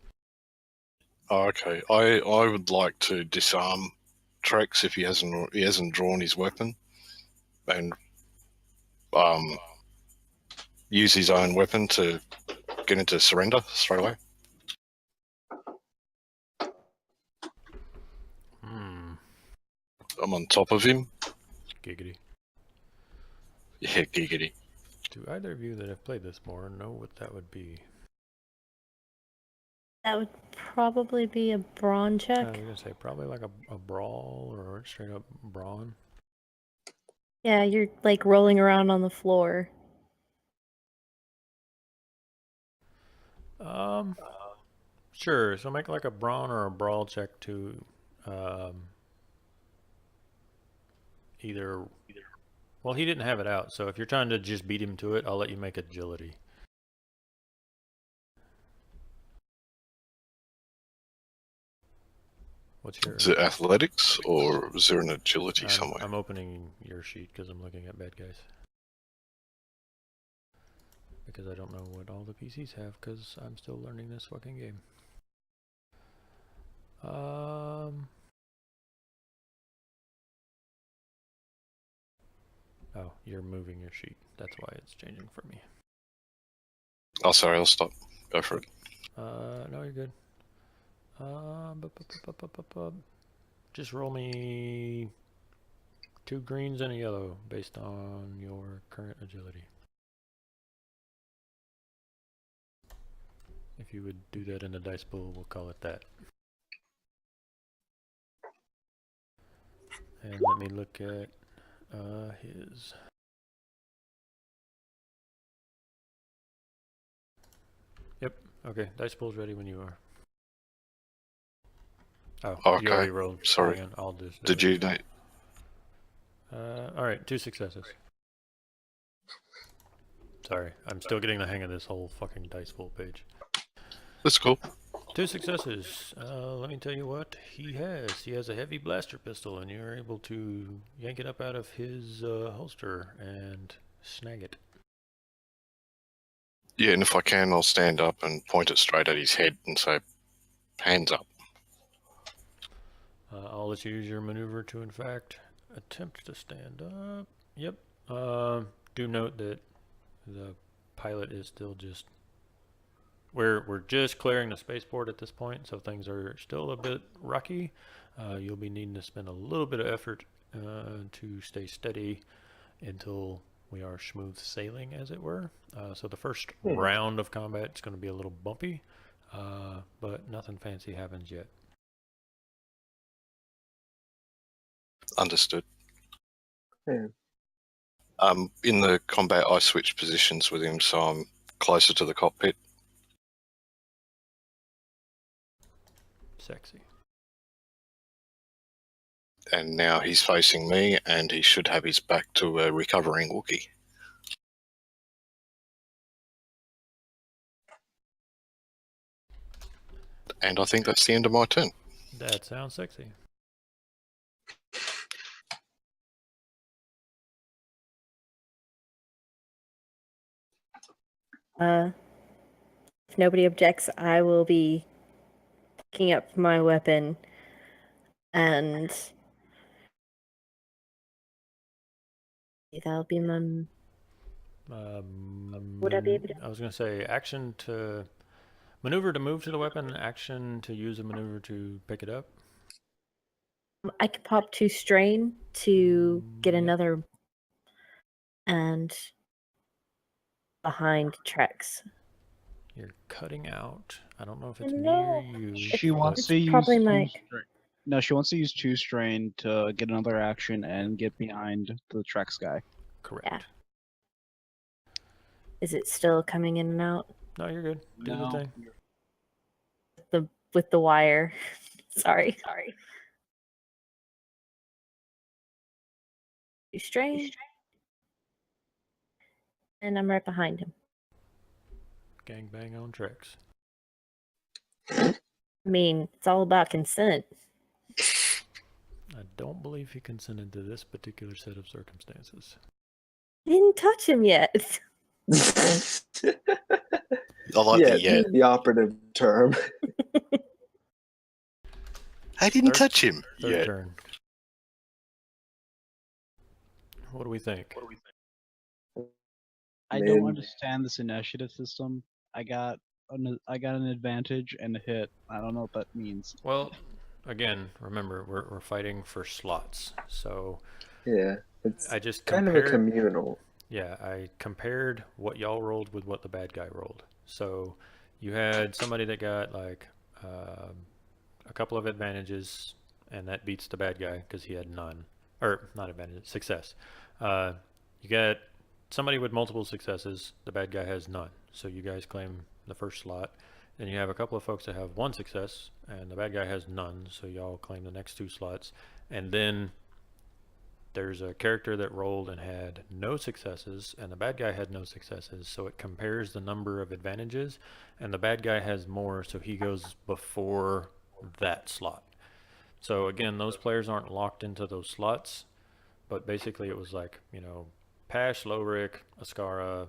Oh, okay. I would like to disarm Trex if he hasn't drawn his weapon, and use his own weapon to get into surrender straight away. I'm on top of him. Giggity. Yeah, giggity. Do either of you that have played this more know what that would be? That would probably be a brawn check. I was gonna say probably like a brawl or straight up brawn. Yeah, you're like rolling around on the floor. Sure. So make like a brawn or a brawl check to either. Well, he didn't have it out, so if you're trying to just beat him to it, I'll let you make agility. What's your? Is it athletics, or is there an agility somewhere? I'm opening your sheet because I'm looking at bad guys. Because I don't know what all the PCs have, because I'm still learning this fucking game. Oh, you're moving your sheet. That's why it's changing for me. Oh, sorry, I'll stop. Go for it. No, you're good. Just roll me 2 greens and a yellow based on your current agility. If you would do that in the dice pool, we'll call it that. And let me look at his. Yep. Okay. Dice pool's ready when you are. Oh, Okay. You already rolled. Sorry. Hang on, I'll just. Did you, Nate? All right. 2 successes. Sorry, I'm still getting the hang of this whole fucking dice pool page. That's cool. 2 successes. Let me tell you what he has. He has a heavy blaster pistol, and you're able to yank it up out of his holster and snag it. Yeah, and if I can, I'll stand up and point it straight at his head and say, hands up. I'll let you use your maneuver to, in fact, attempt to stand up. Yep. Do note that the pilot is still just... We're just clearing the spaceport at this point, so things are still a bit rocky. You'll be needing to spend a little bit of effort to stay steady until we are smooth sailing, as it were. So the first round of combat is going to be a little bumpy, but nothing fancy happens yet. Understood. Yeah. In the combat, I switched positions with him, so I'm closer to the cockpit. Sexy. And now he's facing me, and he should have his back to a recovering Wookiee. And I think that's the end of my turn. That sounds sexy. If nobody objects, I will be picking up my weapon and that'll be my... Would I be able to? I was going to say action to maneuver to move to the weapon, action to use a maneuver to pick it up. I could pop 2 strain to get Yep. another and behind Trex. You're cutting out. I don't know if it's No. near you. She wants It's to use probably two Mike. No, she wants to use 2 strain to get another action and get behind the Trex guy. Correct. Yeah. Is it still coming in and out? No, you're good. Do the thing. With the wire. Sorry. You strain. And I'm right behind him. Gangbang on Trex. I mean, it's all about consent. I don't believe he consented to this particular set of circumstances. Didn't touch him yet. I like the yeah. the operative term. I didn't Third- touch him. Third Yeah. turn. What do we think? I Man. don't understand this initiative system. I got an advantage and a hit. I don't know what that means. Well, again, remember we're fighting for slots, so Yeah, it's I just kind of a compared. communal. Yeah, I compared what y'all rolled with what the bad guy rolled. So you had somebody that got like a couple of advantages, and that beats the bad guy because he had none, or not advantage, success. You got somebody with multiple successes. The bad guy has none, so you guys claim the first slot. Then you have a couple of folks that have 1 success, and the bad guy has none, so y'all claim the next 2 slots. And then there's a character that rolled and had no successes, and the bad guy had no successes, so it compares the number of advantages, and the bad guy has more, so he goes before that slot. So again, those players aren't locked into those slots, but basically it was like, you know, Pash, Lowrick, Ascara,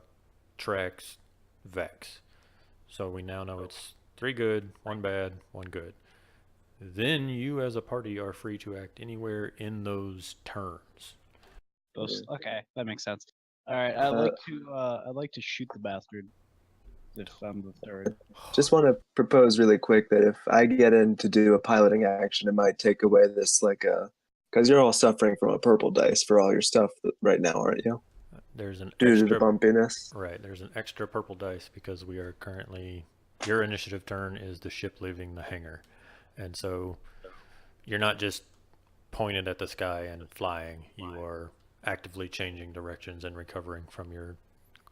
Trex, Vex. So we now know it's 3 good, 1 bad, 1 good. Then you as a party are free to act anywhere in those turns. Okay, that makes sense. All right, I'd like to shoot the bastard if I'm the third. Just want to propose really quick that if I get in to do a piloting action, it might take away this because you're all suffering from a purple dice for all your stuff right now, aren't you? There's an Due extra to the bumpiness. Right, there's an extra purple dice because we are currently, your initiative turn is the ship leaving the hangar. And so you're not just pointed at the sky and flying, you are actively changing directions and recovering from your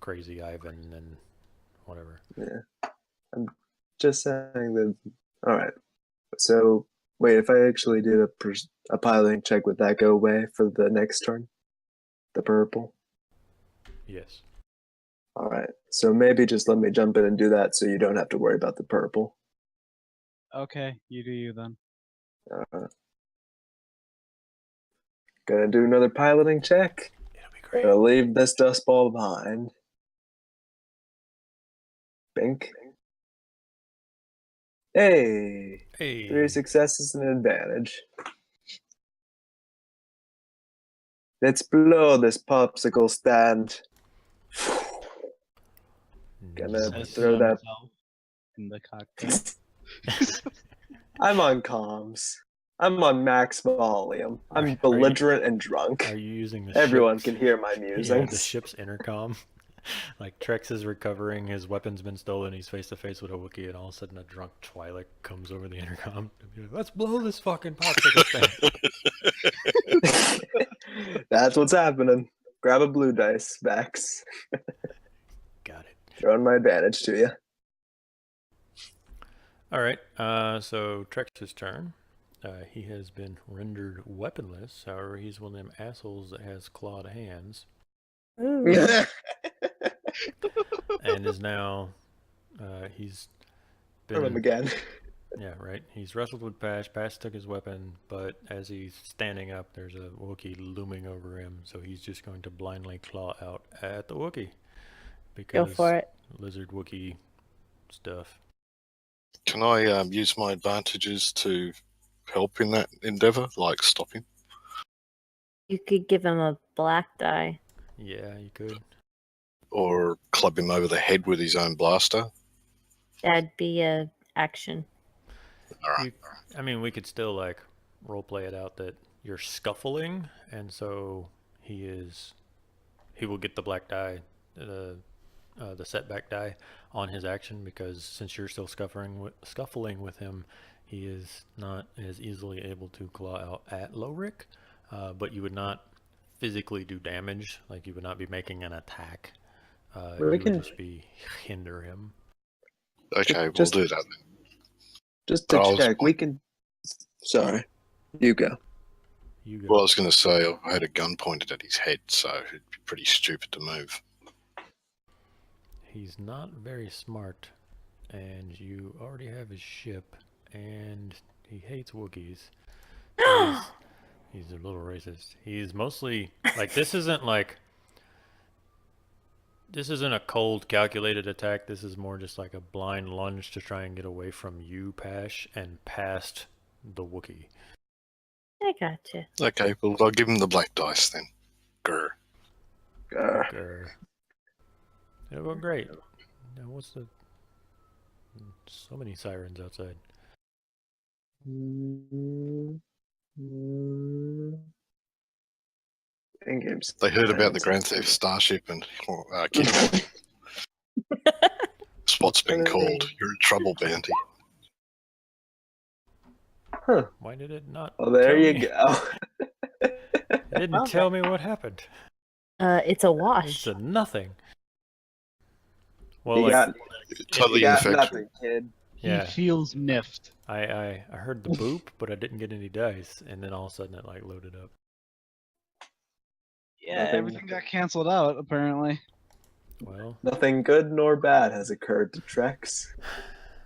crazy Ivan and whatever. Yeah. I'm just saying that. All right. So, wait, if I actually did a piloting check, would that go away for the next turn? The purple? Yes. All right. So maybe just let me jump in and do that so you don't have to worry about the purple. Okay, you do you then. Gonna do another piloting check. It'll be great. Gonna leave this dust ball behind. Bink. Hey! Hey. 3 successes and an advantage. Let's blow this popsicle stand. Gonna Says throw to that. himself in the cockpit. I'm on comms. I'm on max volume. I'm Are you- belligerent and drunk. Are you using the Everyone ship's, can hear my yeah, musings. the ship's intercom? Like Trex is recovering, his weapon's been stolen, he's face to face with a Wookiee, and all of a sudden a drunk Twi'lek comes over the intercom to be like, let's blow this fucking popsicle stand. That's what's happening. Grab a blue dice, Vex. Got it. Throwing my advantage to you. Alright, so Trex's turn. He has been rendered weaponless, however he's one of them assholes that has clawed hands, Ooh. and is now, he's Turn him been, again. yeah, right, he's wrestled with Pash, Pash took his weapon, but as he's standing up, there's a Wookiee looming over him, so he's just going to blindly claw out at the Wookiee. Go Because for it. lizard Wookiee stuff. Can I use my advantages to help in that endeavor, like stop him? You could give him a black die. Yeah, you could. Or club him over the head with his own blaster? That'd be a action. Alright. I mean, we could still like role play it out that you're scuffling, and so he will get the black die, the setback die on his action, because since you're still scuffling with him, he is not as easily able to claw out at Lowrick, but you would not physically do damage. Like, you would not be making an attack. You would just be hinder him. Okay, we'll do that then. Just to check, we can... Sorry, you go. You go. Well, I was going to say, I had a gun pointed at his head, so it'd be pretty stupid to move. He's not very smart, and you already have his ship, and he hates Wookiees. He's a little racist. He's mostly, like, this isn't a cold, calculated attack. This is more just like a blind lunge to try and get away from you, Pash, and past the Wookiee. I gotcha. Okay, well, I'll give him the black dice then. Grr. Grr. Yeah, well, great. Now, what's the... So many sirens outside. In-games. They heard about the Grand Theft Starship and kidnapping. Spot's been called. You're in trouble, Bounty. Huh. Why did it not Well, there tell you me? go. It didn't tell me what happened. It's a wash. It's a nothing. Well, You like, got, Totally you got ineffectual. nothing, kid. yeah, He feels miffed. I heard the boop, but I didn't get any dice, and then all of a sudden it like loaded up. Yeah, Nothing. everything got canceled out, apparently. Well, Nothing good nor bad has occurred to Trex.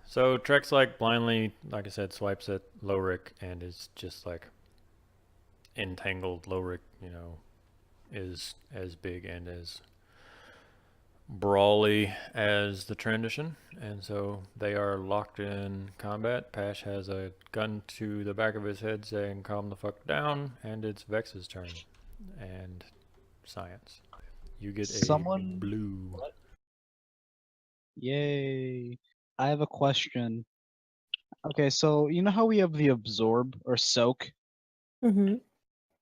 so Trex like blindly, like I said, swipes at Lowrick and is just like entangled. Lowrick, you know, is as big and as brawly as the transition, and so they are locked in combat. Pash has a gun to the back of his head saying calm the fuck down, and it's Vex's turn. And science. You get a blue. Yay. I have a question. Okay, so you know how we have the absorb or soak? Mm-hmm.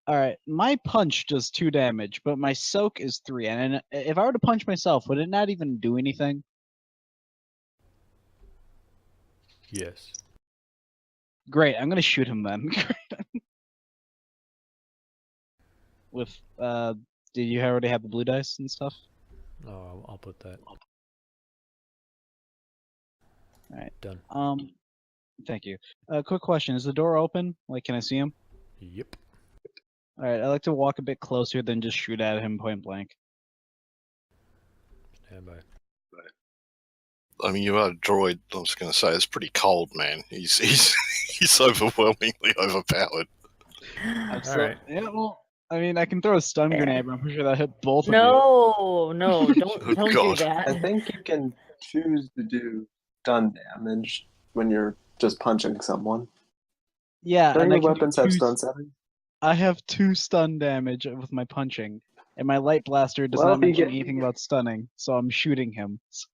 Alright, my punch does 2 damage, but my soak is 3. And if I were to punch myself, would it not even do anything? Yes. Great, I'm gonna shoot him then. With, did you already have the blue dice and stuff? Oh, I'll put that. Alright. Done. Thank you. Quick question, is the door open? Like, can I see him? Yep. Alright, I like to walk a bit closer than just shoot at him point blank. Stand by. I mean, you are a droid. I was going to say, it's pretty cold, man. He's he's overwhelmingly overpowered. Alright. Yeah, well, I mean, I can throw a stun grenade, but I'm pretty sure that hit both of you. No, don't do God. that. I think you can choose to do stun damage when you're just punching someone. Yeah, Don't and I your can do weapons have 2 stun settings? I have 2 stun damage with my punching, and my light blaster does Well, not if you mention get- anything about stunning, so I'm shooting him. That's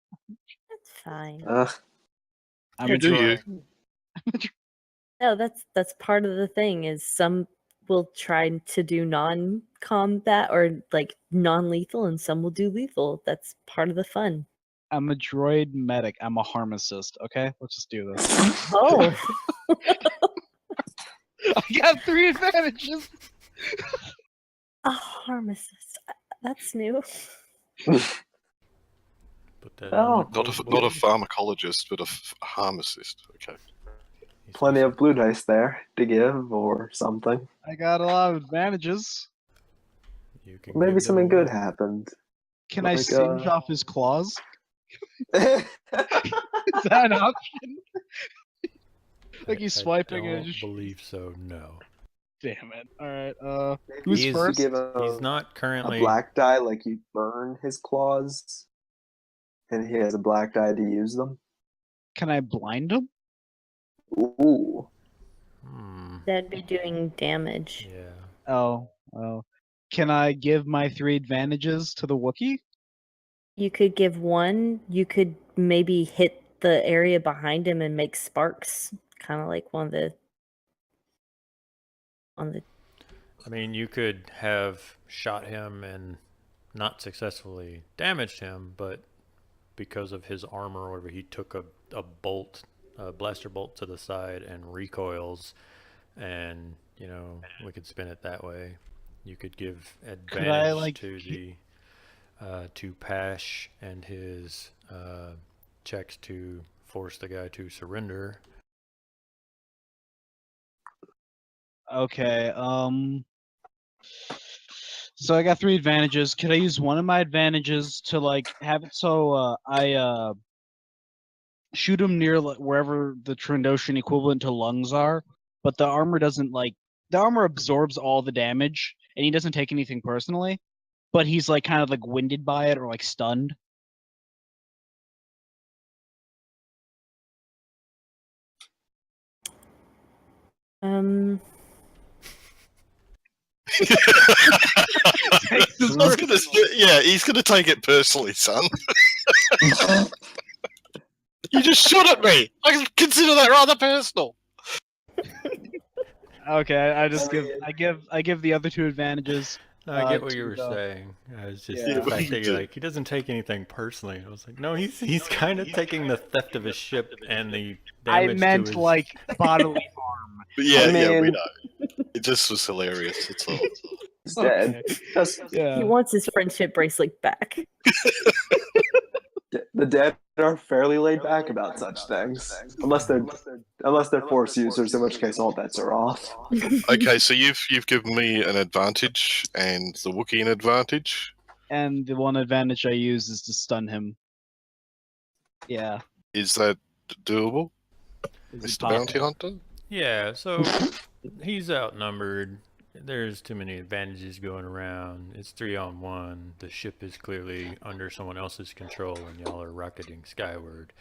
fine. I'm a do you? droid. No, that's part of the thing. Is some will try to do non-combat or like non-lethal, and some will do lethal. That's part of the fun. I'm a droid medic. I'm a harmacist. Okay, let's just do this. Oh, I got 3 advantages. a harmacist. That's new. Put that Oh. on. Not a pharmacologist, but a pharmacist. Okay. He's Plenty just- of blue dice there to give or something. I got a lot of advantages. You can Maybe give them something good away. happened. Can I Like, singe off his claws? Well, Is that an option? Like he's swiping I and don't just believe so. No. damn it. Alright, who's He's- first? Give He's a not currently. black die, like you burn his claws, and he has a black die to use them. Can I blind him? Ooh. That'd be doing damage. Yeah. Oh. Can I give my 3 advantages to the Wookiee? You could give one. You could maybe hit the area behind him and make sparks, kind of like one of the. On the. I mean, you could have shot him and not successfully damaged him, but because of his armor, or whatever, he took a bolt, a blaster bolt to the side and recoils, and we could spin it that way. You could give advantage to Pash and his checks to force the guy to surrender. Okay. So I got 3 advantages. Could I use one of my advantages to have it so I shoot him near wherever the Trandoshan equivalent to lungs are, but the armor doesn't the armor absorbs all the damage and he doesn't take anything personally, but he's kind of winded by it or stunned. I was gonna say, yeah, he's gonna take it personally, son. You just shot at me. I consider that rather personal. Okay, I give the other 2 advantages. No, I get what you to were the- saying. It's just Yeah. the fact that you're he doesn't take anything personally. I was like, no, he's kind of taking the theft of his ship and the I damage meant to his... bodily harm. But yeah, I yeah, we mean- know. It just was hilarious. It's all. He's dead. Okay. That's, Yeah. He wants his friendship bracelet back. the dead are fairly laid back about such things, unless they're force users, in which case all bets are off. Okay, so you've given me an advantage and the Wookiee an advantage. And the one advantage I use is to stun him. Yeah. Is that doable, Is it Mr. Bounty possible? Hunter? Yeah, so he's outnumbered. There's too many advantages going around. It's 3-on-1. The ship is clearly under someone else's control, and y'all are rocketing skyward.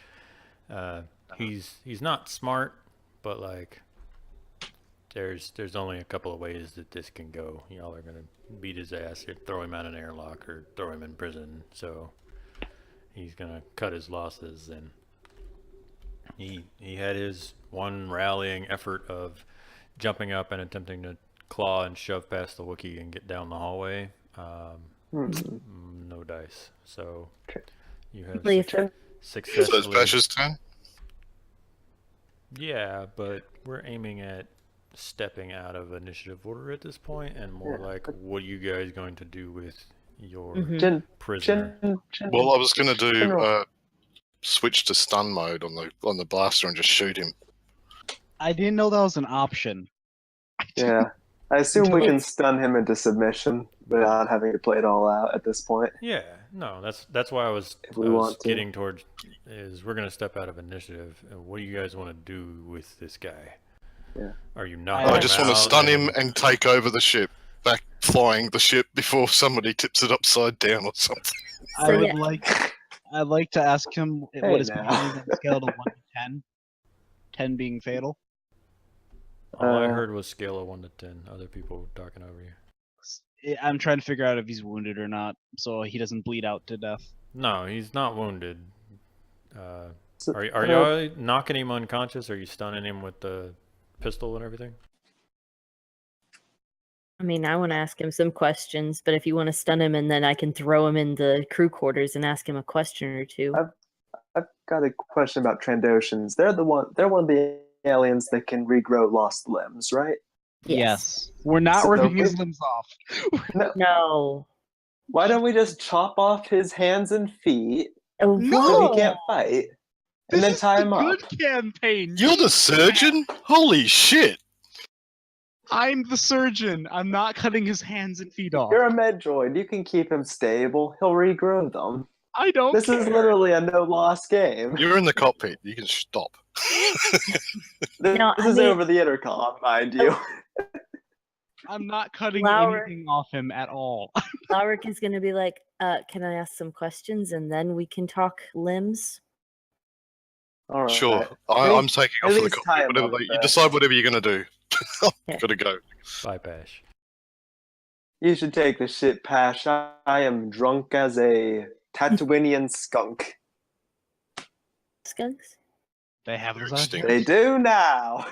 He's not smart, but there's only a couple of ways that this can go. Y'all are gonna beat his ass, or throw him out an airlock, or throw him in prison. So he's gonna cut his losses, and he had his one rallying effort of jumping up and attempting to claw and shove past the Wookiee and get down the hallway. No dice. So you have Leave. So successfully. it's Bash's turn. Yeah, but we're aiming at stepping out of initiative order at this point, and more what are you guys going to do with your prisoner? Well, I was going to do switch to stun mode on the blaster and just shoot him. I didn't know that was an option. Yeah. I assume we can stun him into submission without having to play it all out at this point. Yeah, no, that's why I was getting towards is we're gonna step out of initiative. And what do you guys want to do with this guy? Yeah. Are you not? I just want to stun him and take over the ship, back flying the ship before somebody tips it upside down or something. I'd like to ask him what his now. command is on a scale of 1 to 10. 10 being fatal. All I heard was scale of 1 to 10. Other people were talking over you. I'm trying to figure out if he's wounded or not, so he doesn't bleed out to death. No, he's not wounded. So- Are y'all knocking him unconscious? Are you stunning him with the pistol and everything? I mean, I want to ask him some questions, but if you want to stun him and then I can throw him in the crew quarters and ask him a question or two. I've got a question about Trandoshans. They're one of the aliens that can regrow lost limbs, right? Yes. We're not So ripping we- his limbs off. No. Why don't we just chop off his hands and feet Oh, No! so what? he can't fight, and This then is tie the him up? good campaign. You're the surgeon? Holy shit! I'm the surgeon. I'm not cutting his hands and feet off. You're a med droid. You can keep him stable. He'll regrow them. I don't This care. is literally a no-loss game. You're in the cockpit. You can stop. This No, I is mean- over the intercom, mind you. I'm not cutting Flower. anything off him at all. Lowrick is going to be like, can I ask some questions and then we can talk limbs? All right. Sure. At I'm taking at off for the least tie cockpit. him up You first. decide whatever you're going to do. Yeah. Gotta go. Bye, Pash. You should take the shit, Pash. I am drunk as a Tatooinian skunk. Skunks? They have You're those out extinct. here. They do now.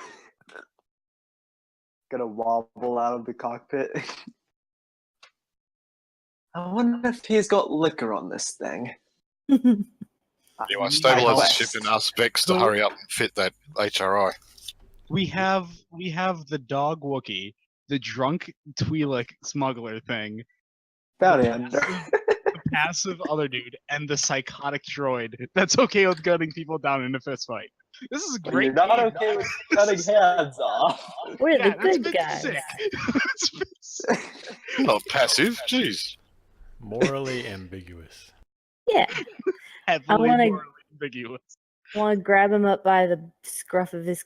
Gonna wobble out of the cockpit. I wonder if he's got liquor on this thing. Anyway, stabilize the quest. ship and ask Vex to So- hurry up and fit that HRI. We have the dog Wookiee, the drunk Twi'lek smuggler thing, Bounty the hunter. the passive other dude, and the psychotic droid that's okay with gunning people down in a fist fight. This is a But great. you're not game. okay with cutting hands off. We're Yeah, the that's good been guys. sick. That's been sick. Not passive, jeez. Morally ambiguous. Yeah. Heavily wanna- morally ambiguous. Want to grab him up by the scruff of his,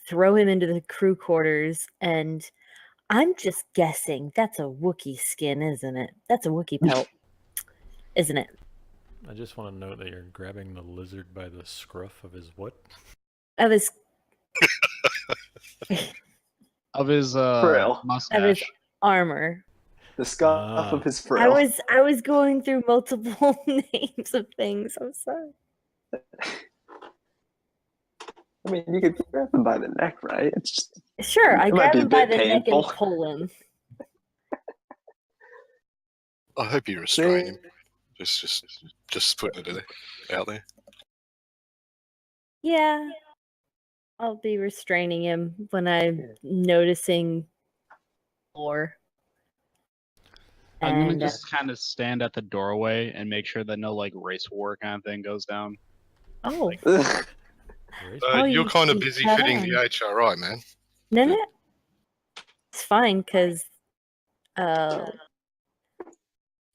throw him into the crew quarters, and I'm just guessing that's a Wookiee skin, isn't it? That's a Wookiee pelt, isn't it? I just want to note that you're grabbing the lizard by the scruff of his what? Of his Of his Frill. mustache. armor. The scuff of his frill. I was going through multiple names of things. I'm sorry. I mean, you could grab him by the neck, right? It's just Sure, I It might grab be a him by bit the neck and painful. pull him. I hope you restrain him. Just putting it out there. Yeah. I'll be restraining him when I'm noticing more. I'm gonna And, just kind of stand at the doorway and make sure that no like race war kind of thing goes down. oh, Race- Oh, You're you- kind of you busy cut fitting on. the HRI, man. no, it's fine because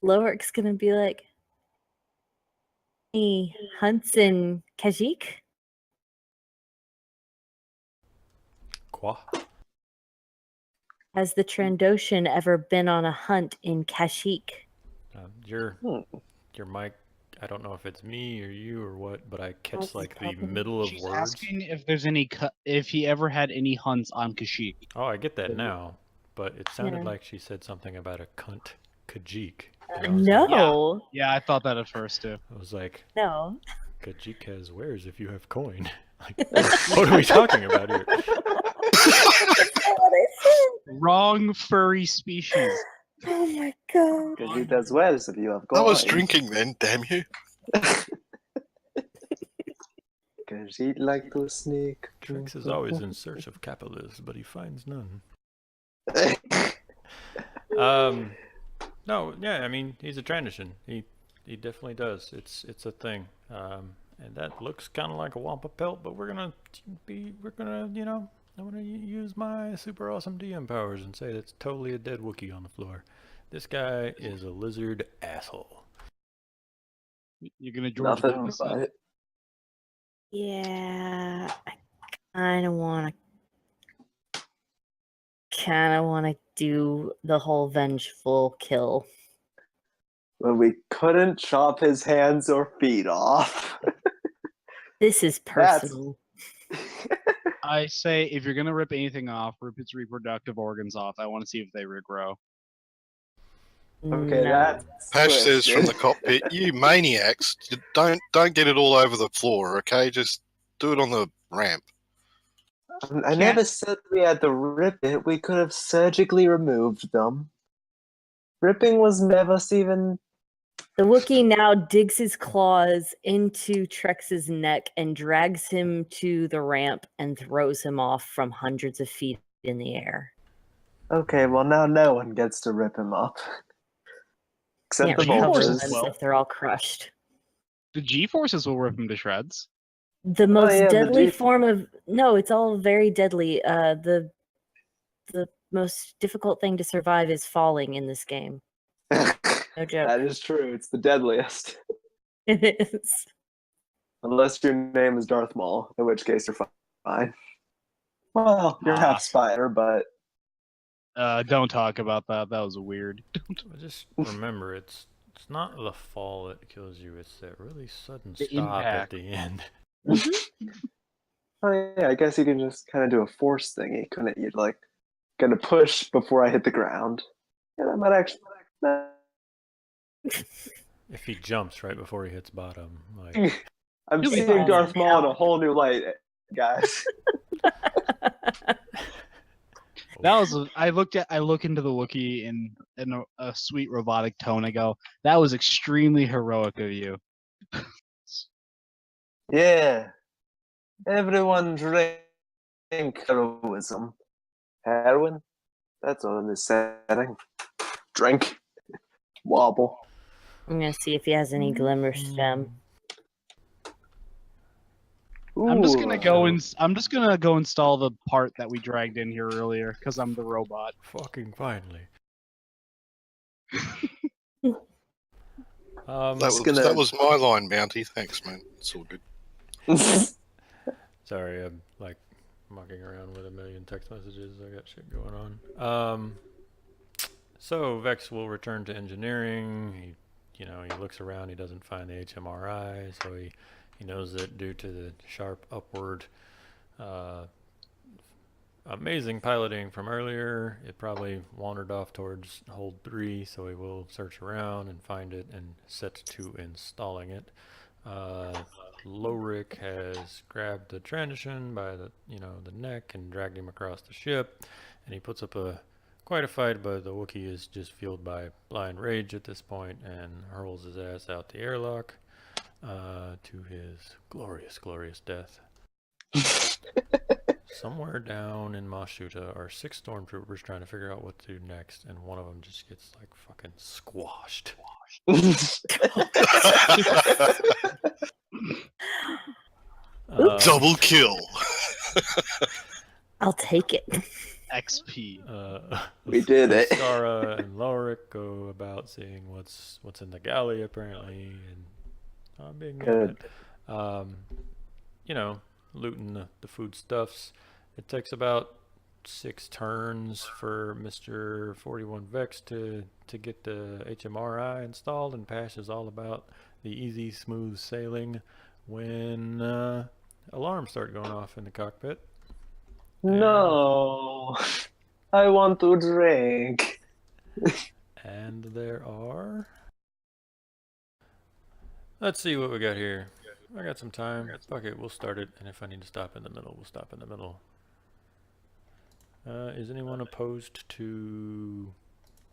Lorik's gonna be like, "Hey, hunts in Kashyyyk." Qua? Has the Trandoshan ever been on a hunt in Kashyyyk? Your Hmm. mic, I don't know if it's me or you or what, but I catch That's like the probably- middle of She's words. asking if there's any if he ever had any hunts on Kashyyyk. Oh, I get that now, but it sounded Yeah. like she said something about a cunt Khajiit. and I was like- No, Yeah, I thought that at first too. I was like, no. Khajiit has wares if you have coin. Like, what are we talking about here? Wrong furry species. Oh my god. Because you does well if you have I was coins. drinking then, damn you. Because he'd like to sneak. Trix is always in search of capitalists, but he finds none. No, yeah, I mean, he's a transition. He definitely does. It's a thing. And that looks kind of like a Wampa pelt, but I'm gonna use my super awesome DM powers and say that's totally a dead Wookiee on the floor. This guy is a lizard asshole. You're gonna George Nothing Bush. but it. Yeah, I kind of want to do the whole vengeful kill. When we couldn't chop his hands or feet off. This is That's- personal. I say if you're gonna rip anything off, rip its reproductive organs off. I want to see if they regrow. Okay, No. that's Pash says from the twisted. cockpit, "You maniacs! Don't get it all over the floor, okay? Just do it on the ramp." I never said we had to rip it. We could have surgically removed them. Ripping was never even. The Wookiee now digs his claws into Trex's neck and drags him to the ramp and throws him off from hundreds of feet in the air. Okay, well now no one gets to rip him up. Except Can't the G-forces recover vultures. them will. if they're all crushed. The G-forces will rip him to shreds. The most yeah, the deadly G- form of it's all very deadly. The most difficult thing to survive is falling in this game. No joke. That is true. It's the deadliest. It is. Unless your name is Darth Maul, in which case you're fine. Well, you're Ah. half spider, but Don't talk about that. That was weird. But just remember, it's not the fall that kills you; it's that really sudden The stop impact. at the end. oh yeah, I guess you can just kind of do a force thingy, couldn't you? Like, gonna push before I hit the ground. Yeah, that might actually. If he jumps right before he hits bottom, like I'm You'll be seeing fine. Darth Maul in a whole new light, guys. That was. I look into the Wookiee in a sweet robotic tone. I go, that was extremely heroic of you. Yeah. Everyone drink heroism. Heroin? That's all in this setting. Drink. Wobble. I'm gonna see if he has any glimmer stem. I'm just gonna go Ooh. and I'm just gonna go install the part that we dragged in here earlier because I'm the robot. Fucking finally. That was my line, Bounty. Thanks, man. It's all good. Sorry, I'm like mucking around with a million text messages. I got shit going on. So Vex will return to engineering. He looks around. He doesn't find the HMRI, so he knows that due to the sharp upward, amazing piloting from earlier, it probably wandered off towards hold 3. So he will search around and find it and set to installing it. Lorik has grabbed the transition by the neck and dragged him across the ship, and he puts up quite a fight, but the Wookiee is just fueled by blind rage at this point and hurls his ass out the airlock to his glorious, glorious death. Somewhere down in Shuuta are 6 stormtroopers trying to figure out what to do next, and one of them just gets like fucking squashed. Double kill. I'll take it. XP. We did it. Skara and Lorik go about seeing what's in the galley apparently, and being good. Looting the foodstuffs. It takes about 6 turns for Mr. 41 Vex to get the HMRI installed, and Pash is all about the easy, smooth sailing when alarms start going off in the cockpit. No. I want to drink. And there are... Let's see what we got here. I got some time. Fuck it, we'll start it, and if I need to stop in the middle, we'll stop in the middle. Is anyone opposed to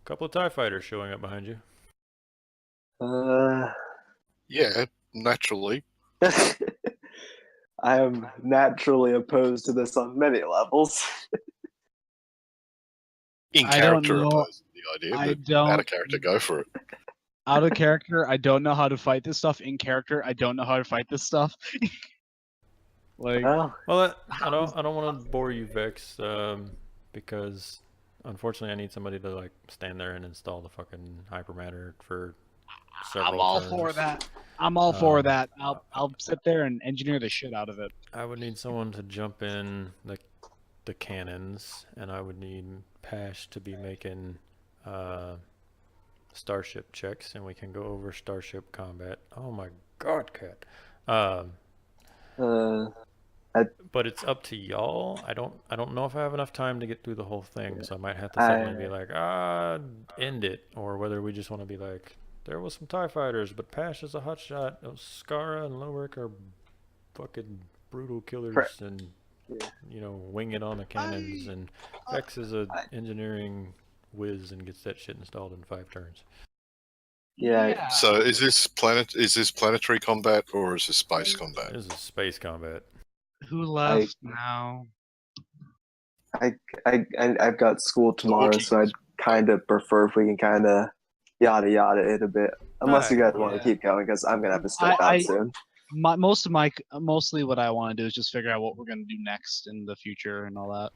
a couple of TIE fighters showing up behind you? Yeah, naturally. I am naturally opposed to this on many levels. In I don't character, know. opposed to the idea, but out of character, go for it. Out of character, I don't know how to fight this stuff. In character, I don't know how to fight this stuff. Well, I don't want to bore you, Vex, because unfortunately I need somebody to like stand there and install the fucking hypermatter for several I'm all turns. for that. I'm all for that. I'll sit there and engineer the shit out of it. I would need someone to jump in the cannons, and I would need Pash to be making starship checks, and we can go over starship combat. Oh my god, Cat. But it's up to y'all. I don't know if I have enough time to get through the whole thing, so I might have to suddenly be like, end it, or whether we just want to be like, there was some TIE fighters, but Pash is a hotshot. Skara and Lorik are fucking brutal killers, and wing it on the cannons, and Vex is a engineering whiz and gets that shit installed in 5 turns. Yeah. So is this planetary combat or is this space combat? This is space combat. Who left now? I've got school tomorrow, so I'd kind of prefer if we can kind of yada yada it a bit. Unless you guys want to keep going, because I'm gonna have to step out soon. Mostly what I want to do is just figure out what we're gonna do next in the future and all that.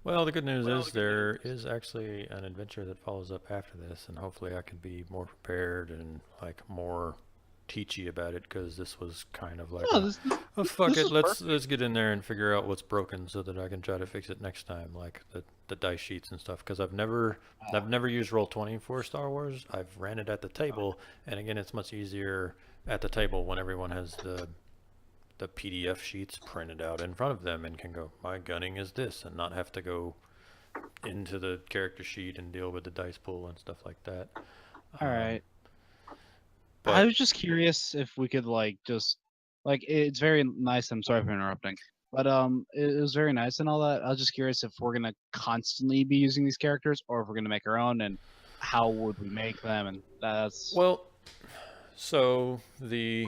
Well, the good news is there is actually an adventure that follows up after this, and hopefully I can be more prepared and like more teachy about it, because this was kind of like fuck it, let's get in there and figure out what's broken so that I can try to fix it next time, like the dice sheets and stuff, because I've never used Roll20 for Star Wars. I've ran it at the table, and again, it's much easier at the table when everyone has the PDF sheets printed out in front of them and can go, my gunning is this, and not have to go into the character sheet and deal with the dice pool and stuff like that. All right. But I was just curious if we could it's very nice. I'm sorry for interrupting, but it was very nice and all that. I was just curious if we're gonna constantly be using these characters, or if we're gonna make our own, and how would we make them? And that's well, so the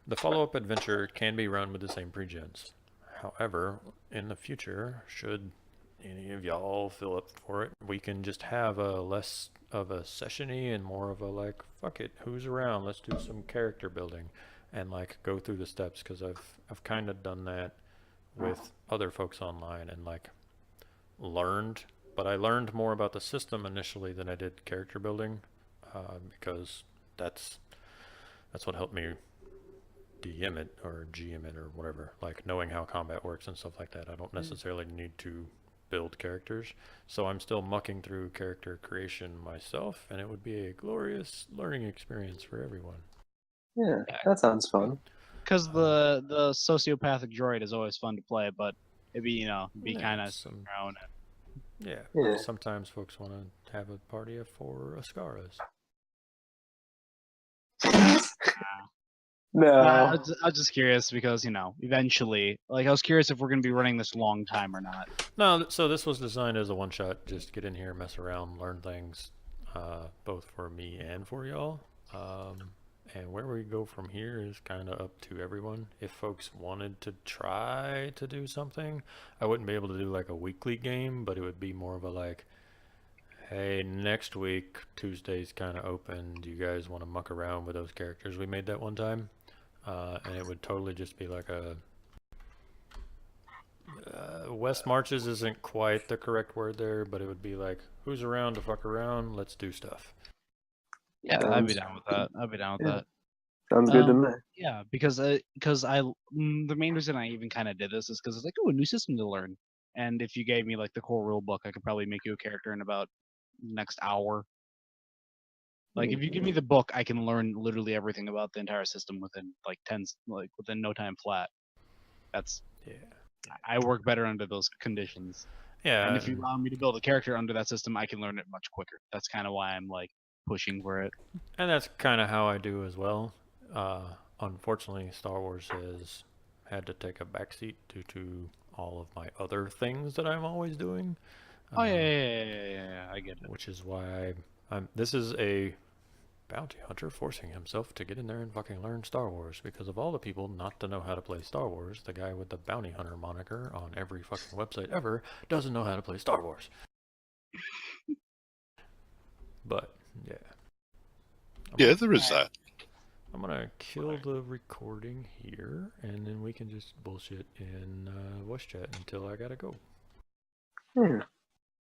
The follow-up adventure can be run with the same pregens. However, in the future, should any of y'all fill up for it, we can just have a less of a session-y and more of a like, fuck it, who's around? Let's do some character building and like go through the steps, because I've kind of done that with other folks online and like learned, but I learned more about the system initially than I did character building, because that's what helped me DM it or GM it or whatever, like knowing how combat works and stuff like that. I don't necessarily need to build characters, so I'm still mucking through character creation myself, and it would be a glorious learning experience for everyone. Yeah, that sounds fun. Because the sociopathic droid is always fun to play, but it'd be kind of around. Yeah, Yeah. sometimes folks want to have a party of 4 Ascaras. No. I was just curious because eventually, like I was curious if we're gonna be running this long time or not. No, so this was designed as a one-shot, just get in here, mess around, learn things, both for me and for y'all. And where we go from here is kind of up to everyone. If folks wanted to try to do something, I wouldn't be able to do like a weekly game, but it would be more of a like, hey, next week, Tuesday's kind of open. Do you guys want to muck around with those characters we made that one time? And it would totally just be like a... West Marches isn't quite the correct word there, but it would be like, who's around to fuck around? Let's do stuff. Yeah, I'd be down with that. Yeah. Sounds good to me. Yeah, because the main reason I even kind of did this is because it's like, oh, a new system to learn. And if you gave me like the core rule book, I could probably make you a character in about next hour. Like if you give me the book, I can learn literally everything about the entire system within within no time flat. That's I work better under those conditions. Yeah. And if you allow me to build a character under that system, I can learn it much quicker. That's kind of why I'm like pushing for it. And that's kind of how I do as well. Unfortunately, Star Wars has had to take a backseat due to all of my other things that I'm always doing. Oh yeah, I get it. Which is why this is a bounty hunter forcing himself to get in there and fucking learn Star Wars, because of all the people not to know how to play Star Wars, the guy with the bounty hunter moniker on every fucking website ever doesn't know how to play Star Wars. But yeah, there is that. I'm gonna kill the recording here, and then we can just bullshit in voice chat until I gotta go. Yeah.